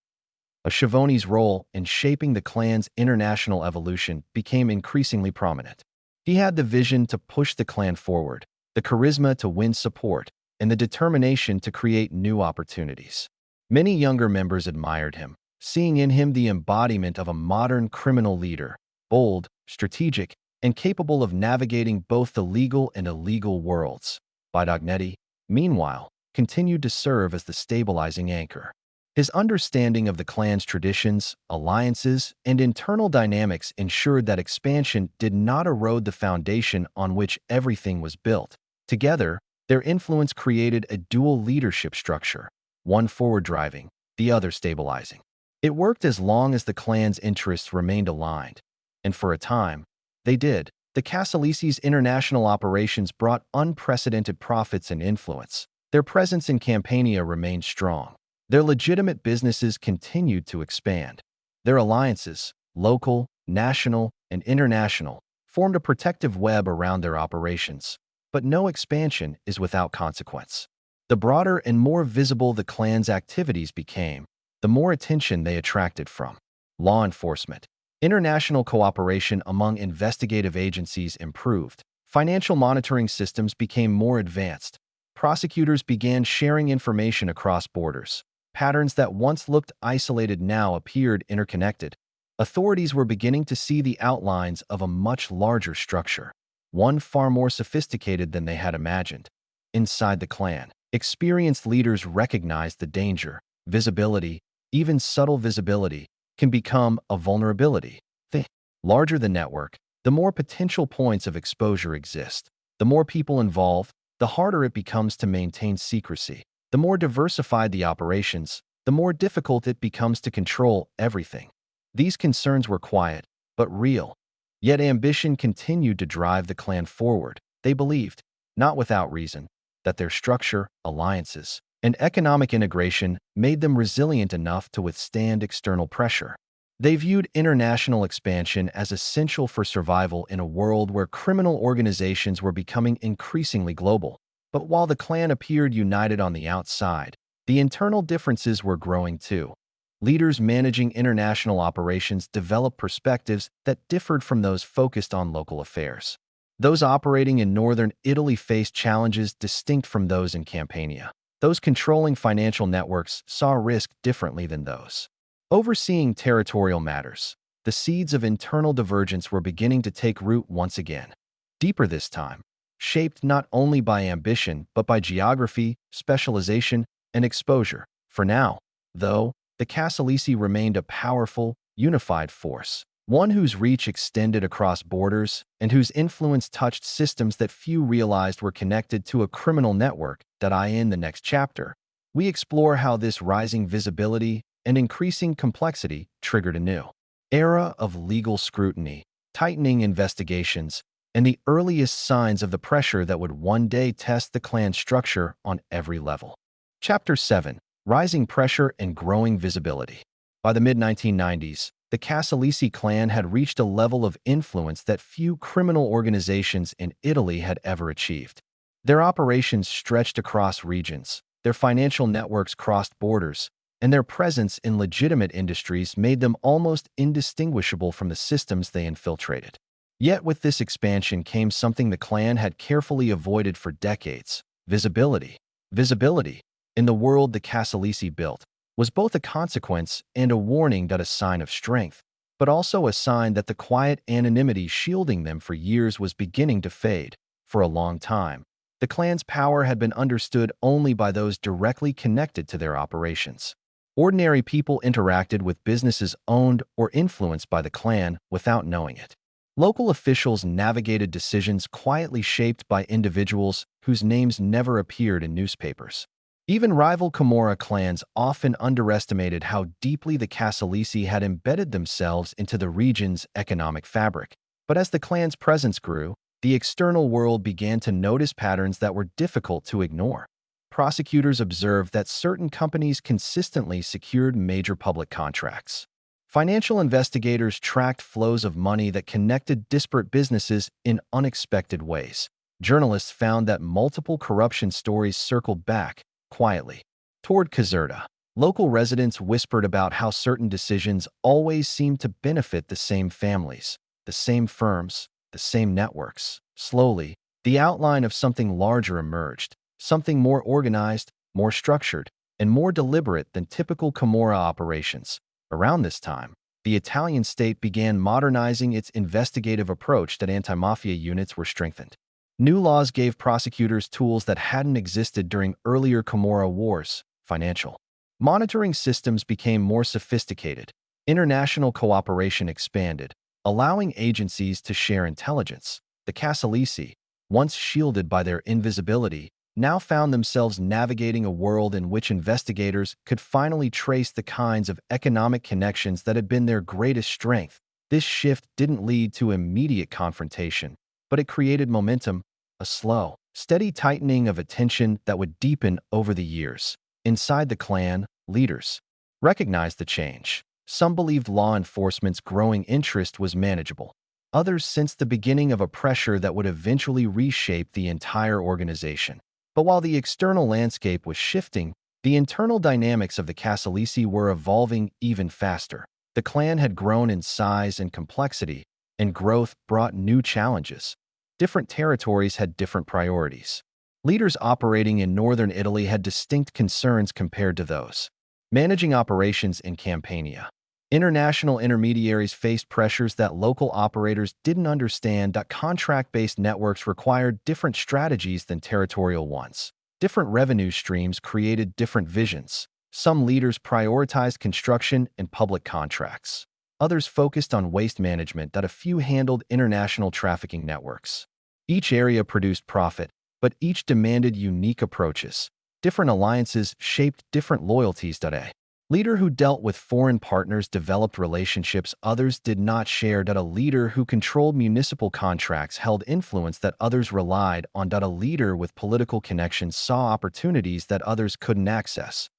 Schiavone's role in shaping the clan's international evolution became increasingly prominent. He had the vision to push the clan forward, the charisma to win support, and the determination to create new opportunities. Many younger members admired him, seeing in him the embodiment of a modern criminal leader, bold, strategic, and capable of navigating both the legal and illegal worlds. Bidognetti, meanwhile, continued to serve as the stabilizing anchor. His understanding of the clan's traditions, alliances, and internal dynamics ensured that expansion did not erode the foundation on which everything was built. Together, their influence created a dual leadership structure, one forward-driving, the other stabilizing. It worked as long as the clan's interests remained aligned, and for a time, they did. The Casalesi's international operations brought unprecedented profits and influence. Their presence in Campania remained strong. Their legitimate businesses continued to expand. Their alliances, local, national, and international, formed a protective web around their operations. But no expansion is without consequence. The broader and more visible the clan's activities became, the more attention they attracted from law enforcement. International cooperation among investigative agencies improved. Financial monitoring systems became more advanced. Prosecutors began sharing information across borders. Patterns that once looked isolated now appeared interconnected. Authorities were beginning to see the outlines of a much larger structure, one far more sophisticated than they had imagined. Inside the clan, experienced leaders recognized the danger. Visibility, even subtle visibility, can become a vulnerability. The larger the network, the more potential points of exposure exist. The more people involved, the harder it becomes to maintain secrecy. The more diversified the operations, the more difficult it becomes to control everything. These concerns were quiet, but real. Yet ambition continued to drive the clan forward. They believed, not without reason, that their structure, alliances, and economic integration made them resilient enough to withstand external pressure. They viewed international expansion as essential for survival in a world where criminal organizations were becoming increasingly global. But while the clan appeared united on the outside, the internal differences were growing too. Leaders managing international operations developed perspectives that differed from those focused on local affairs. Those operating in northern Italy faced challenges distinct from those in Campania. Those controlling financial networks saw risk differently than those overseeing territorial matters. The seeds of internal divergence were beginning to take root once again. Deeper this time, shaped not only by ambition but by geography, specialization, and exposure. For now, though, the Casalesi remained a powerful, unified force, one whose reach extended across borders and whose influence touched systems that few realized were connected to a criminal network. In the next chapter, we explore how this rising visibility and increasing complexity triggered a new era of legal scrutiny, tightening investigations, and the earliest signs of the pressure that would one day test the clan's structure on every level. Chapter 7. Rising Pressure and Growing Visibility. By the mid-1990s, the Casalesi clan had reached a level of influence that few criminal organizations in Italy had ever achieved. Their operations stretched across regions, their financial networks crossed borders, and their presence in legitimate industries made them almost indistinguishable from the systems they infiltrated. Yet with this expansion came something the clan had carefully avoided for decades: visibility. Visibility, in the world the Casalesi built, was both a consequence and a warning, that a sign of strength, but also a sign that the quiet anonymity shielding them for years was beginning to fade. For a long time, the clan's power had been understood only by those directly connected to their operations. Ordinary people interacted with businesses owned or influenced by the clan without knowing it. Local officials navigated decisions quietly shaped by individuals whose names never appeared in newspapers. Even rival Camorra clans often underestimated how deeply the Casalesi had embedded themselves into the region's economic fabric. But as the clan's presence grew, the external world began to notice patterns that were difficult to ignore. Prosecutors observed that certain companies consistently secured major public contracts. Financial investigators tracked flows of money that connected disparate businesses in unexpected ways. Journalists found that multiple corruption stories circled back, quietly, toward Caserta. Local residents whispered about how certain decisions always seemed to benefit the same families, the same firms, the same networks. Slowly, the outline of something larger emerged: something more organized, more structured, and more deliberate than typical Camorra operations. Around this time, the Italian state began modernizing its investigative approach that anti-mafia units were strengthened. New laws gave prosecutors tools that hadn't existed during earlier Camorra wars. Financial monitoring systems became more sophisticated. International cooperation expanded, allowing agencies to share intelligence. The Casalesi, once shielded by their invisibility, now found themselves navigating a world in which investigators could finally trace the kinds of economic connections that had been their greatest strength. This shift didn't lead to immediate confrontation, but it created momentum, a slow, steady tightening of attention that would deepen over the years. Inside the clan, leaders recognized the change. Some believed law enforcement's growing interest was manageable. Others sensed the beginning of a pressure that would eventually reshape the entire organization. But while the external landscape was shifting, the internal dynamics of the Casalesi were evolving even faster. The clan had grown in size and complexity, and growth brought new challenges. Different territories had different priorities. Leaders operating in northern Italy had distinct concerns compared to those managing operations in Campania. International intermediaries faced pressures that local operators didn't understand. Contract-based networks required different strategies than territorial ones. Different revenue streams created different visions. Some leaders prioritized construction and public contracts. Others focused on waste management. A few handled international trafficking networks. Each area produced profit, but each demanded unique approaches. Different alliances shaped different loyalties. A leader who dealt with foreign partners developed relationships others did not share. A leader who controlled municipal contracts held influence that others relied on. A leader with political connections saw opportunities that others couldn't access.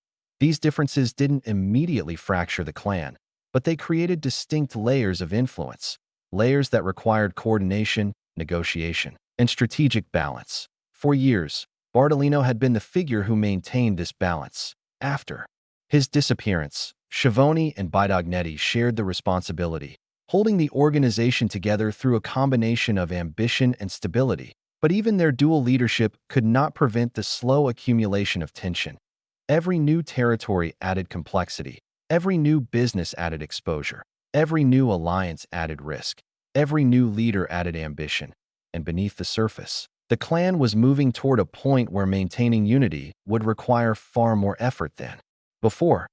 These differences didn't immediately fracture the clan, but they created distinct layers of influence, layers that required coordination, negotiation, and strategic balance. For years, Bartolino had been the figure who maintained this balance. After his disappearance, Schiavone and Bidognetti shared the responsibility, holding the organization together through a combination of ambition and stability. But even their dual leadership could not prevent the slow accumulation of tension. Every new territory added complexity. Every new business added exposure. Every new alliance added risk. Every new leader added ambition. And beneath the surface, the clan was moving toward a point where maintaining unity would require far more effort than before.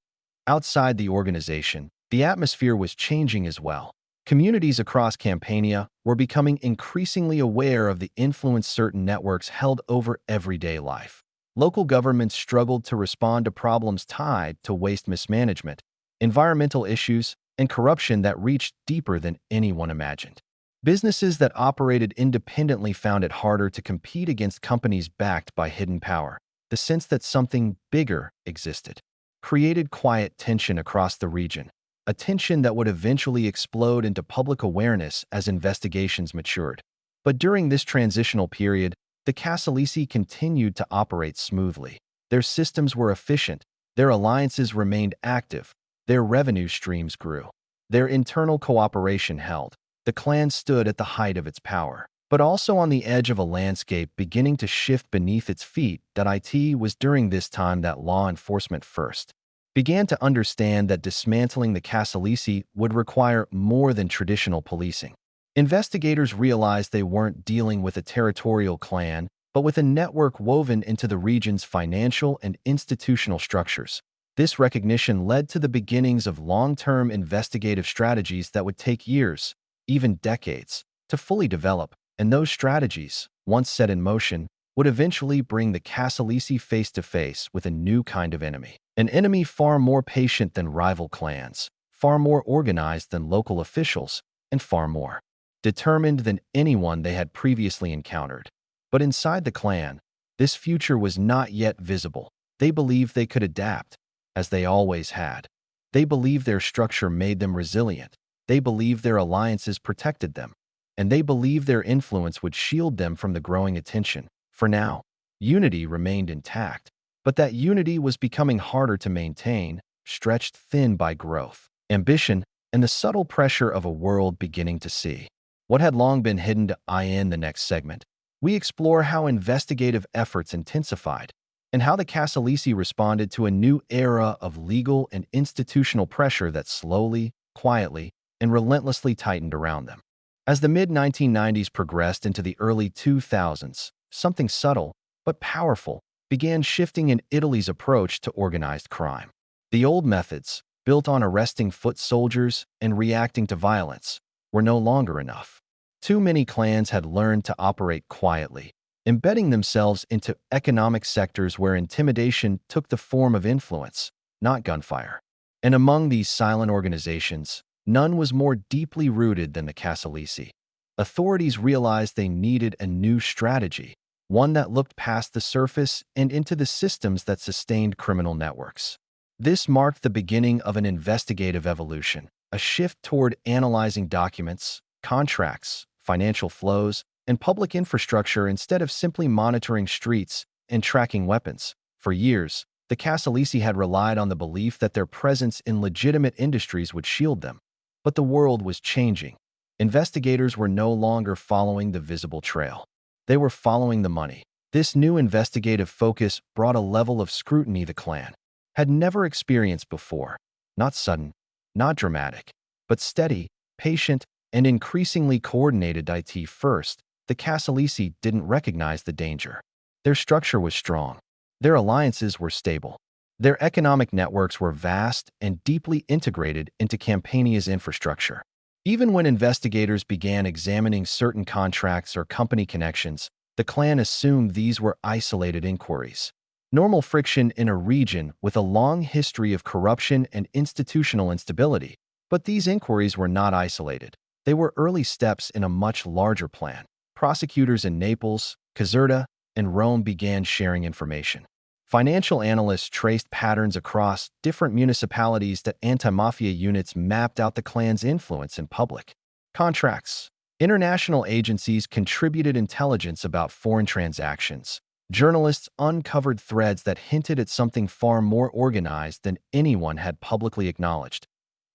Outside the organization, the atmosphere was changing as well. Communities across Campania were becoming increasingly aware of the influence certain networks held over everyday life. Local governments struggled to respond to problems tied to waste mismanagement, environmental issues, and corruption that reached deeper than anyone imagined. Businesses that operated independently found it harder to compete against companies backed by hidden power. The sense that something bigger existed created quiet tension across the region, a tension that would eventually explode into public awareness as investigations matured. But during this transitional period, the Casalesi continued to operate smoothly. Their systems were efficient, their alliances remained active, their revenue streams grew. Their internal cooperation held. The clan stood at the height of its power, but also on the edge of a landscape beginning to shift beneath its feet. It was during this time that law enforcement first began to understand that dismantling the Casalesi would require more than traditional policing. Investigators realized they weren't dealing with a territorial clan, but with a network woven into the region's financial and institutional structures. This recognition led to the beginnings of long-term investigative strategies that would take years, even decades, to fully develop, and those strategies, once set in motion, would eventually bring the Casalesi face-to-face with a new kind of enemy. An enemy far more patient than rival clans, far more organized than local officials, and far more determined than anyone they had previously encountered. But inside the clan, this future was not yet visible. They believed they could adapt, as they always had. They believed their structure made them resilient. They believed their alliances protected them, and they believed their influence would shield them from the growing attention. For now, unity remained intact, but that unity was becoming harder to maintain, stretched thin by growth, ambition, and the subtle pressure of a world beginning to see what had long been hidden. In the next segment, we explore how investigative efforts intensified and how the Casalesi responded to a new era of legal and institutional pressure that slowly, quietly, and relentlessly tightened around them. As the mid-1990s progressed into the early 2000s, something subtle but powerful began shifting in Italy's approach to organized crime. The old methods, built on arresting foot soldiers and reacting to violence, were no longer enough. Too many clans had learned to operate quietly, embedding themselves into economic sectors where intimidation took the form of influence, not gunfire. And among these silent organizations, none was more deeply rooted than the Casalesi. Authorities realized they needed a new strategy, one that looked past the surface and into the systems that sustained criminal networks. This marked the beginning of an investigative evolution, a shift toward analyzing documents, contracts, financial flows, and public infrastructure instead of simply monitoring streets and tracking weapons. For years, the Casalesi had relied on the belief that their presence in legitimate industries would shield them. But the world was changing. Investigators were no longer following the visible trail. They were following the money. This new investigative focus brought a level of scrutiny the clan had never experienced before. Not sudden, not dramatic, but steady, patient, and increasingly coordinated. It first, the Casalesi didn't recognize the danger. Their structure was strong. Their alliances were stable. Their economic networks were vast and deeply integrated into Campania's infrastructure. Even when investigators began examining certain contracts or company connections, the clan assumed these were isolated inquiries. Normal friction in a region with a long history of corruption and institutional instability. But these inquiries were not isolated. They were early steps in a much larger plan. Prosecutors in Naples, Caserta, and Rome began sharing information. Financial analysts traced patterns across different municipalities that anti-mafia units mapped out the clan's influence in public contracts. International agencies contributed intelligence about foreign transactions. Journalists uncovered threads that hinted at something far more organized than anyone had publicly acknowledged.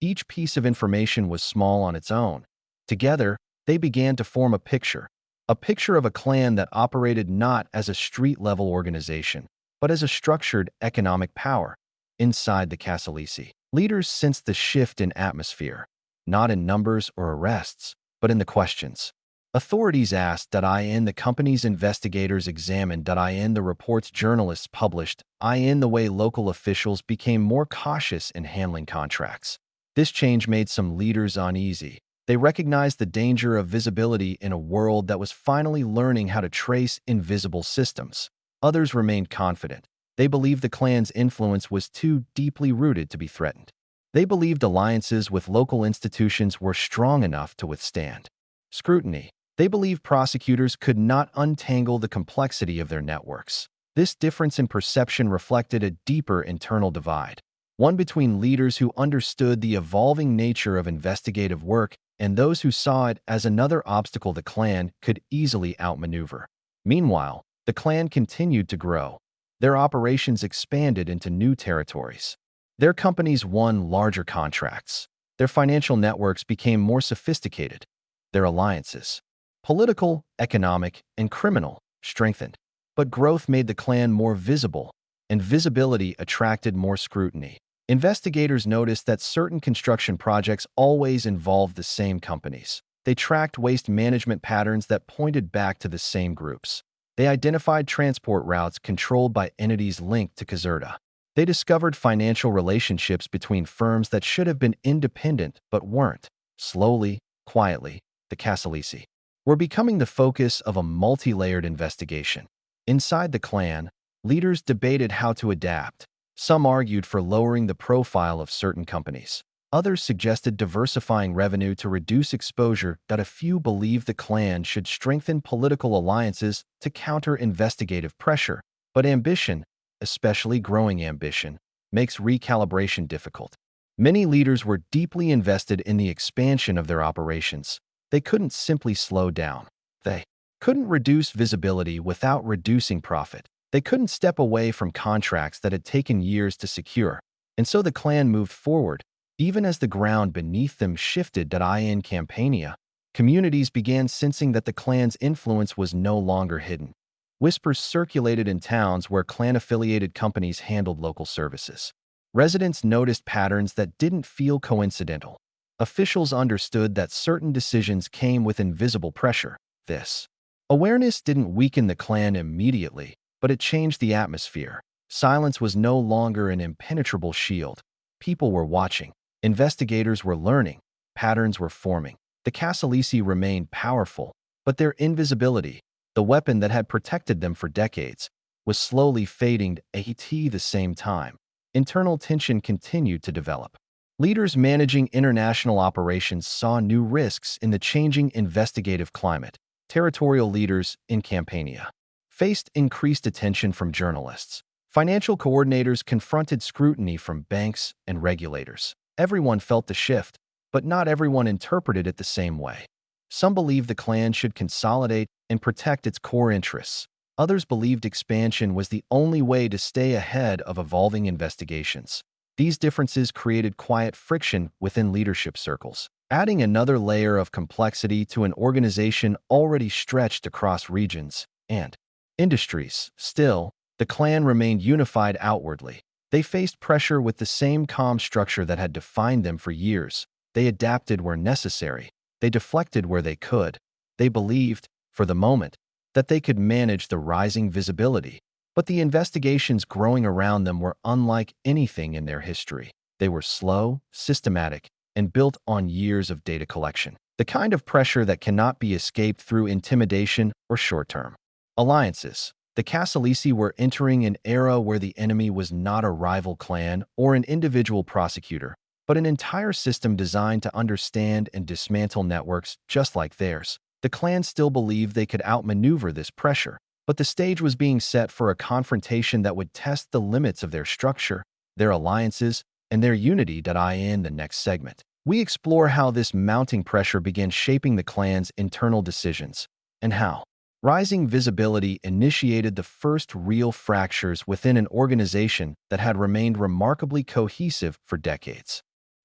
Each piece of information was small on its own. Together, they began to form a picture of a clan that operated not as a street-level organization, but as a structured economic power inside the Casalesi. Leaders sensed the shift in atmosphere, not in numbers or arrests, but in the questions. Authorities asked in the company's investigators examined in the reports journalists published in the way local officials became more cautious in handling contracts. This change made some leaders uneasy. They recognized the danger of visibility in a world that was finally learning how to trace invisible systems. Others remained confident. They believed the clan's influence was too deeply rooted to be threatened. They believed alliances with local institutions were strong enough to withstand scrutiny. They believed prosecutors could not untangle the complexity of their networks. This difference in perception reflected a deeper internal divide, one between leaders who understood the evolving nature of investigative work and those who saw it as another obstacle the clan could easily outmaneuver. Meanwhile, the clan continued to grow. Their operations expanded into new territories. Their companies won larger contracts. Their financial networks became more sophisticated. Their alliances, political, economic, and criminal, strengthened. But growth made the clan more visible, and visibility attracted more scrutiny. Investigators noticed that certain construction projects always involved the same companies. They tracked waste management patterns that pointed back to the same groups. They identified transport routes controlled by entities linked to Caserta. They discovered financial relationships between firms that should have been independent but weren't. Slowly, quietly, the Casalesi were becoming the focus of a multi-layered investigation. Inside the clan, leaders debated how to adapt. Some argued for lowering the profile of certain companies. Others suggested diversifying revenue to reduce exposure. A few believed the clan should strengthen political alliances to counter investigative pressure. But ambition, especially growing ambition, makes recalibration difficult. Many leaders were deeply invested in the expansion of their operations. They couldn't simply slow down. They couldn't reduce visibility without reducing profit. They couldn't step away from contracts that had taken years to secure. And so the clan moved forward, even as the ground beneath them shifted. In Campania, Communities began sensing that the clan's influence was no longer hidden. Whispers circulated in towns where clan-affiliated companies handled local services. Residents noticed patterns that didn't feel coincidental. Officials understood that certain decisions came with invisible pressure. This awareness didn't weaken the clan immediately, but it changed the atmosphere. Silence was no longer an impenetrable shield. People were watching. Investigators were learning. Patterns were forming. The Casalesi remained powerful, but their invisibility, the weapon that had protected them for decades, was slowly fading at the same time. Internal tension continued to develop. Leaders managing international operations saw new risks in the changing investigative climate. Territorial leaders in Campania faced increased attention from journalists. Financial coordinators confronted scrutiny from banks and regulators. Everyone felt the shift, but not everyone interpreted it the same way. Some believed the clan should consolidate and protect its core interests. Others believed expansion was the only way to stay ahead of evolving investigations. These differences created quiet friction within leadership circles, adding another layer of complexity to an organization already stretched across regions and industries. Still, the clan remained unified outwardly. They faced pressure with the same calm structure that had defined them for years. They adapted where necessary. They deflected where they could. They believed, for the moment, that they could manage the rising visibility. But the investigations growing around them were unlike anything in their history. They were slow, systematic, and built on years of data collection. The kind of pressure that cannot be escaped through intimidation or short-term alliances. The Casalesi were entering an era where the enemy was not a rival clan or an individual prosecutor, but an entire system designed to understand and dismantle networks just like theirs. The clan still believed they could outmaneuver this pressure, but the stage was being set for a confrontation that would test the limits of their structure, their alliances, and their unity. In the next segment, we explore how this mounting pressure began shaping the clan's internal decisions, and how rising visibility initiated the first real fractures within an organization that had remained remarkably cohesive for decades.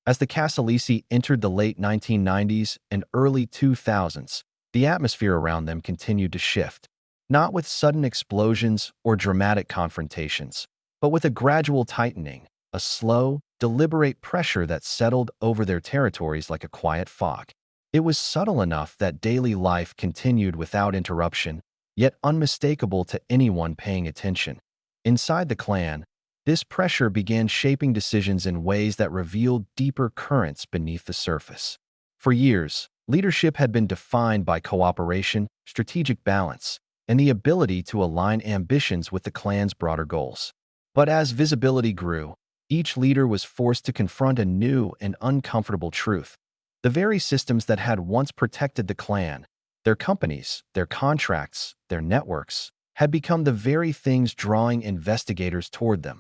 As the Casalesi entered the late 1990s and early 2000s, the atmosphere around them continued to shift, not with sudden explosions or dramatic confrontations, but with a gradual tightening, a slow, deliberate pressure that settled over their territories like a quiet fog. It was subtle enough that daily life continued without interruption, yet unmistakable to anyone paying attention. Inside the clan, this pressure began shaping decisions in ways that revealed deeper currents beneath the surface. For years, leadership had been defined by cooperation, strategic balance, and the ability to align ambitions with the clan's broader goals. But as visibility grew, each leader was forced to confront a new and uncomfortable truth. The very systems that had once protected the clan, their companies, their contracts, their networks, had become the very things drawing investigators toward them.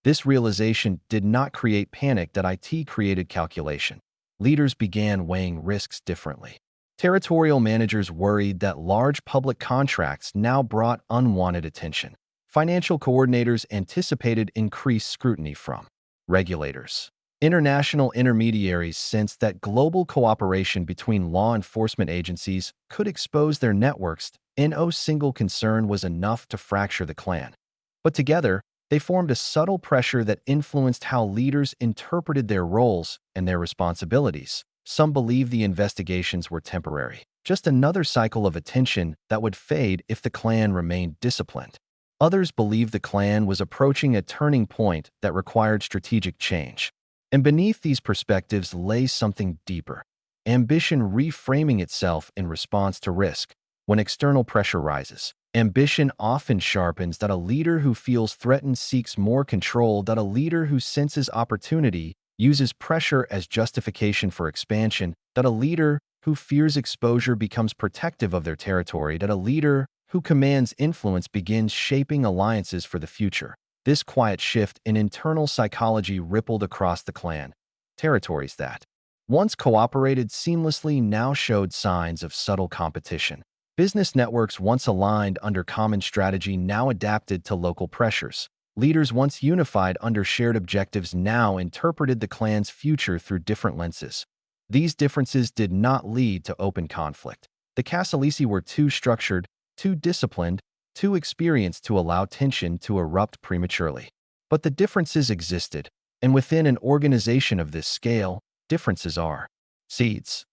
This realization did not create panic. It created calculation. Leaders began weighing risks differently. Territorial managers worried that large public contracts now brought unwanted attention. Financial coordinators anticipated increased scrutiny from regulators. International intermediaries sensed that global cooperation between law enforcement agencies could expose their networks. No single concern was enough to fracture the clan. But together, they formed a subtle pressure that influenced how leaders interpreted their roles and their responsibilities. Some believed the investigations were temporary, just another cycle of attention that would fade if the clan remained disciplined. Others believed the clan was approaching a turning point that required strategic change. And beneath these perspectives lay something deeper: ambition reframing itself in response to risk. When external pressure rises, ambition often sharpens. A leader who feels threatened seeks more control. A leader who senses opportunity uses pressure as justification for expansion. A leader who fears exposure becomes protective of their territory. A leader who commands influence begins shaping alliances for the future. This quiet shift in internal psychology rippled across the clan. Territories that once cooperated seamlessly now showed signs of subtle competition. Business networks once aligned under common strategy now adapted to local pressures. Leaders once unified under shared objectives now interpreted the clan's future through different lenses. These differences did not lead to open conflict. The Casalesi were too structured, too disciplined, too experienced to allow tension to erupt prematurely. But the differences existed, and within an organization of this scale, differences are seeds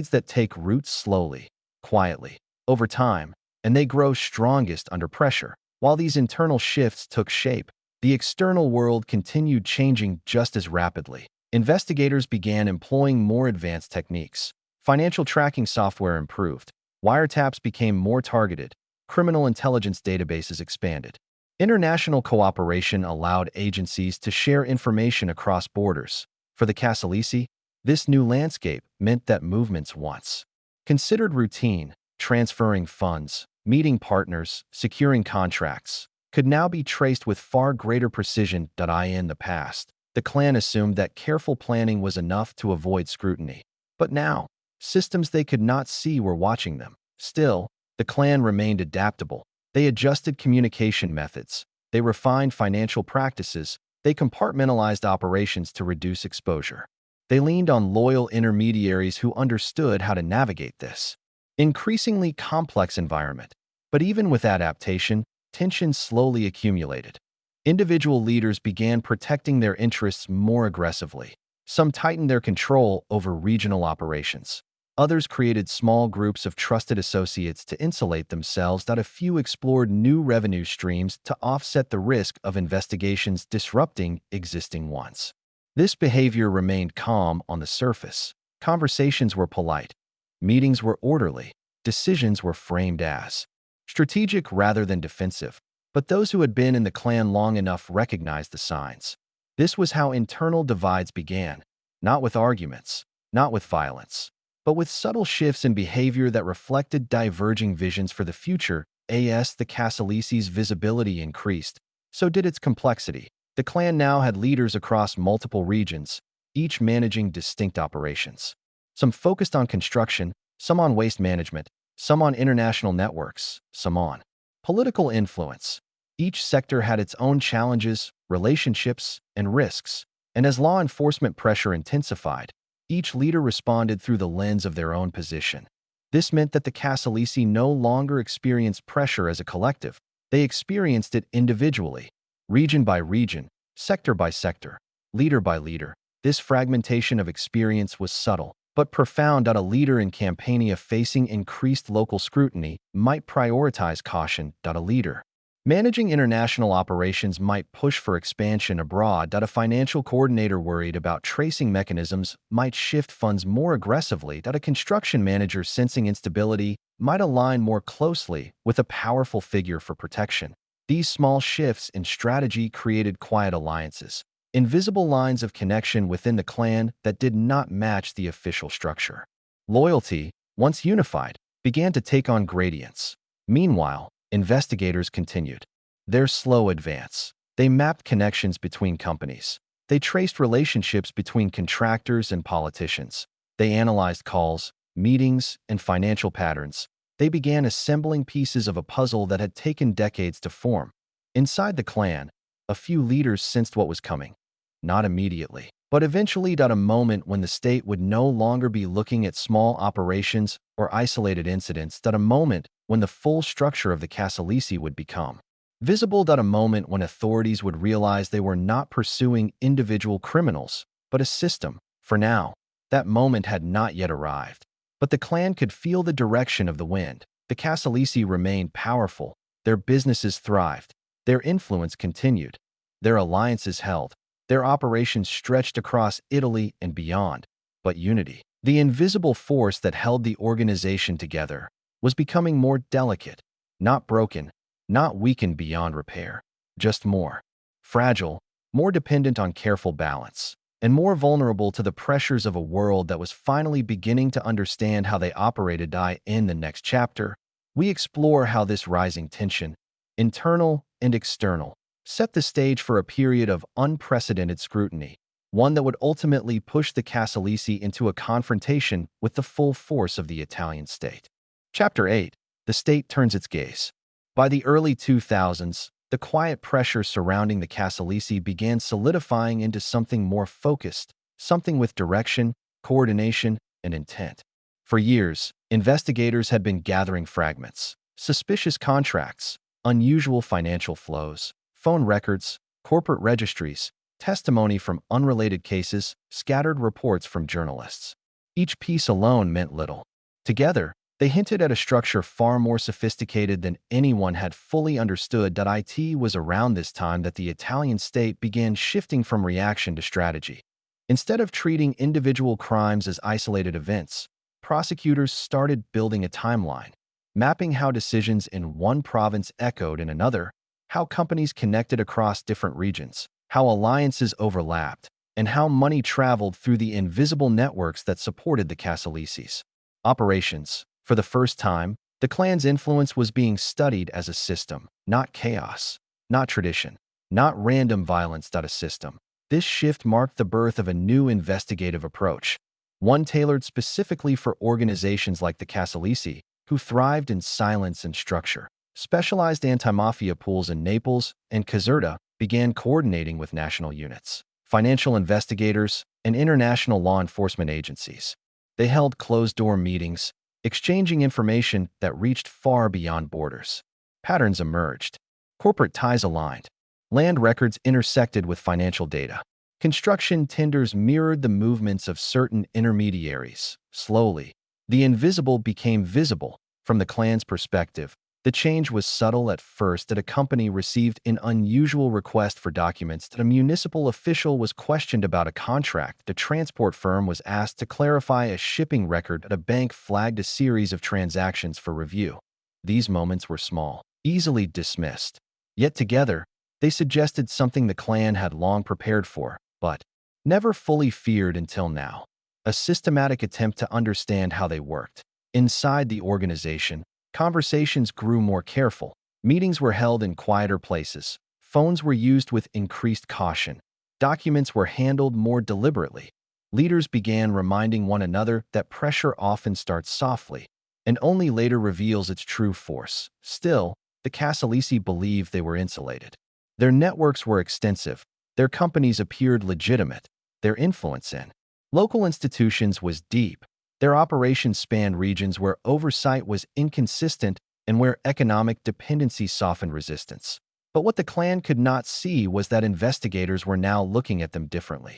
that take roots slowly, quietly, over time, and they grow strongest under pressure. While these internal shifts took shape, the external world continued changing just as rapidly. Investigators began employing more advanced techniques. Financial tracking software improved. Wiretaps became more targeted. Criminal intelligence databases expanded. International cooperation allowed agencies to share information across borders. For the Casalesi, this new landscape meant that movements once considered routine, transferring funds, meeting partners, securing contracts, could now be traced with far greater precision. In the past, the clan assumed that careful planning was enough to avoid scrutiny. But now, systems they could not see were watching them. Still, the clan remained adaptable. They adjusted communication methods. They refined financial practices. They compartmentalized operations to reduce exposure. They leaned on loyal intermediaries who understood how to navigate this increasingly complex environment. But even with adaptation, tension slowly accumulated. Individual leaders began protecting their interests more aggressively. Some tightened their control over regional operations. Others created small groups of trusted associates to insulate themselves. A few explored new revenue streams to offset the risk of investigations disrupting existing ones. This behavior remained calm on the surface. Conversations were polite. Meetings were orderly. Decisions were framed as strategic rather than defensive. But those who had been in the clan long enough recognized the signs. This was how internal divides began, not with arguments, not with violence, but with subtle shifts in behavior that reflected diverging visions for the future. As the Casalesi's visibility increased, so did its complexity. The clan now had leaders across multiple regions, each managing distinct operations. Some focused on construction, some on waste management, some on international networks, some on political influence. Each sector had its own challenges, relationships, and risks, and as law enforcement pressure intensified, each leader responded through the lens of their own position. This meant that the Casalesi no longer experienced pressure as a collective. They experienced it individually, region by region, sector by sector, leader by leader. This fragmentation of experience was subtle, but profound. A leader in Campania facing increased local scrutiny might prioritize caution. A leader managing international operations might push for expansion abroad. A financial coordinator worried about tracing mechanisms might shift funds more aggressively. A construction manager sensing instability might align more closely with a powerful figure for protection. These small shifts in strategy created quiet alliances, invisible lines of connection within the clan that did not match the official structure. Loyalty, once unified, began to take on gradients. Meanwhile, investigators continued their slow advance. They mapped connections between companies. They traced relationships between contractors and politicians. They analyzed calls, meetings, and financial patterns. They began assembling pieces of a puzzle that had taken decades to form. Inside the clan, a few leaders sensed what was coming. Not immediately, but eventually. A moment when the state would no longer be looking at small operations or isolated incidents. A moment when the full structure of the Casalesi would become visible. A moment when authorities would realize they were not pursuing individual criminals, but a system. For now, that moment had not yet arrived. But the clan could feel the direction of the wind. The Casalesi remained powerful. Their businesses thrived. Their influence continued. Their alliances held. Their operations stretched across Italy and beyond. But unity, the invisible force that held the organization together, was becoming more delicate, not broken, not weakened beyond repair, just more fragile, more dependent on careful balance, and more vulnerable to the pressures of a world that was finally beginning to understand how they operated. In the next chapter, we explore how this rising tension, internal and external, set the stage for a period of unprecedented scrutiny, one that would ultimately push the Casalesi into a confrontation with the full force of the Italian state. Chapter 8. The state turns its gaze. By the early 2000s, the quiet pressure surrounding the Casalesi began solidifying into something more focused, something with direction, coordination, and intent. For years, investigators had been gathering fragments, suspicious contracts, unusual financial flows, phone records, corporate registries, testimony from unrelated cases, scattered reports from journalists. Each piece alone meant little. Together, they hinted at a structure far more sophisticated than anyone had fully understood. It was around this time that the Italian state began shifting from reaction to strategy. Instead of treating individual crimes as isolated events, prosecutors started building a timeline, mapping how decisions in one province echoed in another, how companies connected across different regions, how alliances overlapped, and how money traveled through the invisible networks that supported the Casalesis. Operations. For the first time, the clan's influence was being studied as a system, not chaos, not tradition, not random violence. A system. This shift marked the birth of a new investigative approach, one tailored specifically for organizations like the Casalesi, who thrived in silence and structure. Specialized anti-mafia pools in Naples and Caserta began coordinating with national units, financial investigators, and international law enforcement agencies. They held closed-door meetings, exchanging information that reached far beyond borders. Patterns emerged. Corporate ties aligned. Land records intersected with financial data. Construction tenders mirrored the movements of certain intermediaries. Slowly, the invisible became visible. From the clan's perspective, the change was subtle at first. That a company received an unusual request for documents, that a municipal official was questioned about a contract, the transport firm was asked to clarify a shipping record, that a bank flagged a series of transactions for review. These moments were small, easily dismissed. Yet together, they suggested something the clan had long prepared for, but never fully feared until now: a systematic attempt to understand how they worked. Inside the organization, conversations grew more careful. Meetings were held in quieter places. Phones were used with increased caution. Documents were handled more deliberately. Leaders began reminding one another that pressure often starts softly and only later reveals its true force. Still, the Casalesi believed they were insulated. Their networks were extensive. Their companies appeared legitimate. Their influence in local institutions was deep. Their operations spanned regions where oversight was inconsistent and where economic dependency softened resistance. But what the clan could not see was that investigators were now looking at them differently.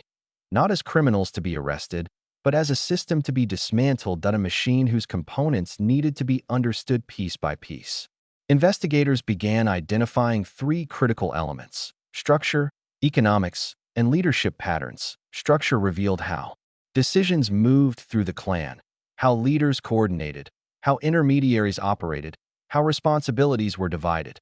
Not as criminals to be arrested, but as a system to be dismantled, a machine whose components needed to be understood piece by piece. Investigators began identifying three critical elements: structure, economics, and leadership patterns. Structure revealed how decisions moved through the clan, how leaders coordinated, how intermediaries operated, how responsibilities were divided.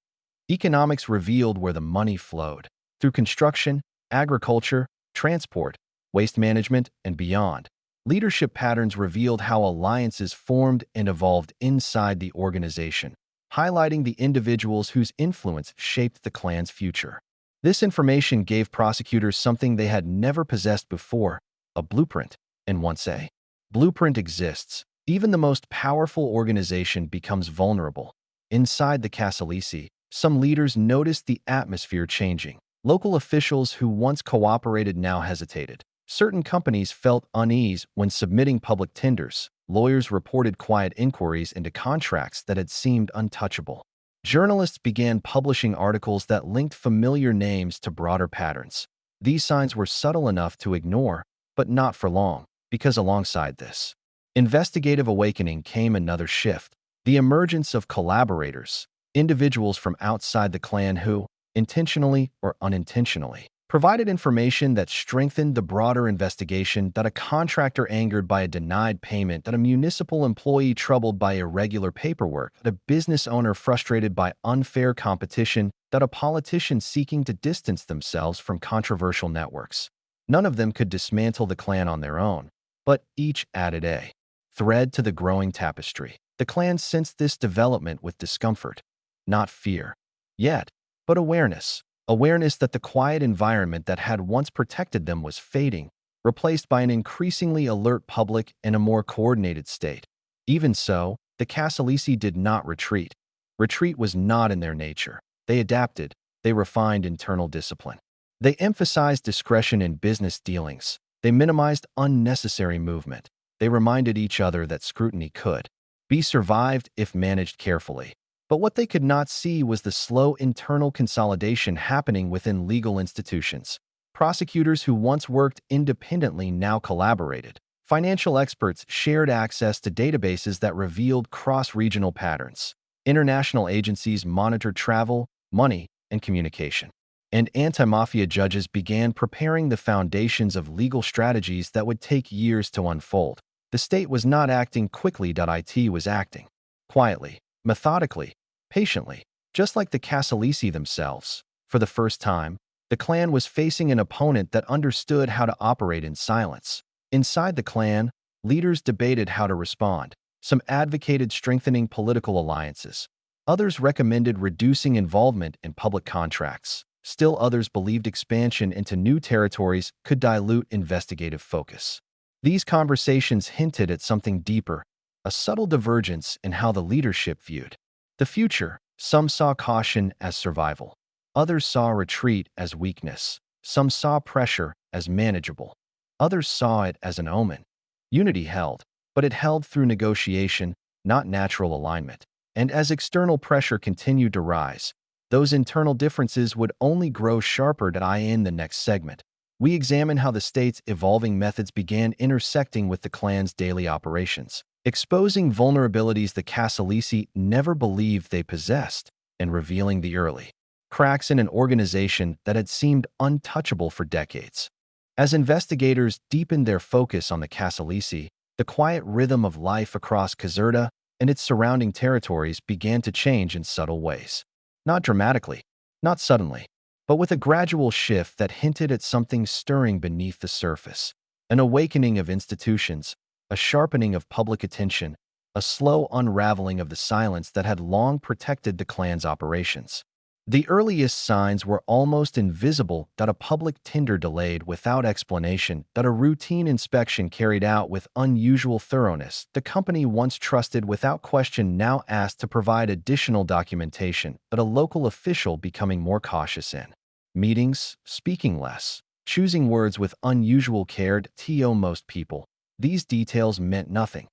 Economics revealed where the money flowed, through construction, agriculture, transport, waste management, and beyond. Leadership patterns revealed how alliances formed and evolved inside the organization, highlighting the individuals whose influence shaped the clan's future. This information gave prosecutors something they had never possessed before: a blueprint. And once a blueprint exists, even the most powerful organization becomes vulnerable. Inside the Casalesi, some leaders noticed the atmosphere changing. Local officials who once cooperated now hesitated. Certain companies felt unease when submitting public tenders. Lawyers reported quiet inquiries into contracts that had seemed untouchable. Journalists began publishing articles that linked familiar names to broader patterns. These signs were subtle enough to ignore, but not for long, because alongside this investigative awakening came another shift: the emergence of collaborators, individuals from outside the clan who, intentionally or unintentionally, provided information that strengthened the broader investigation. That a contractor angered by a denied payment, that a municipal employee troubled by irregular paperwork, that a business owner frustrated by unfair competition, that a politician seeking to distance themselves from controversial networks. None of them could dismantle the clan on their own, but each added a thread to the growing tapestry. The clan sensed this development with discomfort, not fear, yet, but awareness. Awareness that the quiet environment that had once protected them was fading, replaced by an increasingly alert public and a more coordinated state. Even so, the Casalesi did not retreat. Retreat was not in their nature. They adapted. They refined internal discipline. They emphasized discretion in business dealings. They minimized unnecessary movement. They reminded each other that scrutiny could be survived if managed carefully. But what they could not see was the slow internal consolidation happening within legal institutions. Prosecutors who once worked independently now collaborated. Financial experts shared access to databases that revealed cross-regional patterns. International agencies monitored travel, money, and communication. And anti-mafia judges began preparing the foundations of legal strategies that would take years to unfold. The state was not acting quickly. It was acting quietly, methodically, patiently, just like the Casalesi themselves. For the first time, the clan was facing an opponent that understood how to operate in silence. Inside the clan, leaders debated how to respond. Some advocated strengthening political alliances. Others recommended reducing involvement in public contracts. Still others believed expansion into new territories could dilute investigative focus. These conversations hinted at something deeper, a subtle divergence in how the leadership viewed the future. Some saw caution as survival. Others saw retreat as weakness. Some saw pressure as manageable. Others saw it as an omen. Unity held, but it held through negotiation, not natural alignment. And as external pressure continued to rise, those internal differences would only grow sharper. In the next segment, we examine how the state's evolving methods began intersecting with the clan's daily operations, exposing vulnerabilities the Casalesi never believed they possessed, and revealing the early cracks in an organization that had seemed untouchable for decades. As investigators deepened their focus on the Casalesi, the quiet rhythm of life across Caserta and its surrounding territories began to change in subtle ways. Not dramatically, not suddenly, but with a gradual shift that hinted at something stirring beneath the surface. An awakening of institutions, a sharpening of public attention, a slow unraveling of the silence that had long protected the clan's operations. The earliest signs were almost invisible. A public tender delayed without explanation, a routine inspection carried out with unusual thoroughness. The company once trusted without question now asked to provide additional documentation, a local official becoming more cautious in meetings, speaking less, choosing words with unusual care. To most people, these details meant nothing.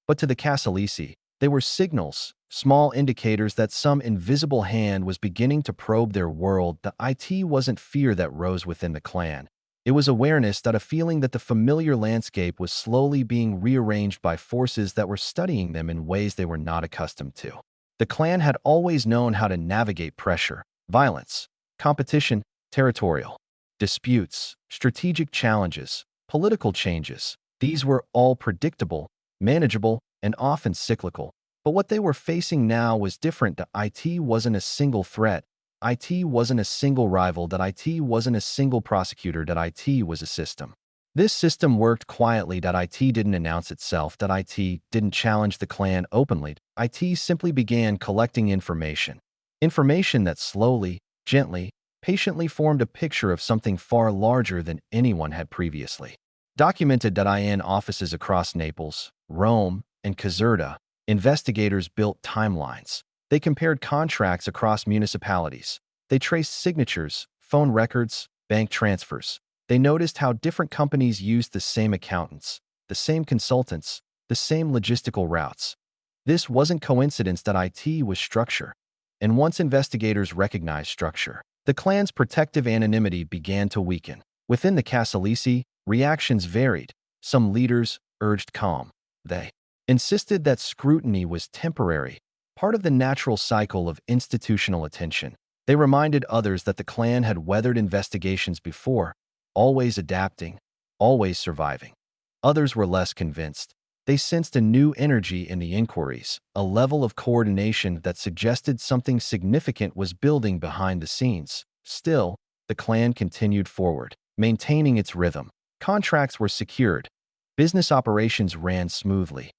But to the Casalesi, they were signals, small indicators that some invisible hand was beginning to probe their world. The it wasn't fear that rose within the clan. It was awareness, a feeling that the familiar landscape was slowly being rearranged by forces that were studying them in ways they were not accustomed to. The clan had always known how to navigate pressure, violence, competition, territorial disputes, strategic challenges, political changes. These were all predictable, manageable, and often cyclical. But what they were facing now was different. It wasn't a single threat. It wasn't a single rival. It wasn't a single prosecutor. It was a system. This system worked quietly. It didn't announce itself. It didn't challenge the clan openly. It simply began collecting information. Information that slowly, gently, patiently formed a picture of something far larger than anyone had previously documented. In offices across Naples, Rome, and Caserta, investigators built timelines. They compared contracts across municipalities. They traced signatures, phone records, bank transfers. They noticed how different companies used the same accountants, the same consultants, the same logistical routes. This wasn't coincidence. It was structure. And once investigators recognized structure, the clan's protective anonymity began to weaken. Within the Casalesi, reactions varied. Some leaders urged calm. They insisted that scrutiny was temporary, part of the natural cycle of institutional attention. They reminded others that the clan had weathered investigations before, always adapting, always surviving. Others were less convinced. They sensed a new energy in the inquiries, a level of coordination that suggested something significant was building behind the scenes. Still, the clan continued forward, maintaining its rhythm. Contracts were secured. Business operations ran smoothly.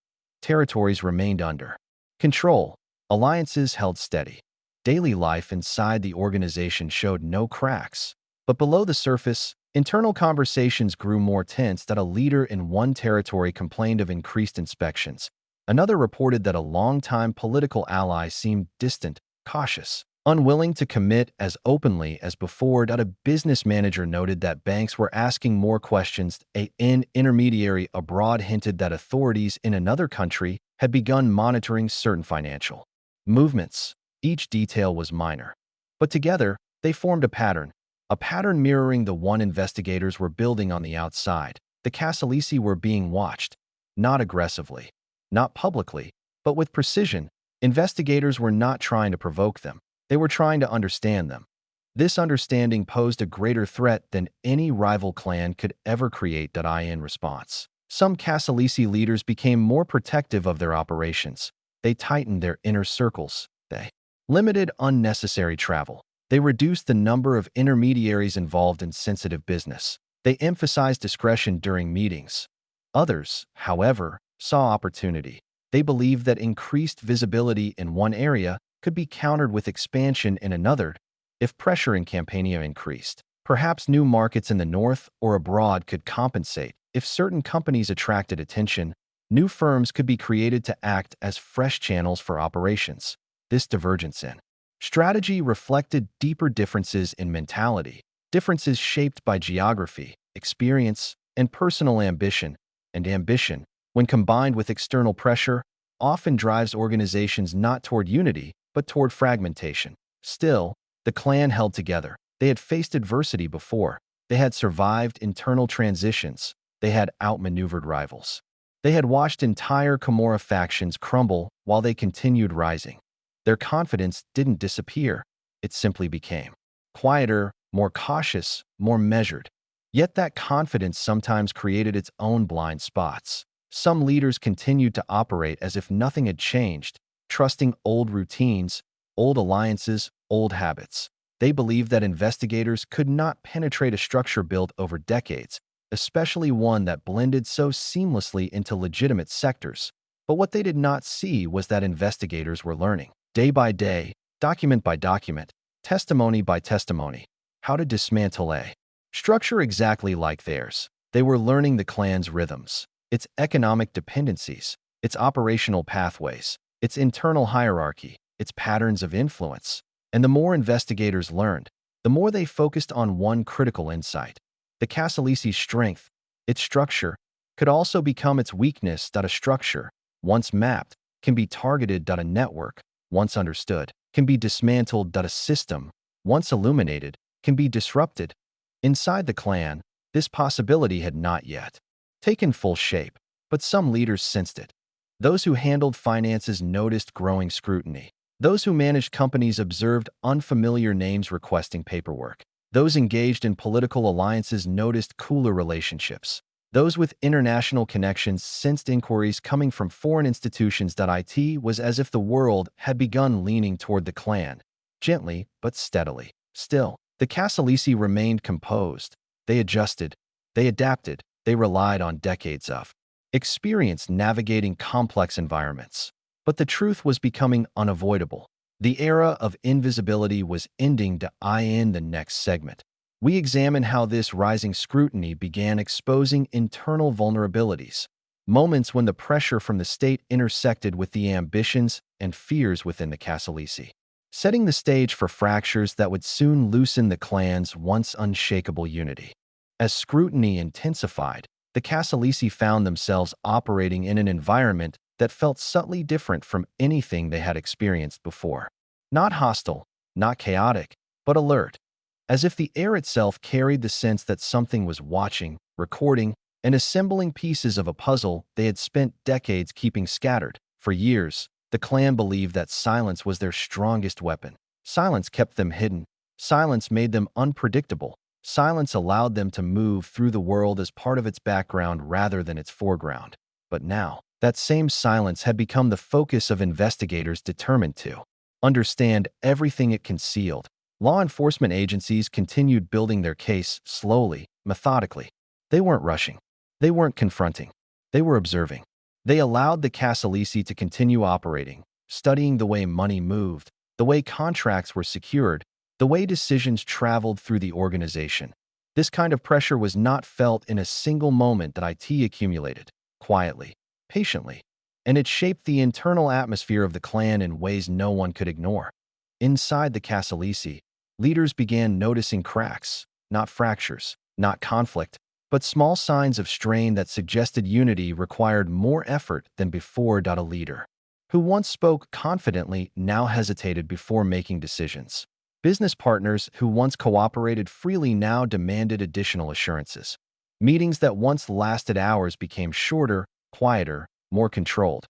Territories remained under control. Alliances held steady. Daily life inside the organization showed no cracks. But below the surface, internal conversations grew more tense. A leader in one territory complained of increased inspections. Another reported that a longtime political ally seemed distant, cautious. Unwilling to commit as openly as before, a business manager noted that banks were asking more questions. An intermediary abroad hinted that authorities in another country had begun monitoring certain financial movements. Each detail was minor, but together they formed a pattern mirroring the one investigators were building on the outside. The Casalesi were being watched, not aggressively, not publicly, but with precision. Investigators were not trying to provoke them. They were trying to understand them. This understanding posed a greater threat than any rival clan could ever create. In response, some Casalesi leaders became more protective of their operations. They tightened their inner circles. They limited unnecessary travel. They reduced the number of intermediaries involved in sensitive business. They emphasized discretion during meetings. Others, however, saw opportunity. They believed that increased visibility in one area could be countered with expansion in another. If pressure in Campania increased, perhaps new markets in the north or abroad could compensate. If certain companies attracted attention, new firms could be created to act as fresh channels for operations. This divergence in strategy reflected deeper differences in mentality, differences shaped by geography, experience, and personal ambition. And ambition, when combined with external pressure, often drives organizations not toward unity, but toward fragmentation. Still, the clan held together. They had faced adversity before. They had survived internal transitions. They had outmaneuvered rivals. They had watched entire Camorra factions crumble while they continued rising. Their confidence didn't disappear. It simply became quieter, more cautious, more measured. Yet that confidence sometimes created its own blind spots. Some leaders continued to operate as if nothing had changed, trusting old routines, old alliances, old habits. They believed that investigators could not penetrate a structure built over decades, especially one that blended so seamlessly into legitimate sectors. But what they did not see was that investigators were learning, day by day, document by document, testimony by testimony, how to dismantle a structure exactly like theirs. They were learning the clan's rhythms, its economic dependencies, its operational pathways, its internal hierarchy, its patterns of influence. And the more investigators learned, the more they focused on one critical insight. The Casalesi's strength, its structure, could also become its weakness. A structure, once mapped, can be targeted. A network, once understood, can be dismantled. A system, once illuminated, can be disrupted. Inside the clan, this possibility had not yet taken full shape, but some leaders sensed it. Those who handled finances noticed growing scrutiny. Those who managed companies observed unfamiliar names requesting paperwork. Those engaged in political alliances noticed cooler relationships. Those with international connections sensed inquiries coming from foreign institutions. It was as if the world had begun leaning toward the clan, gently but steadily. Still, the Casalesi remained composed. They adjusted, they adapted, they relied on decades of experience navigating complex environments. But the truth was becoming unavoidable. The era of invisibility was ending. In the next segment, we examine how this rising scrutiny began exposing internal vulnerabilities, moments when the pressure from the state intersected with the ambitions and fears within the Casalesi, setting the stage for fractures that would soon loosen the clan's once unshakable unity. As scrutiny intensified, the Casalesi found themselves operating in an environment that felt subtly different from anything they had experienced before. Not hostile, not chaotic, but alert, as if the air itself carried the sense that something was watching, recording, and assembling pieces of a puzzle they had spent decades keeping scattered. For years, the clan believed that silence was their strongest weapon. Silence kept them hidden. Silence made them unpredictable. Silence allowed them to move through the world as part of its background rather than its foreground. But now, that same silence had become the focus of investigators determined to understand everything it concealed. Law enforcement agencies continued building their case slowly, methodically. They weren't rushing. They weren't confronting. They were observing. They allowed the Casalesi to continue operating, studying the way money moved, the way contracts were secured, the way decisions traveled through the organization. This kind of pressure was not felt in a single moment. It accumulated, quietly, patiently, and it shaped the internal atmosphere of the clan in ways no one could ignore. Inside the Casalesi, leaders began noticing cracks, not fractures, not conflict, but small signs of strain that suggested unity required more effort than before. A leader who once spoke confidently now hesitated before making decisions. Business partners who once cooperated freely now demanded additional assurances. Meetings that once lasted hours became shorter, quieter, more controlled.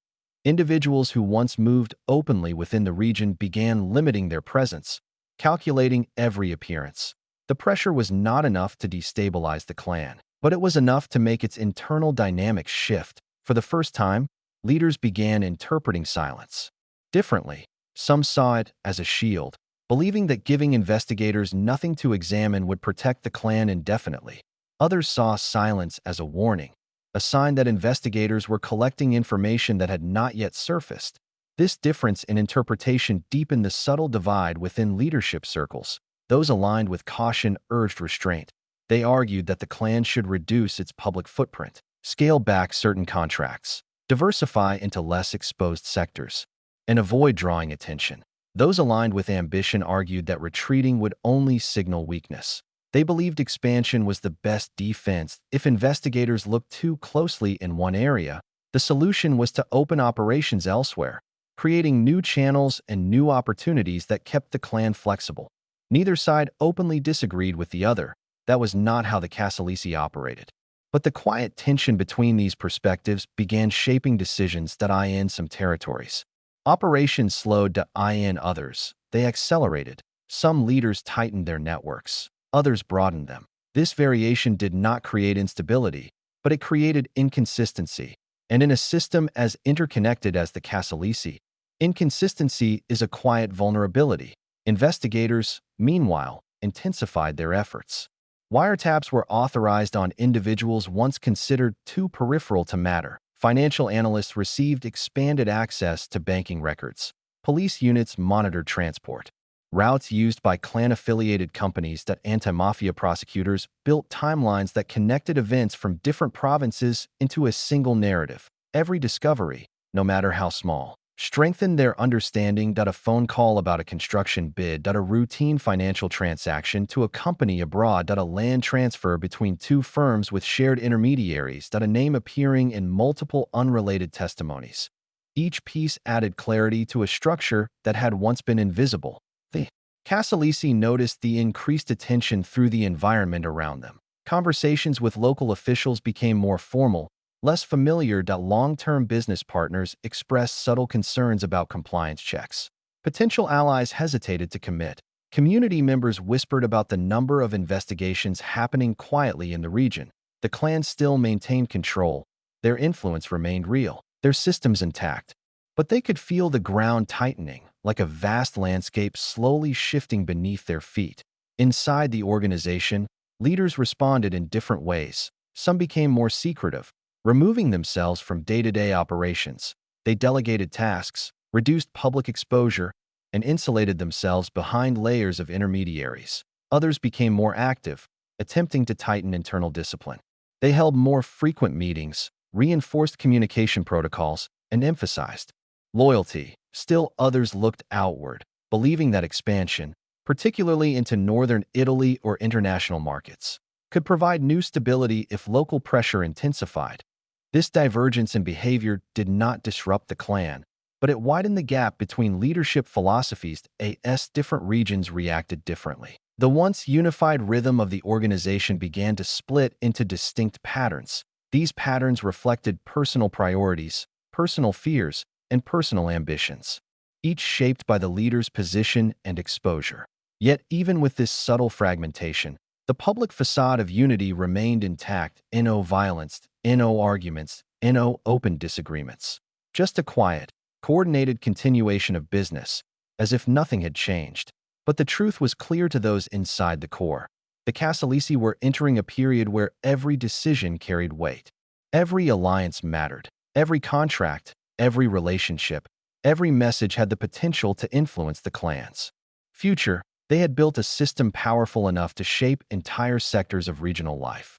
Individuals who once moved openly within the region began limiting their presence, calculating every appearance. The pressure was not enough to destabilize the clan, but it was enough to make its internal dynamics shift. For the first time, leaders began interpreting silence differently. Some saw it as a shield, believing that giving investigators nothing to examine would protect the clan indefinitely. Others saw silence as a warning, a sign that investigators were collecting information that had not yet surfaced. This difference in interpretation deepened the subtle divide within leadership circles. Those aligned with caution urged restraint. They argued that the clan should reduce its public footprint, scale back certain contracts, diversify into less exposed sectors, and avoid drawing attention. Those aligned with ambition argued that retreating would only signal weakness. They believed expansion was the best defense. If investigators looked too closely in one area, the solution was to open operations elsewhere, creating new channels and new opportunities that kept the clan flexible. Neither side openly disagreed with the other. That was not how the Casalesi operated. But the quiet tension between these perspectives began shaping decisions that in some territories. Operations slowed to in others. They accelerated. Some leaders tightened their networks. Others broadened them. This variation did not create instability, but it created inconsistency. And in a system as interconnected as the Casalesi, inconsistency is a quiet vulnerability. Investigators, meanwhile, intensified their efforts. Wiretaps were authorized on individuals once considered too peripheral to matter. Financial analysts received expanded access to banking records. Police units monitored transport routes used by clan-affiliated companies. That anti-mafia prosecutors built timelines that connected events from different provinces into a single narrative. Every discovery, no matter how small, strengthened their understanding. A phone call about a construction bid. A routine financial transaction to a company abroad. A land transfer between two firms with shared intermediaries. A name appearing in multiple unrelated testimonies. Each piece added clarity to a structure that had once been invisible. The Casalesi noticed the increased attention through the environment around them. Conversations with local officials became more formal, less familiar. Long-term business partners expressed subtle concerns about compliance checks. Potential allies hesitated to commit. Community members whispered about the number of investigations happening quietly in the region. The clan still maintained control. Their influence remained real, their systems intact. But they could feel the ground tightening, like a vast landscape slowly shifting beneath their feet. Inside the organization, leaders responded in different ways. Some became more secretive, removing themselves from day-to-day operations. They delegated tasks, reduced public exposure, and insulated themselves behind layers of intermediaries. Others became more active, attempting to tighten internal discipline. They held more frequent meetings, reinforced communication protocols, and emphasized loyalty. Still others looked outward, believing that expansion, particularly into northern Italy or international markets, could provide new stability if local pressure intensified. This divergence in behavior did not disrupt the clan, but it widened the gap between leadership philosophies. As different regions reacted differently. The once unified rhythm of the organization began to split into distinct patterns. These patterns reflected personal priorities, personal fears, and personal ambitions, each shaped by the leader's position and exposure. Yet even with this subtle fragmentation, the public facade of unity remained intact. No violence, no arguments, no open disagreements. Just a quiet, coordinated continuation of business, as if nothing had changed. But the truth was clear to those inside the core. The Casalesi were entering a period where every decision carried weight. Every alliance mattered. Every contract, every relationship, every message had the potential to influence the clan's future. They had built a system powerful enough to shape entire sectors of regional life.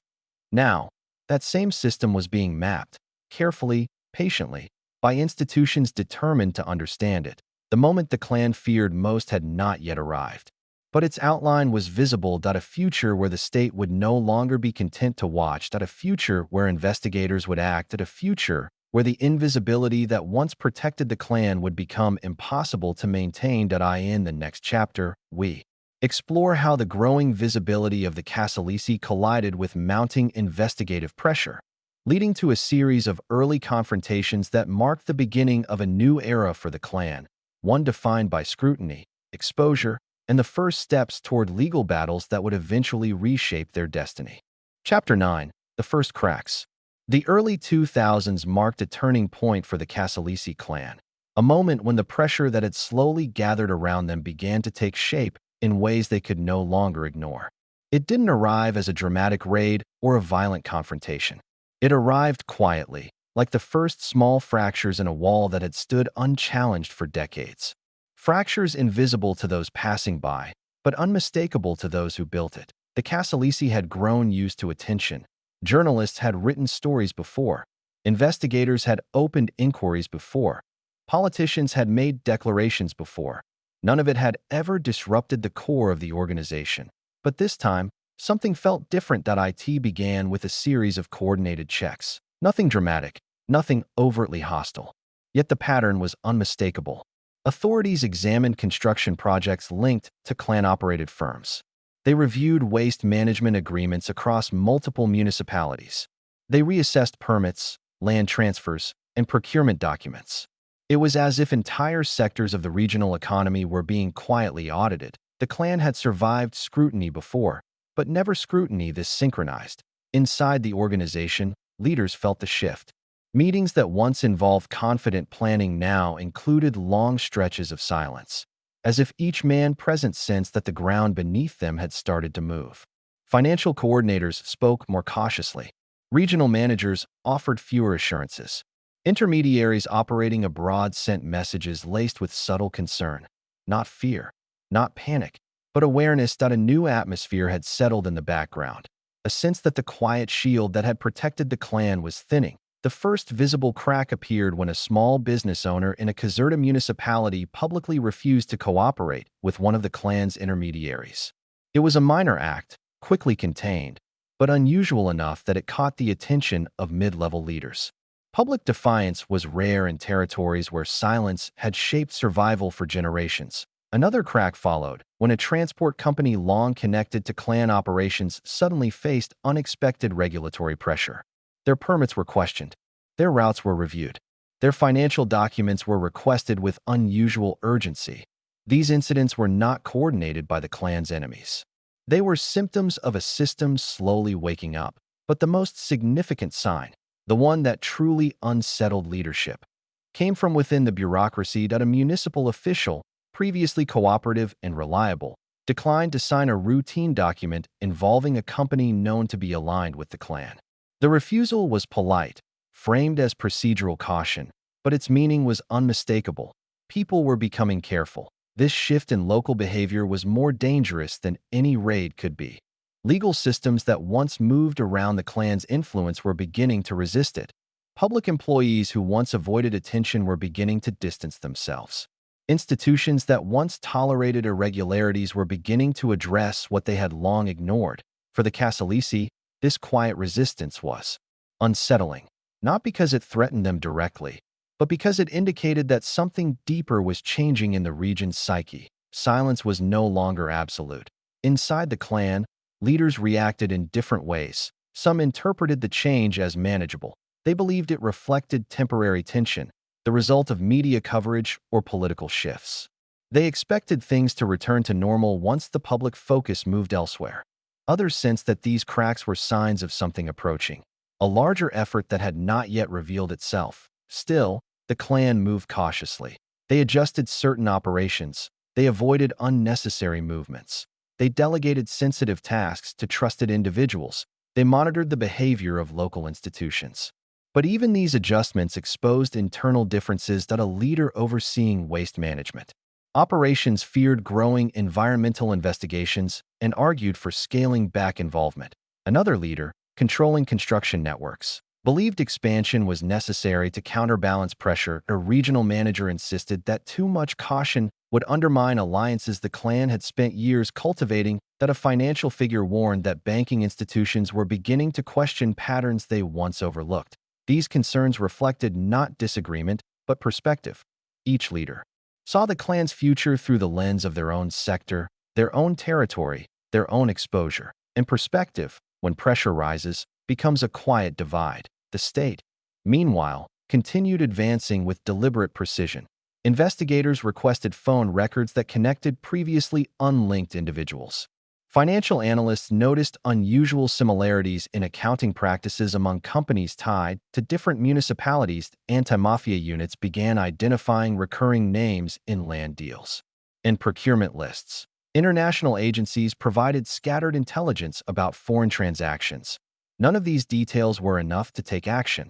Now, that same system was being mapped, carefully, patiently, by institutions determined to understand it. The moment the clan feared most had not yet arrived. But its outline was visible. A future where the state would no longer be content to watch. A future where investigators would act. A future where the invisibility that once protected the clan would become impossible to maintain. In the next chapter, we explore how the growing visibility of the Casalesi collided with mounting investigative pressure, leading to a series of early confrontations that marked the beginning of a new era for the clan, one defined by scrutiny, exposure, and the first steps toward legal battles that would eventually reshape their destiny. Chapter 9. The First Cracks. The early 2000s marked a turning point for the Casalesi clan, a moment when the pressure that had slowly gathered around them began to take shape in ways they could no longer ignore. It didn't arrive as a dramatic raid or a violent confrontation. It arrived quietly, like the first small fractures in a wall that had stood unchallenged for decades. Fractures invisible to those passing by, but unmistakable to those who built it. The Casalesi had grown used to attention. Journalists had written stories before. Investigators had opened inquiries before. Politicians had made declarations before. None of it had ever disrupted the core of the organization. But this time, something felt different. It began with a series of coordinated checks. Nothing dramatic, nothing overtly hostile. Yet the pattern was unmistakable. Authorities examined construction projects linked to clan-operated firms. They reviewed waste management agreements across multiple municipalities. They reassessed permits, land transfers, and procurement documents. It was as if entire sectors of the regional economy were being quietly audited. The clan had survived scrutiny before, but never scrutiny this synchronized. Inside the organization, leaders felt the shift. Meetings that once involved confident planning now included long stretches of silence, as if each man present sensed that the ground beneath them had started to move. Financial coordinators spoke more cautiously. Regional managers offered fewer assurances. Intermediaries operating abroad sent messages laced with subtle concern, not fear, not panic, but awareness that a new atmosphere had settled in the background, a sense that the quiet shield that had protected the clan was thinning. The first visible crack appeared when a small business owner in a Caserta municipality publicly refused to cooperate with one of the clan's intermediaries. It was a minor act, quickly contained, but unusual enough that it caught the attention of mid-level leaders. Public defiance was rare in territories where silence had shaped survival for generations. Another crack followed when a transport company long connected to clan operations suddenly faced unexpected regulatory pressure. Their permits were questioned. Their routes were reviewed. Their financial documents were requested with unusual urgency. These incidents were not coordinated by the clan's enemies. They were symptoms of a system slowly waking up. But the most significant sign, the one that truly unsettled leadership, came from within the bureaucracy. That a municipal official, previously cooperative and reliable, declined to sign a routine document involving a company known to be aligned with the clan. The refusal was polite, framed as procedural caution, but its meaning was unmistakable. People were becoming careful. This shift in local behavior was more dangerous than any raid could be. Legal systems that once moved around the clan's influence were beginning to resist it. Public employees who once avoided attention were beginning to distance themselves. Institutions that once tolerated irregularities were beginning to address what they had long ignored. For the Casalesi, this quiet resistance was unsettling, not because it threatened them directly, but because it indicated that something deeper was changing in the region's psyche. Silence was no longer absolute. Inside the clan, leaders reacted in different ways. Some interpreted the change as manageable. They believed it reflected temporary tension, the result of media coverage or political shifts. They expected things to return to normal once the public focus moved elsewhere. Others sensed that these cracks were signs of something approaching, a larger effort that had not yet revealed itself. Still, the clan moved cautiously. They adjusted certain operations. They avoided unnecessary movements. They delegated sensitive tasks to trusted individuals. They monitored the behavior of local institutions. But even these adjustments exposed internal differences. That a leader overseeing waste management operations feared growing environmental investigations and argued for scaling back involvement. Another leader, controlling construction networks, Believed expansion was necessary to counterbalance pressure. A regional manager insisted that too much caution would undermine alliances the clan had spent years cultivating, that a financial figure warned that banking institutions were beginning to question patterns they once overlooked. These concerns reflected not disagreement, but perspective. Each leader saw the clan's future through the lens of their own sector, their own territory, their own exposure. And perspective, when pressure rises, becomes a quiet divide. The state, meanwhile, continued advancing with deliberate precision. Investigators requested phone records that connected previously unlinked individuals. Financial analysts noticed unusual similarities in accounting practices among companies tied to different municipalities. Anti-mafia units began identifying recurring names in land deals and procurement lists. International agencies provided scattered intelligence about foreign transactions. None of these details were enough to take action,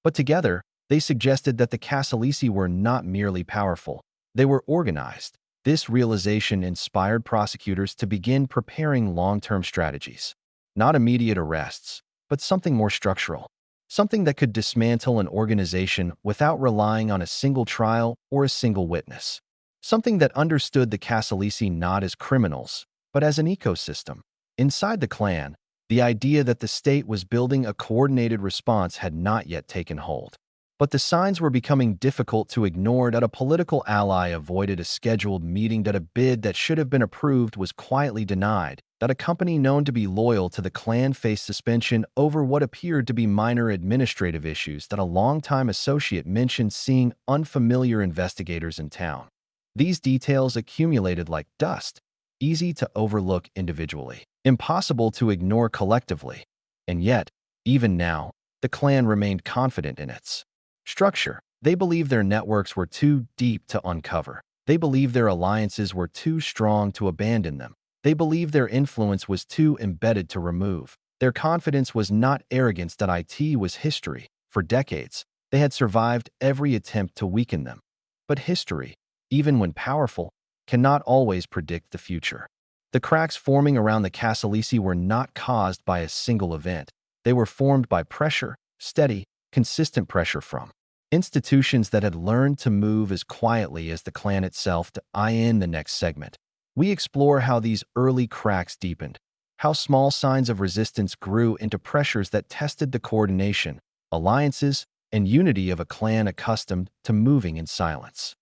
but together, they suggested that the Casalesi were not merely powerful, they were organized. This realization inspired prosecutors to begin preparing long-term strategies. Not immediate arrests, but something more structural. Something that could dismantle an organization without relying on a single trial or a single witness. Something that understood the Casalesi not as criminals, but as an ecosystem. Inside the clan, the idea that the state was building a coordinated response had not yet taken hold. But the signs were becoming difficult to ignore. That a political ally avoided a scheduled meeting, that a bid that should have been approved was quietly denied, that a company known to be loyal to the clan faced suspension over what appeared to be minor administrative issues, that a longtime associate mentioned seeing unfamiliar investigators in town. These details accumulated like dust, easy to overlook individually, impossible to ignore collectively. And yet, even now, the clan remained confident in its structure. They believed their networks were too deep to uncover. They believed their alliances were too strong to abandon them. They believed their influence was too embedded to remove. Their confidence was not arrogance. That it was history. For decades, they had survived every attempt to weaken them. But history, even when powerful, cannot always predict the future. The cracks forming around the Casalesi were not caused by a single event. They were formed by pressure, steady, consistent pressure from institutions that had learned to move as quietly as the clan itself. In the next segment, we explore how these early cracks deepened, how small signs of resistance grew into pressures that tested the coordination, alliances, and unity of a clan accustomed to moving in silence.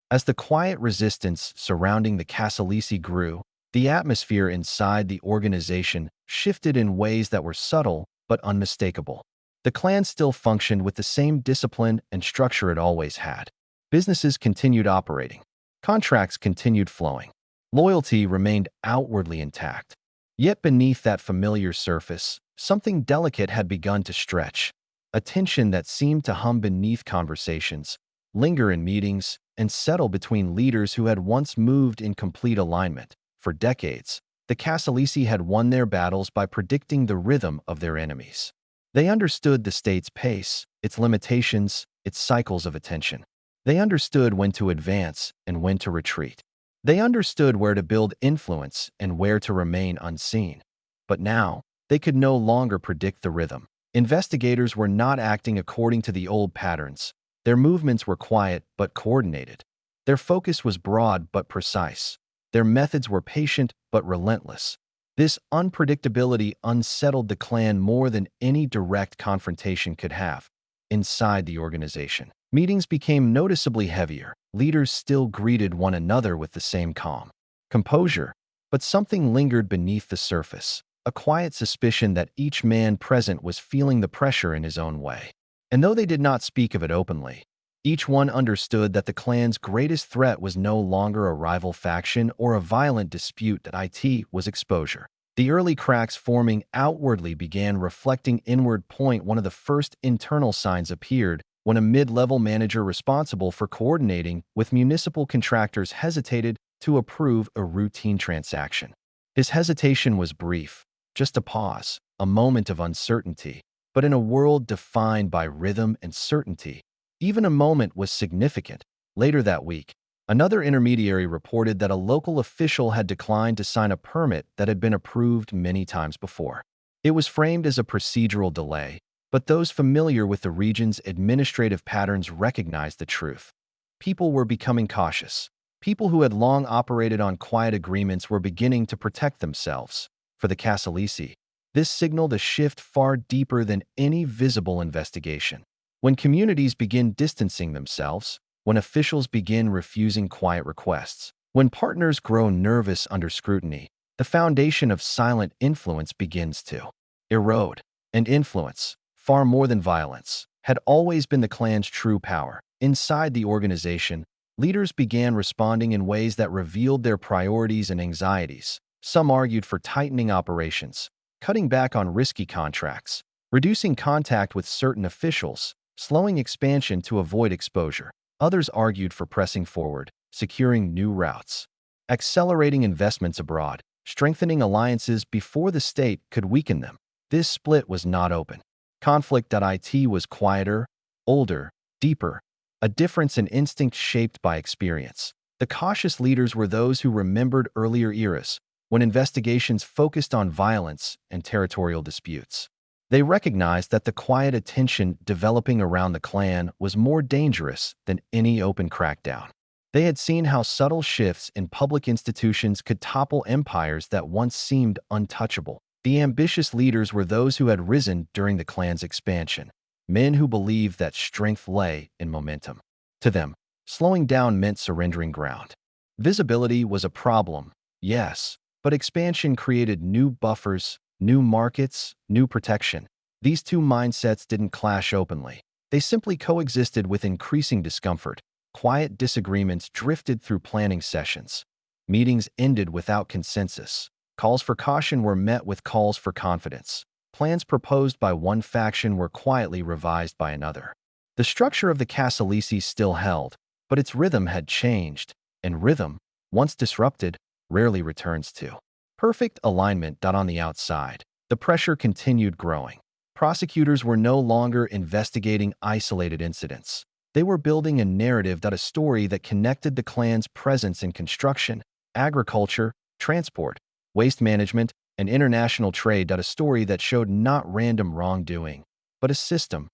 As the quiet resistance surrounding the Casalesi grew, the atmosphere inside the organization shifted in ways that were subtle but unmistakable. The clan still functioned with the same discipline and structure it always had. Businesses continued operating. Contracts continued flowing. Loyalty remained outwardly intact. Yet beneath that familiar surface, something delicate had begun to stretch. A tension that seemed to hum beneath conversations, linger in meetings, and settle between leaders who had once moved in complete alignment. For decades, the Casalesi had won their battles by predicting the rhythm of their enemies. They understood the state's pace, its limitations, its cycles of attention. They understood when to advance and when to retreat. They understood where to build influence and where to remain unseen. But now, they could no longer predict the rhythm. Investigators were not acting according to the old patterns. Their movements were quiet but coordinated. Their focus was broad but precise. Their methods were patient but relentless. This unpredictability unsettled the clan more than any direct confrontation could have. Inside the organization, meetings became noticeably heavier. Leaders still greeted one another with the same calm composure, but something lingered beneath the surface, a quiet suspicion that each man present was feeling the pressure in his own way. And though they did not speak of it openly, each one understood that the clan's greatest threat was no longer a rival faction or a violent dispute. That it was exposure. The early cracks forming outwardly began reflecting inward. One of the first internal signs appeared when a mid-level manager responsible for coordinating with municipal contractors hesitated to approve a routine transaction. His hesitation was brief, just a pause, a moment of uncertainty. But in a world defined by rhythm and certainty, even a moment was significant. Later that week, another intermediary reported that a local official had declined to sign a permit that had been approved many times before. It was framed as a procedural delay, But those familiar with the region's administrative patterns recognized the truth. People were becoming cautious. People who had long operated on quiet agreements were beginning to protect themselves. For the Casalesi, this signaled a shift far deeper than any visible investigation. When communities begin distancing themselves, when officials begin refusing quiet requests, when partners grow nervous under scrutiny, the foundation of silent influence begins to erode. And influence, far more than violence, had always been the clan's true power. Inside the organization, leaders began responding in ways that revealed their priorities and anxieties. Some argued for tightening operations, cutting back on risky contracts, reducing contact with certain officials, slowing expansion to avoid exposure. Others argued for pressing forward, securing new routes, accelerating investments abroad, strengthening alliances before the state could weaken them. This split was not open. Conflict.it was quieter, older, deeper, a difference in instinct shaped by experience. The cautious leaders were those who remembered earlier eras, when investigations focused on violence and territorial disputes. They recognized that the quiet attention developing around the clan was more dangerous than any open crackdown. They had seen how subtle shifts in public institutions could topple empires that once seemed untouchable. The ambitious leaders were those who had risen during the clan's expansion, men who believed that strength lay in momentum. To them, slowing down meant surrendering ground. Visibility was a problem, yes, but expansion created new buffers, new markets, new protection. These two mindsets didn't clash openly. They simply coexisted with increasing discomfort. Quiet disagreements drifted through planning sessions. Meetings ended without consensus. Calls for caution were met with calls for confidence. Plans proposed by one faction were quietly revised by another. The structure of the Casalesi still held, but its rhythm had changed, and rhythm, once disrupted, rarely returns to perfect alignment. On the outside, the pressure continued growing. Prosecutors were no longer investigating isolated incidents. They were building a narrative, a story that connected the clan's presence in construction, agriculture, transport, waste management, and international trade. A story that showed not random wrongdoing, but a system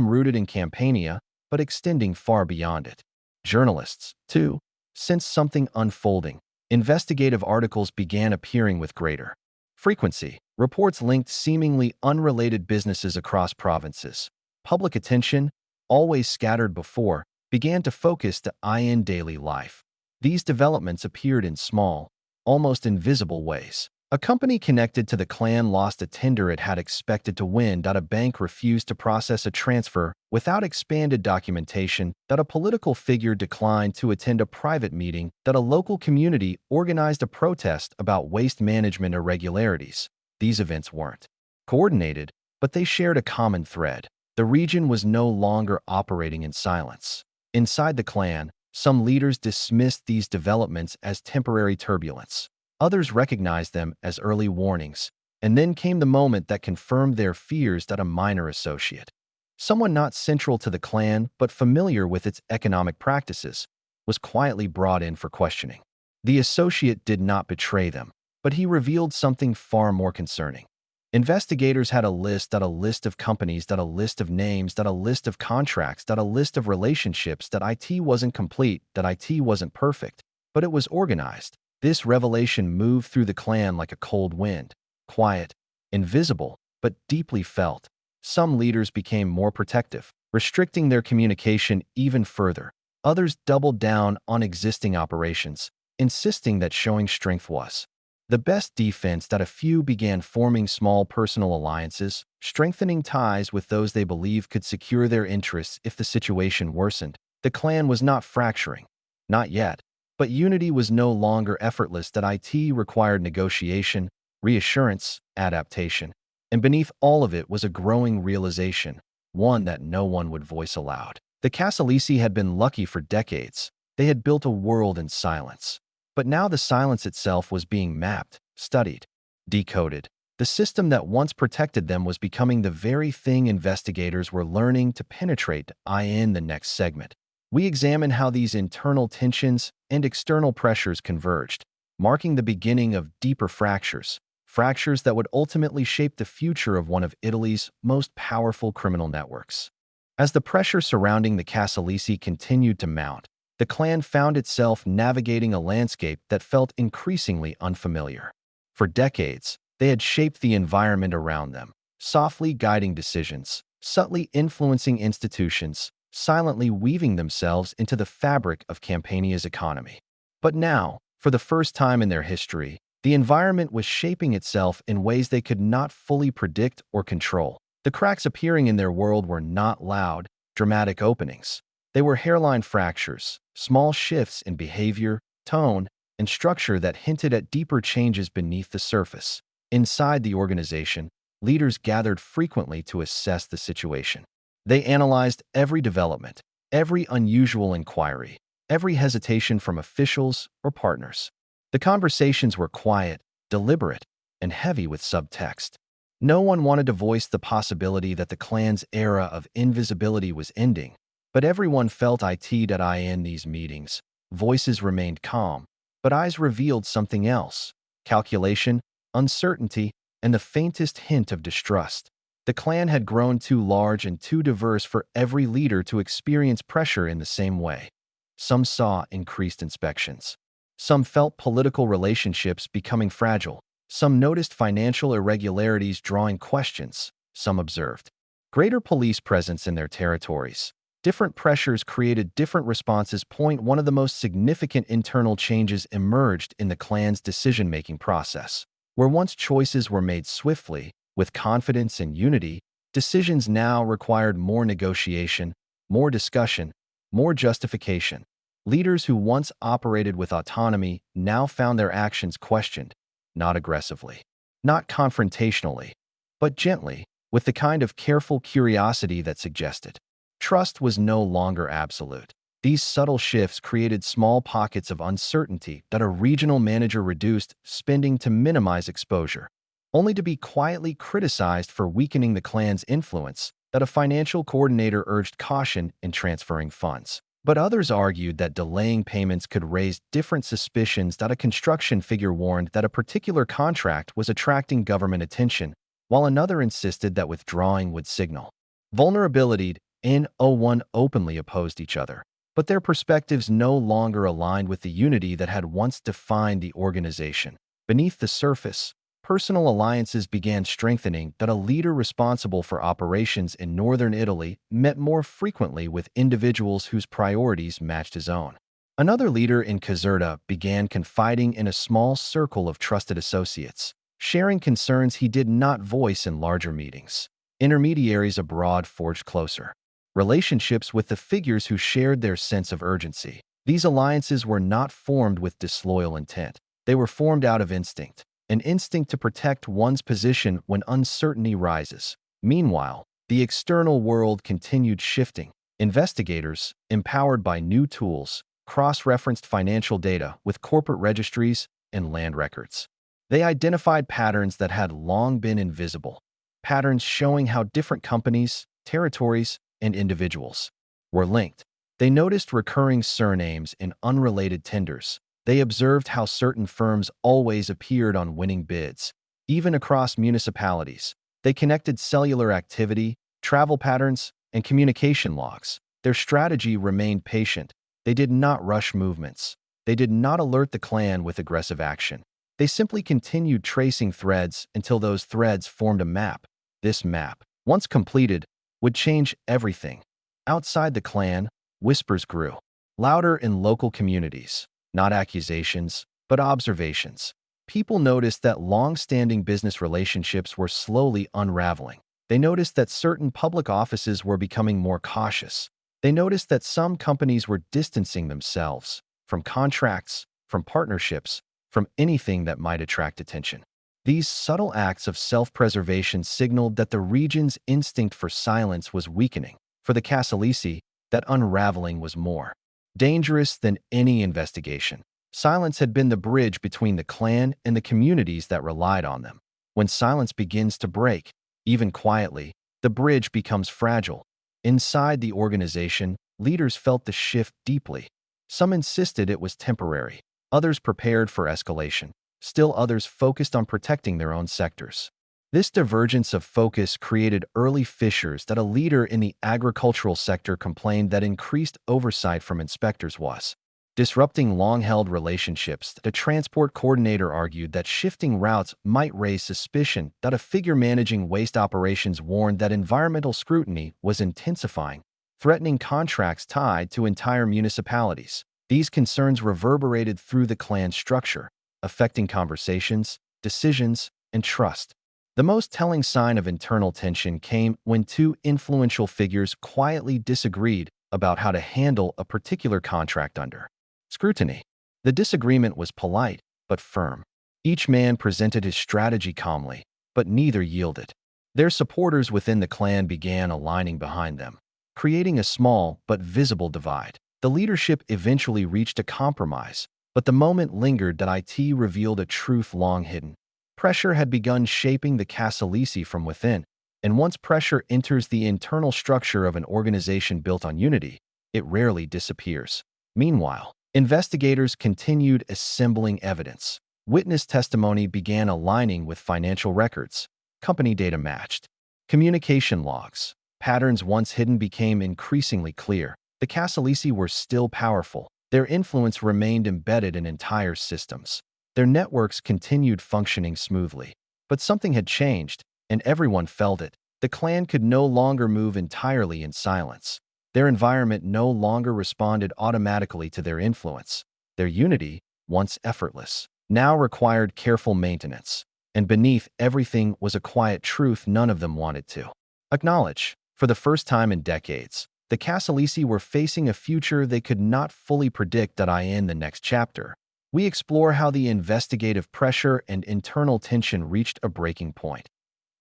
rooted in Campania, but extending far beyond it. Journalists, too, sensed something unfolding. Investigative articles began appearing with greater frequency. Reports linked seemingly unrelated businesses across provinces. Public attention, always scattered before, began to focus in daily life. These developments appeared in small, almost invisible ways. A company connected to the clan lost a tender it had expected to win. A bank refused to process a transfer without expanded documentation. A political figure declined to attend a private meeting. A local community organized a protest about waste management irregularities. These events weren't coordinated, but they shared a common thread. The region was no longer operating in silence. Inside the clan, some leaders dismissed these developments as temporary turbulence. Others recognized them as early warnings, and then came the moment that confirmed their fears. A minor associate, someone not central to the clan but familiar with its economic practices, was quietly brought in for questioning. The associate did not betray them, but he revealed something far more concerning. Investigators had a list of companies, a list of names, a list of contracts, a list of relationships. It wasn't complete, it wasn't perfect, but it was organized. This revelation moved through the clan like a cold wind, quiet, invisible, but deeply felt. Some leaders became more protective, restricting their communication even further. Others doubled down on existing operations, insisting that showing strength was the best defense. A few began forming small personal alliances, strengthening ties with those they believed could secure their interests if the situation worsened. The clan was not fracturing. Not yet. But unity was no longer effortless. It required negotiation, reassurance, adaptation. And beneath all of it was a growing realization, one that no one would voice aloud. The Casalesi had been lucky for decades. They had built a world in silence. But now the silence itself was being mapped, studied, decoded. The system that once protected them was becoming the very thing investigators were learning to penetrate. In the next segment, we examine how these internal tensions and external pressures converged, marking the beginning of deeper fractures fractures that would ultimately shape the future of one of Italy's most powerful criminal networks. As the pressure surrounding the Casalesi continued to mount, the clan found itself navigating a landscape that felt increasingly unfamiliar. For decades, they had shaped the environment around them, softly guiding decisions, subtly influencing institutions, silently weaving themselves into the fabric of Campania's economy. But now, for the first time in their history, the environment was shaping itself in ways they could not fully predict or control. The cracks appearing in their world were not loud, dramatic openings. They were hairline fractures, small shifts in behavior, tone, and structure that hinted at deeper changes beneath the surface. Inside the organization, leaders gathered frequently to assess the situation. They analyzed every development, every unusual inquiry, every hesitation from officials or partners. The conversations were quiet, deliberate, and heavy with subtext. No one wanted to voice the possibility that the clan's era of invisibility was ending, but everyone felt it in these meetings. Voices remained calm, but eyes revealed something else: calculation, uncertainty, and the faintest hint of distrust. The clan had grown too large and too diverse for every leader to experience pressure in the same way. Some saw increased inspections. Some felt political relationships becoming fragile. Some noticed financial irregularities drawing questions. Some observed greater police presence in their territories. Different pressures created different responses. One of the most significant internal changes emerged in the clan's decision-making process. Where once choices were made swiftly, with confidence and unity, decisions now required more negotiation, more discussion, more justification. Leaders who once operated with autonomy now found their actions questioned, not aggressively, not confrontationally, but gently, with the kind of careful curiosity that suggested. Trust was no longer absolute. These subtle shifts created small pockets of uncertainty that a regional manager reduced spending to minimize exposure, only to be quietly criticized for weakening the clan's influence, that a financial coordinator urged caution in transferring funds. But others argued that delaying payments could raise different suspicions, that a construction figure warned that a particular contract was attracting government attention, while another insisted that withdrawing would signal vulnerability. No one openly opposed each other, but their perspectives no longer aligned with the unity that had once defined the organization. Beneath the surface, personal alliances began strengthening, that a leader responsible for operations in northern Italy met more frequently with individuals whose priorities matched his own. Another leader in Caserta began confiding in a small circle of trusted associates, sharing concerns he did not voice in larger meetings. Intermediaries abroad forged closer relationships with the figures who shared their sense of urgency. These alliances were not formed with disloyal intent. They were formed out of instinct, an instinct to protect one's position when uncertainty rises. Meanwhile, the external world continued shifting. Investigators, empowered by new tools, cross-referenced financial data with corporate registries and land records. They identified patterns that had long been invisible, patterns showing how different companies, territories, and individuals were linked. They noticed recurring surnames in unrelated tenders. They observed how certain firms always appeared on winning bids, even across municipalities. They connected cellular activity, travel patterns, and communication logs. Their strategy remained patient. They did not rush movements. They did not alert the clan with aggressive action. They simply continued tracing threads until those threads formed a map. This map, once completed, would change everything. Outside the clan, whispers grew, louder in local communities, not accusations, but observations. People noticed that long-standing business relationships were slowly unraveling. They noticed that certain public offices were becoming more cautious. They noticed that some companies were distancing themselves from contracts, from partnerships, from anything that might attract attention. These subtle acts of self-preservation signaled that the region's instinct for silence was weakening. For the Casalesi, that unraveling was more dangerous than any investigation. Silence had been the bridge between the clan and the communities that relied on them. When silence begins to break, even quietly, the bridge becomes fragile. Inside the organization, leaders felt the shift deeply. Some insisted it was temporary. Others prepared for escalation. Still others focused on protecting their own sectors. This divergence of focus created early fissures that a leader in the agricultural sector complained that increased oversight from inspectors was disrupting long-held relationships. The transport coordinator argued that shifting routes might raise suspicion, that a figure managing waste operations warned that environmental scrutiny was intensifying, threatening contracts tied to entire municipalities. These concerns reverberated through the clan structure, affecting conversations, decisions, and trust. The most telling sign of internal tension came when two influential figures quietly disagreed about how to handle a particular contract under scrutiny. The disagreement was polite but firm. Each man presented his strategy calmly, but neither yielded. Their supporters within the clan began aligning behind them, creating a small but visible divide. The leadership eventually reached a compromise, but the moment lingered that IT revealed a truth long hidden. Pressure had begun shaping the Casalesi from within, and once pressure enters the internal structure of an organization built on unity, it rarely disappears. Meanwhile, investigators continued assembling evidence. Witness testimony began aligning with financial records. Company data matched. Communication logs. Patterns once hidden became increasingly clear. The Casalesi were still powerful. Their influence remained embedded in entire systems. Their networks continued functioning smoothly. But something had changed, and everyone felt it. The clan could no longer move entirely in silence. Their environment no longer responded automatically to their influence. Their unity, once effortless, now required careful maintenance. And beneath everything was a quiet truth none of them wanted to acknowledge. For the first time in decades, the Casalesi were facing a future they could not fully predict. In the next chapter, we explore how the investigative pressure and internal tension reached a breaking point,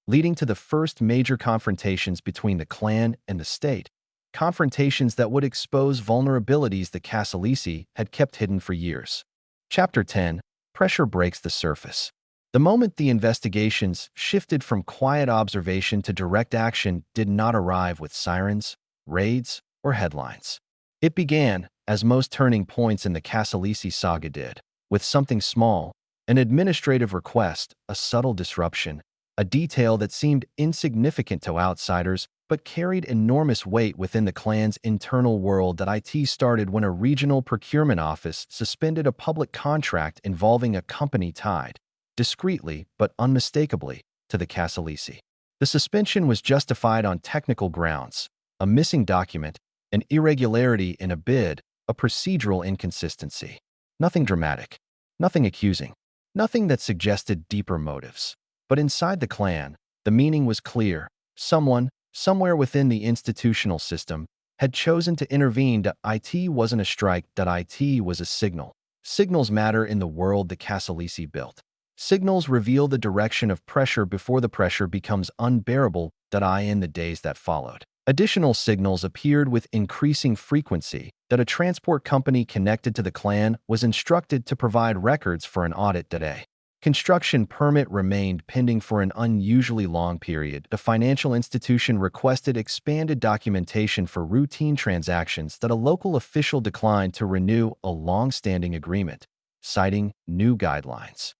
leading to the first major confrontations between the clan and the state. Confrontations that would expose vulnerabilities the Casalesi had kept hidden for years. Chapter 10: Pressure breaks the surface. The moment the investigations shifted from quiet observation to direct action did not arrive with sirens, raids, or headlines. It began, as most turning points in the Casalesi saga did, with something small, an administrative request, a subtle disruption, a detail that seemed insignificant to outsiders but carried enormous weight within the clan's internal world. IT started when a regional procurement office suspended a public contract involving a company tied, discreetly but unmistakably, to the Casalesi. The suspension was justified on technical grounds: a missing document, an irregularity in a bid, a procedural inconsistency. Nothing dramatic, nothing accusing, nothing that suggested deeper motives. But inside the clan, the meaning was clear. Someone, somewhere within the institutional system, had chosen to intervene. IT wasn't a strike. It was a signal. Signals matter in the world the Casalesi built. Signals reveal the direction of pressure before the pressure becomes unbearable. In the days that followed, additional signals appeared with increasing frequency. A transport company connected to the clan was instructed to provide records for an audit. A construction permit remained pending for an unusually long period. A financial institution requested expanded documentation for routine transactions. A local official declined to renew a long-standing agreement, citing new guidelines.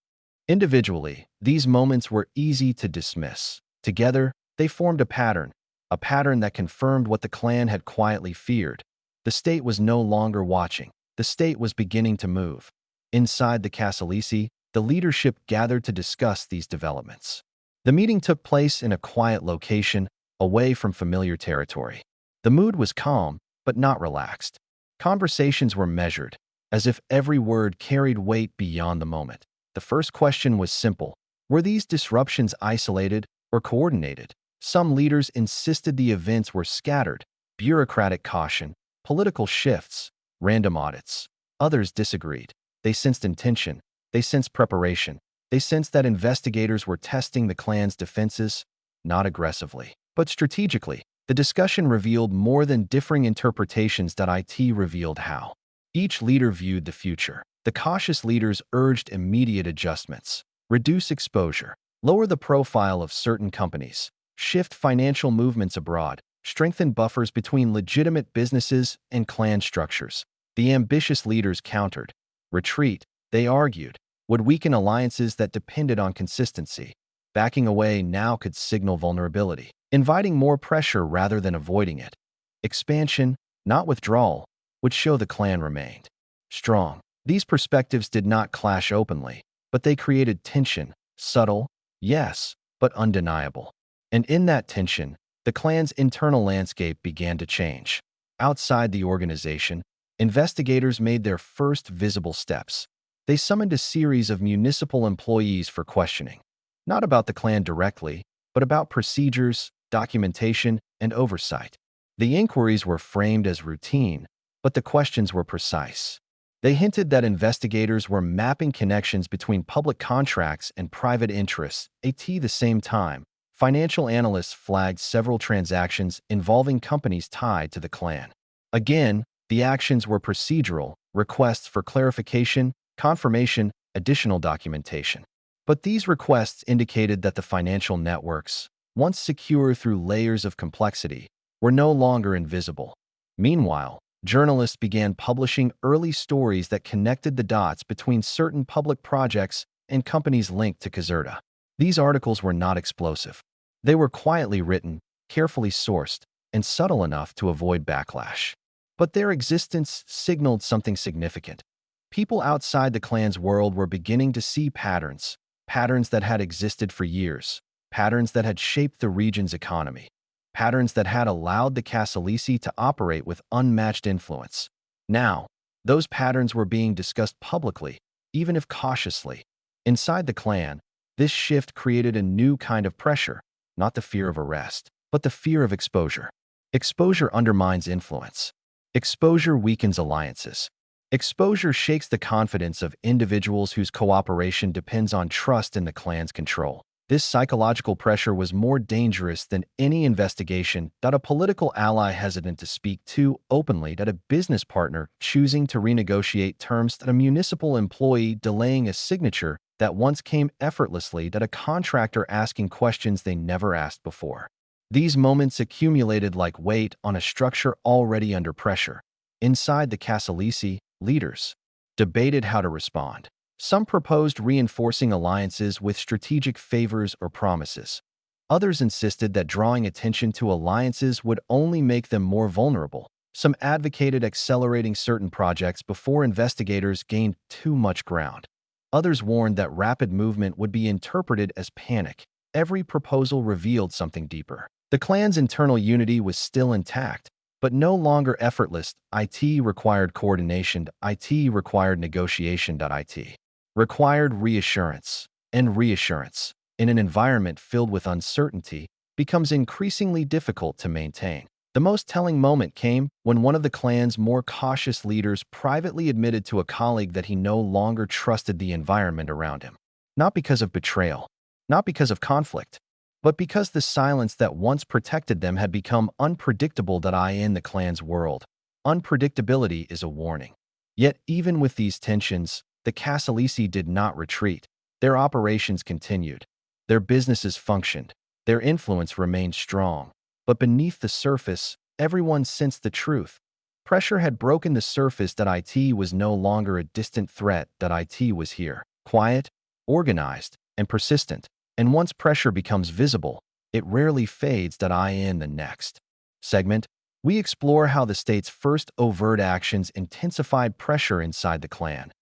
Individually, these moments were easy to dismiss. Together, they formed a pattern that confirmed what the clan had quietly feared. The state was no longer watching. The state was beginning to move. Inside the Casalesi, the leadership gathered to discuss these developments. The meeting took place in a quiet location, away from familiar territory. The mood was calm, but not relaxed. Conversations were measured, as if every word carried weight beyond the moment. The first question was simple: were these disruptions isolated or coordinated? Some leaders insisted the events were scattered: bureaucratic caution, political shifts, random audits. Others disagreed. They sensed intention. They sensed preparation. They sensed that investigators were testing the clan's defenses, not aggressively, but strategically. The discussion revealed more than differing interpretations. IT revealed how each leader viewed the future. The cautious leaders urged immediate adjustments: reduce exposure, lower the profile of certain companies, shift financial movements abroad, strengthen buffers between legitimate businesses and clan structures. The ambitious leaders countered: retreat. They argued: would weaken alliances that depended on consistency. Backing away now could signal vulnerability, inviting more pressure rather than avoiding it. Expansion, not withdrawal, would show the clan remained strong. These perspectives did not clash openly, but they created tension, subtle, yes, but undeniable. And in that tension, the clan's internal landscape began to change. Outside the organization, investigators made their first visible steps. They summoned a series of municipal employees for questioning, not about the clan directly, but about procedures, documentation, and oversight. The inquiries were framed as routine, but the questions were precise. They hinted that investigators were mapping connections between public contracts and private interests. At the same time, financial analysts flagged several transactions involving companies tied to the clan. Again, the actions were procedural, requests for clarification, confirmation, additional documentation. But these requests indicated that the financial networks, once secure through layers of complexity, were no longer invisible. Meanwhile, journalists began publishing early stories that connected the dots between certain public projects and companies linked to Caserta. These articles were not explosive. They were quietly written, carefully sourced, and subtle enough to avoid backlash. But their existence signaled something significant. People outside the clan's world were beginning to see patterns, patterns that had existed for years, patterns that had shaped the region's economy, patterns that had allowed the Casalesi to operate with unmatched influence. Now, those patterns were being discussed publicly, even if cautiously. Inside the clan, this shift created a new kind of pressure, not the fear of arrest, but the fear of exposure. Exposure undermines influence. Exposure weakens alliances. Exposure shakes the confidence of individuals whose cooperation depends on trust in the clan's control. This psychological pressure was more dangerous than any investigation that a political ally hesitant to speak too openly, that a business partner choosing to renegotiate terms, that a municipal employee delaying a signature that once came effortlessly, that a contractor asking questions they never asked before. These moments accumulated like weight on a structure already under pressure. Inside the Casalesi, leaders debated how to respond. Some proposed reinforcing alliances with strategic favors or promises. Others insisted that drawing attention to alliances would only make them more vulnerable. Some advocated accelerating certain projects before investigators gained too much ground. Others warned that rapid movement would be interpreted as panic. Every proposal revealed something deeper. The clan's internal unity was still intact, but no longer effortless. It required coordination. It required negotiation. It required reassurance. And reassurance, in an environment filled with uncertainty, becomes increasingly difficult to maintain. The most telling moment came when one of the clan's more cautious leaders privately admitted to a colleague that he no longer trusted the environment around him. Not because of betrayal, not because of conflict, but because the silence that once protected them had become unpredictable. In the clan's world, unpredictability is a warning. Yet even with these tensions, the Casalesi did not retreat. Their operations continued. Their businesses functioned. Their influence remained strong. But beneath the surface, everyone sensed the truth. Pressure had broken the surface that IT was no longer a distant threat, that IT was here, quiet, organized, and persistent. And once pressure becomes visible, it rarely fades. In the next segment, we explore how the state's first overt actions intensified pressure inside the clan,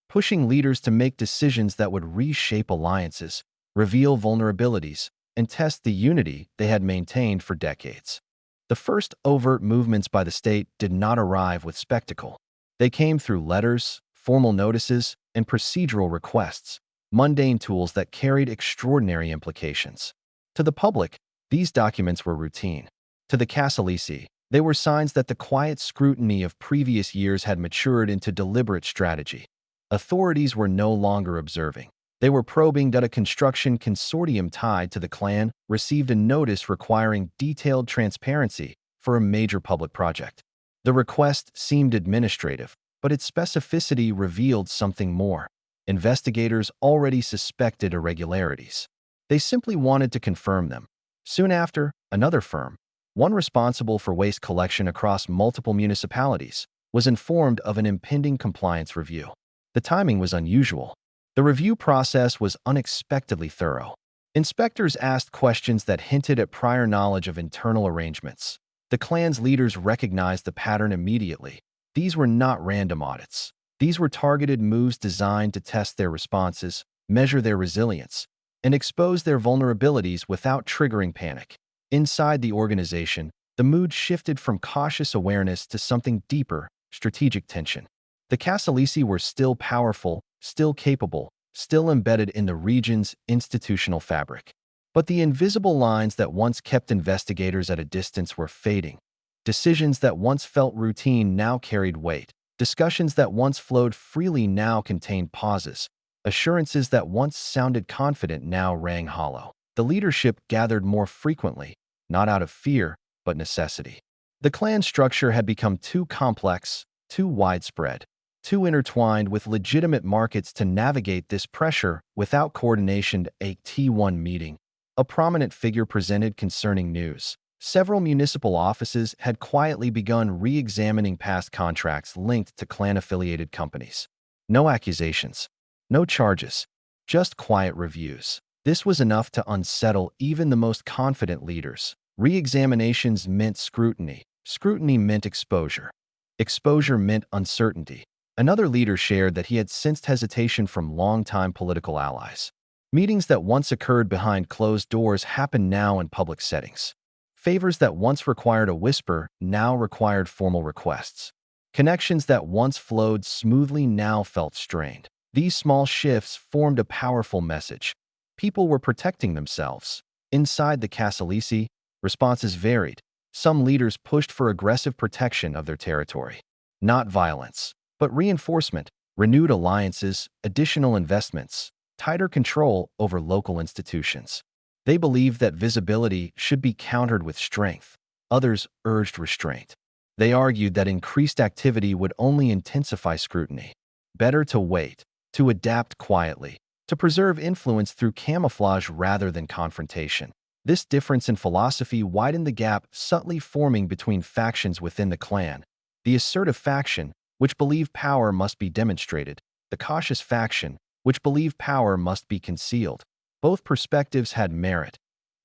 pushing leaders to make decisions that would reshape alliances, reveal vulnerabilities, and test the unity they had maintained for decades. The first overt movements by the state did not arrive with spectacle. They came through letters, formal notices, and procedural requests, mundane tools that carried extraordinary implications. To the public, these documents were routine. To the Casalesi, they were signs that the quiet scrutiny of previous years had matured into deliberate strategy. Authorities were no longer observing. They were probing. A construction consortium tied to the clan received a notice requiring detailed transparency for a major public project. The request seemed administrative, but its specificity revealed something more. Investigators already suspected irregularities. They simply wanted to confirm them. Soon after, another firm, one responsible for waste collection across multiple municipalities, was informed of an impending compliance review. The timing was unusual. The review process was unexpectedly thorough. Inspectors asked questions that hinted at prior knowledge of internal arrangements. The clan's leaders recognized the pattern immediately. These were not random audits. These were targeted moves designed to test their responses, measure their resilience, and expose their vulnerabilities without triggering panic. Inside the organization, the mood shifted from cautious awareness to something deeper, strategic tension. The Casalesi were still powerful, still capable, still embedded in the region's institutional fabric. But the invisible lines that once kept investigators at a distance were fading. Decisions that once felt routine now carried weight. Discussions that once flowed freely now contained pauses. Assurances that once sounded confident now rang hollow. The leadership gathered more frequently, not out of fear, but necessity. The clan structure had become too complex, too widespread, too intertwined with legitimate markets to navigate this pressure without coordination. A T1 meeting. A prominent figure presented concerning news. Several municipal offices had quietly begun re-examining past contracts linked to clan-affiliated companies. No accusations, no charges, just quiet reviews. This was enough to unsettle even the most confident leaders. Re-examinations meant scrutiny. Scrutiny meant exposure. Exposure meant uncertainty. Another leader shared that he had sensed hesitation from longtime political allies. Meetings that once occurred behind closed doors happen now in public settings. Favors that once required a whisper now required formal requests. Connections that once flowed smoothly now felt strained. These small shifts formed a powerful message. People were protecting themselves. Inside the Casalesi, responses varied. Some leaders pushed for aggressive protection of their territory. Not violence, but reinforcement, renewed alliances, additional investments, tighter control over local institutions. They believed that visibility should be countered with strength. Others urged restraint. They argued that increased activity would only intensify scrutiny. Better to wait, to adapt quietly, to preserve influence through camouflage rather than confrontation. This difference in philosophy widened the gap subtly forming between factions within the clan. The assertive faction, which believed power must be demonstrated, the cautious faction, which believed power must be concealed. Both perspectives had merit.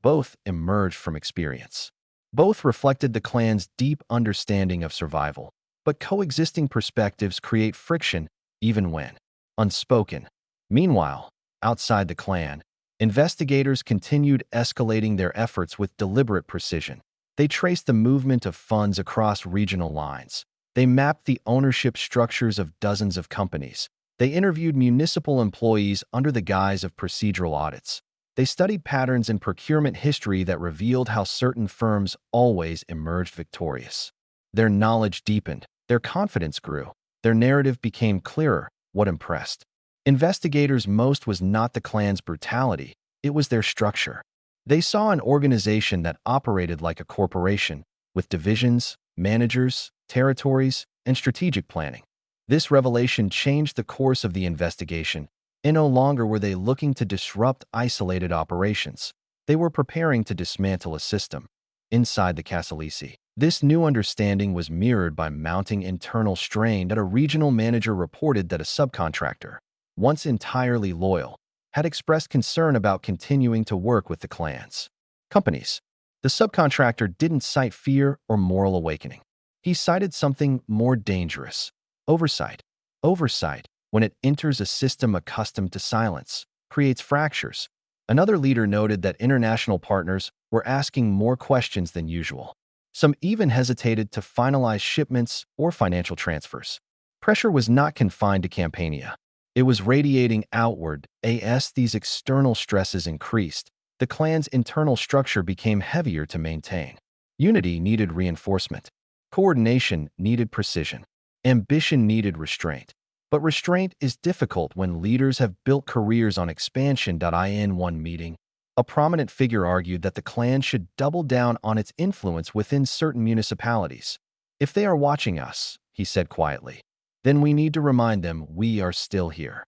Both emerged from experience. Both reflected the clan's deep understanding of survival. But coexisting perspectives create friction, even when unspoken. Meanwhile, outside the clan, investigators continued escalating their efforts with deliberate precision. They traced the movement of funds across regional lines. They mapped the ownership structures of dozens of companies. They interviewed municipal employees under the guise of procedural audits. They studied patterns in procurement history that revealed how certain firms always emerged victorious. Their knowledge deepened. Their confidence grew. Their narrative became clearer. What impressed investigators most was not the clan's brutality, it was their structure. They saw an organization that operated like a corporation, with divisions, managers, territories, and strategic planning. This revelation changed the course of the investigation, and no longer were they looking to disrupt isolated operations. They were preparing to dismantle a system. Inside the Casalesi, this new understanding was mirrored by mounting internal strain that a regional manager reported that a subcontractor, once entirely loyal, had expressed concern about continuing to work with the clan's companies. The subcontractor didn't cite fear or moral awakening. He cited something more dangerous: oversight. Oversight, when it enters a system accustomed to silence, creates fractures. Another leader noted that international partners were asking more questions than usual. Some even hesitated to finalize shipments or financial transfers. Pressure was not confined to Campania. It was radiating outward. As these external stresses increased, the clan's internal structure became heavier to maintain. Unity needed reinforcement. Coordination needed precision. Ambition needed restraint. But restraint is difficult when leaders have built careers on expansion. In one meeting, a prominent figure argued that the clan should double down on its influence within certain municipalities. If they are watching us, he said quietly, then we need to remind them we are still here.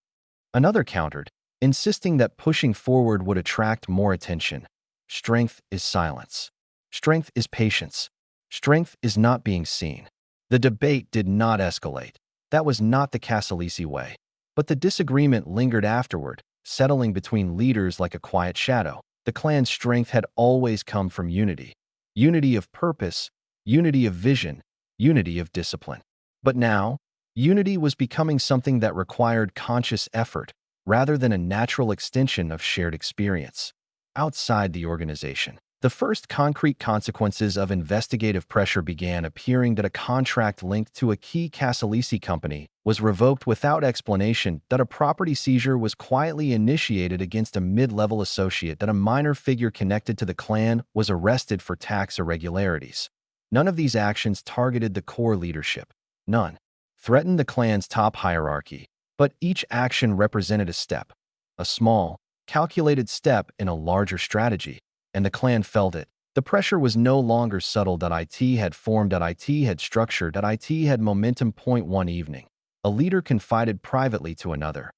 Another countered, insisting that pushing forward would attract more attention. Strength is silence. Strength is patience. Strength is not being seen. The debate did not escalate. That was not the Casalesi way. But the disagreement lingered afterward, settling between leaders like a quiet shadow. The clan's strength had always come from unity. Unity of purpose, unity of vision, unity of discipline. But now, unity was becoming something that required conscious effort rather than a natural extension of shared experience. Outside the organization, the first concrete consequences of investigative pressure began appearing that a contract linked to a key Casalesi company was revoked without explanation, that a property seizure was quietly initiated against a mid-level associate, that a minor figure connected to the clan was arrested for tax irregularities. None of these actions targeted the core leadership. None threatened the clan's top hierarchy, but each action represented a step, a small, calculated step in a larger strategy. And the clan felt it. The pressure was no longer subtle. It had formed. It had structured. It had momentum. One evening, a leader confided privately to another,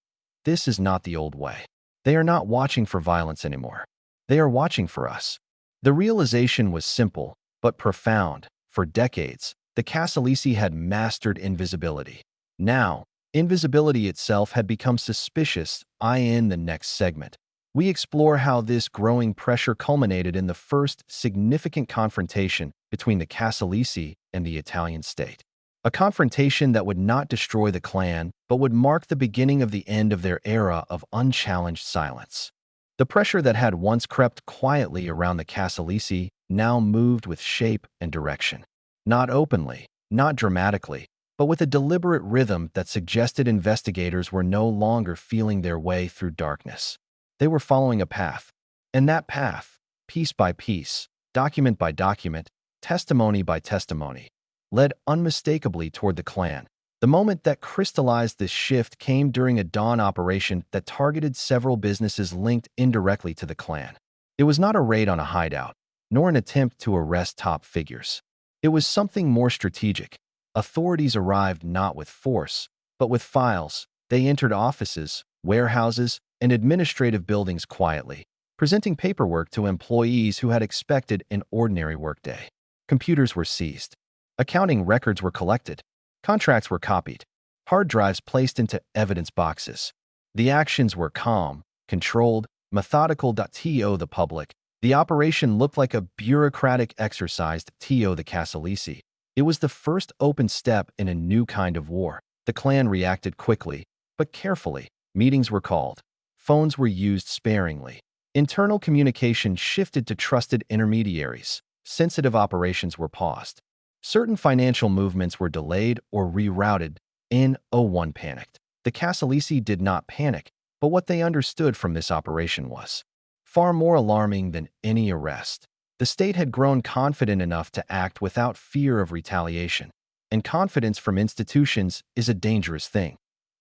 "This is not the old way. They are not watching for violence anymore. They are watching for us." The realization was simple, but profound. For decades, the Casalesi had mastered invisibility. Now, invisibility itself had become suspicious. In the next segment, we explore how this growing pressure culminated in the first significant confrontation between the Casalesi and the Italian state. A confrontation that would not destroy the clan, but would mark the beginning of the end of their era of unchallenged silence. The pressure that had once crept quietly around the Casalesi now moved with shape and direction. Not openly, not dramatically, but with a deliberate rhythm that suggested investigators were no longer feeling their way through darkness. They were following a path, and that path, piece by piece, document by document, testimony by testimony, led unmistakably toward the clan. The moment that crystallized this shift came during a dawn operation that targeted several businesses linked indirectly to the clan. It was not a raid on a hideout, nor an attempt to arrest top figures. It was something more strategic. Authorities arrived not with force, but with files. They entered offices, warehouses, and administrative buildings quietly, presenting paperwork to employees who had expected an ordinary workday. Computers were seized. Accounting records were collected. Contracts were copied. Hard drives placed into evidence boxes. The actions were calm, controlled, methodical. To the public, the operation looked like a bureaucratic exercise. To the Casalesi, it was the first open step in a new kind of war. The clan reacted quickly, but carefully. Meetings were called. Phones were used sparingly. Internal communication shifted to trusted intermediaries. Sensitive operations were paused. Certain financial movements were delayed or rerouted. No one panicked. The Casalesi did not panic, but what they understood from this operation was far more alarming than any arrest. The state had grown confident enough to act without fear of retaliation. And confidence from institutions is a dangerous thing.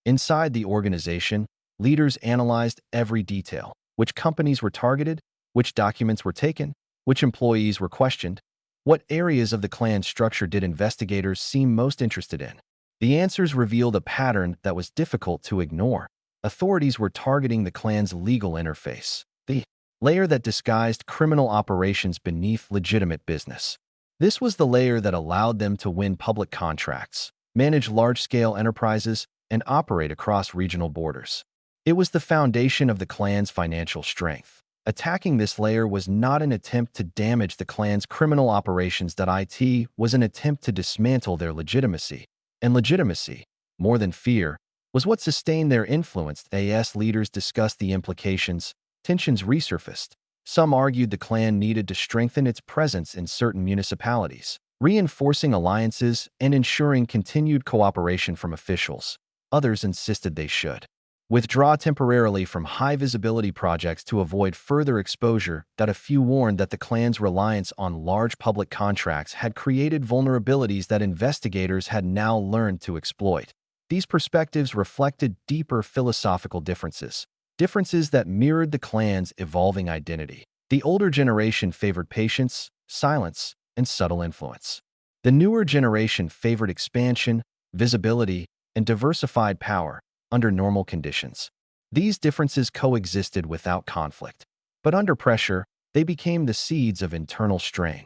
Inside the organization, leaders analyzed every detail: which companies were targeted, which documents were taken, which employees were questioned. What areas of the clan structure did investigators seem most interested in? The answers revealed a pattern that was difficult to ignore. Authorities were targeting the clan's legal interface, the layer that disguised criminal operations beneath legitimate business. This was the layer that allowed them to win public contracts, manage large-scale enterprises, and operate across regional borders. It was the foundation of the clan's financial strength. Attacking this layer was not an attempt to damage the clan's criminal operations. It was an attempt to dismantle their legitimacy. And legitimacy, more than fear, was what sustained their influence. As leaders discussed the implications, tensions resurfaced. Some argued the clan needed to strengthen its presence in certain municipalities, reinforcing alliances and ensuring continued cooperation from officials. Others insisted they should withdraw temporarily from high-visibility projects to avoid further exposure. A few warned that the clan's reliance on large public contracts had created vulnerabilities that investigators had now learned to exploit. These perspectives reflected deeper philosophical differences that mirrored the clan's evolving identity. The older generation favored patience, silence, and subtle influence. The newer generation favored expansion, visibility, and diversified power under normal conditions. These differences coexisted without conflict, but under pressure, they became the seeds of internal strain.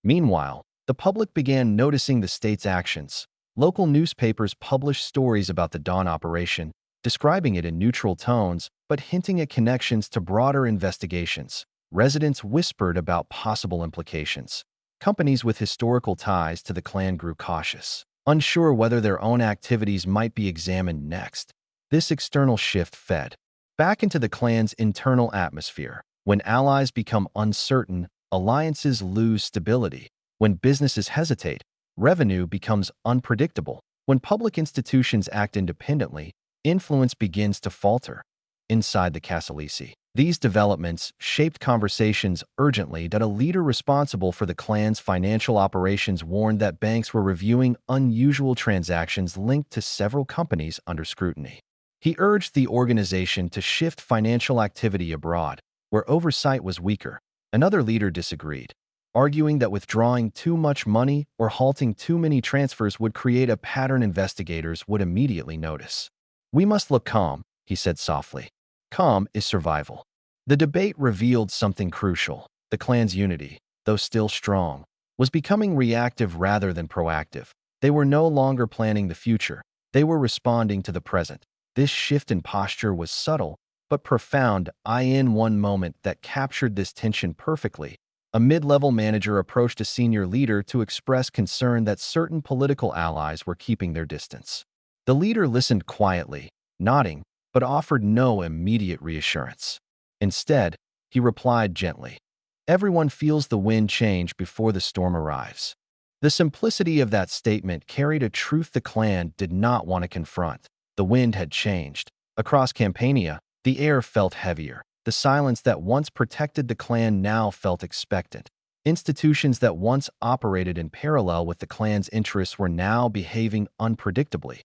Meanwhile, the public began noticing the state's actions. Local newspapers published stories about the Dawn operation, describing it in neutral tones but hinting at connections to broader investigations. Residents whispered about possible implications. Companies with historical ties to the clan grew cautious, unsure whether their own activities might be examined next. This external shift fed back into the clan's internal atmosphere. When allies become uncertain, alliances lose stability. When businesses hesitate, revenue becomes unpredictable. When public institutions act independently, influence begins to falter. Inside the Casalesi, these developments shaped conversations urgently that a leader responsible for the clan's financial operations warned that banks were reviewing unusual transactions linked to several companies under scrutiny. He urged the organization to shift financial activity abroad, where oversight was weaker. Another leader disagreed, arguing that withdrawing too much money or halting too many transfers would create a pattern investigators would immediately notice. "We must look calm," he said softly. "Calm is survival." The debate revealed something crucial. The clan's unity, though still strong, was becoming reactive rather than proactive. They were no longer planning the future. They were responding to the present. This shift in posture was subtle but profound. In one moment that captured this tension perfectly. A mid-level manager approached a senior leader to express concern that certain political allies were keeping their distance. The leader listened quietly, nodding, but offered no immediate reassurance. Instead, he replied gently, "Everyone feels the wind change before the storm arrives." The simplicity of that statement carried a truth the clan did not want to confront. The wind had changed. Across Campania, the air felt heavier. The silence that once protected the clan now felt expectant. Institutions that once operated in parallel with the clan's interests were now behaving unpredictably.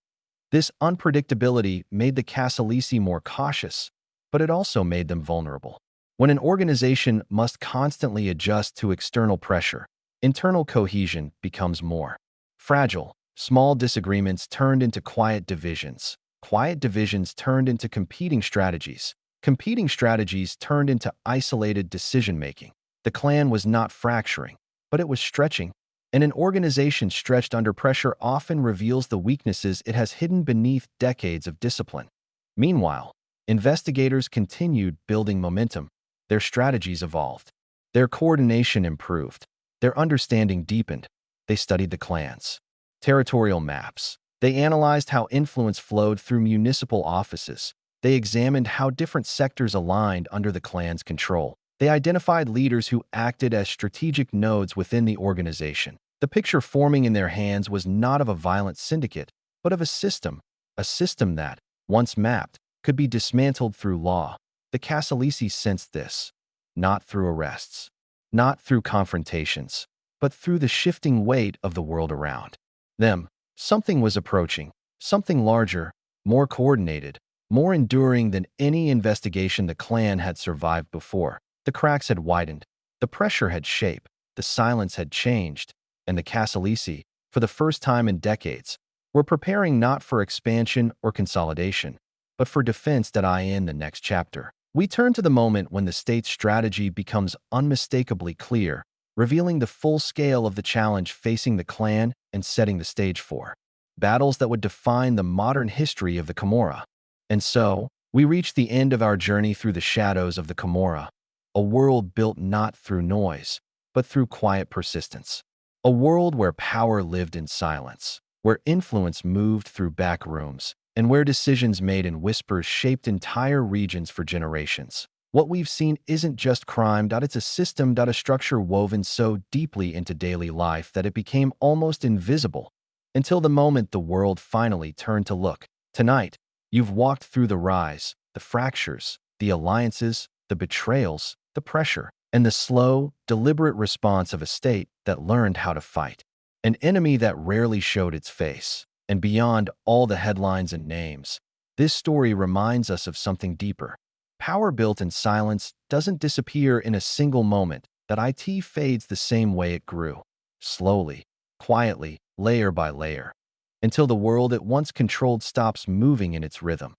This unpredictability made the Casalesi more cautious, but it also made them vulnerable. When an organization must constantly adjust to external pressure, internal cohesion becomes more fragile. Small disagreements turned into quiet divisions. Quiet divisions turned into competing strategies. Competing strategies turned into isolated decision-making. The clan was not fracturing, but it was stretching. And an organization stretched under pressure often reveals the weaknesses it has hidden beneath decades of discipline. Meanwhile, investigators continued building momentum. Their strategies evolved. Their coordination improved. Their understanding deepened. They studied the clan's territorial maps. They analyzed how influence flowed through municipal offices. They examined how different sectors aligned under the clan's control. They identified leaders who acted as strategic nodes within the organization. The picture forming in their hands was not of a violent syndicate, but of a system that, once mapped, could be dismantled through law. The Casalesi sensed this, not through arrests, not through confrontations, but through the shifting weight of the world around them. Something was approaching, something larger, more coordinated, more enduring than any investigation the clan had survived before. The cracks had widened, the pressure had shaped, the silence had changed, and the Casalesi, for the first time in decades, were preparing not for expansion or consolidation, but for defense. In the next chapter, we turn to the moment when the state's strategy becomes unmistakably clear, revealing the full scale of the challenge facing the clan and setting the stage for battles that would define the modern history of the Camorra. And so, we reach the end of our journey through the shadows of the Camorra, a world built not through noise, but through quiet persistence. A world where power lived in silence, where influence moved through back rooms, and where decisions made in whispers shaped entire regions for generations. What we've seen isn't just crime, it's a system, a structure woven so deeply into daily life that it became almost invisible, until the moment the world finally turned to look. Tonight, you've walked through the rise, the fractures, the alliances, the betrayals, the pressure, and the slow, deliberate response of a state that learned how to fight. An enemy that rarely showed its face. And beyond all the headlines and names, this story reminds us of something deeper. Power built in silence doesn't disappear in a single moment. It fades the same way it grew. Slowly, quietly, layer by layer, until the world it once controlled stops moving in its rhythm.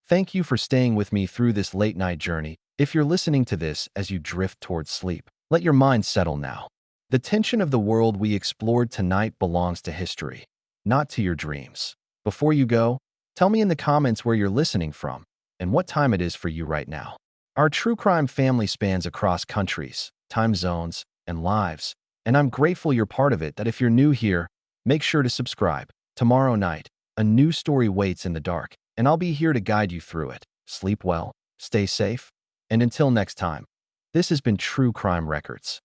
Thank you for staying with me through this late-night journey. If you're listening to this as you drift towards sleep, let your mind settle now. The tension of the world we explored tonight belongs to history, not to your dreams. Before you go, Tell me in the comments where you're listening from and what time it is for you right now. Our true crime family spans across countries, time zones, and lives, and I'm grateful you're part of it. That if you're new here, make sure to subscribe. Tomorrow night, a new story waits in the dark, and I'll be here to guide you through it. Sleep well, stay safe, and until next time, this has been True Crime Records.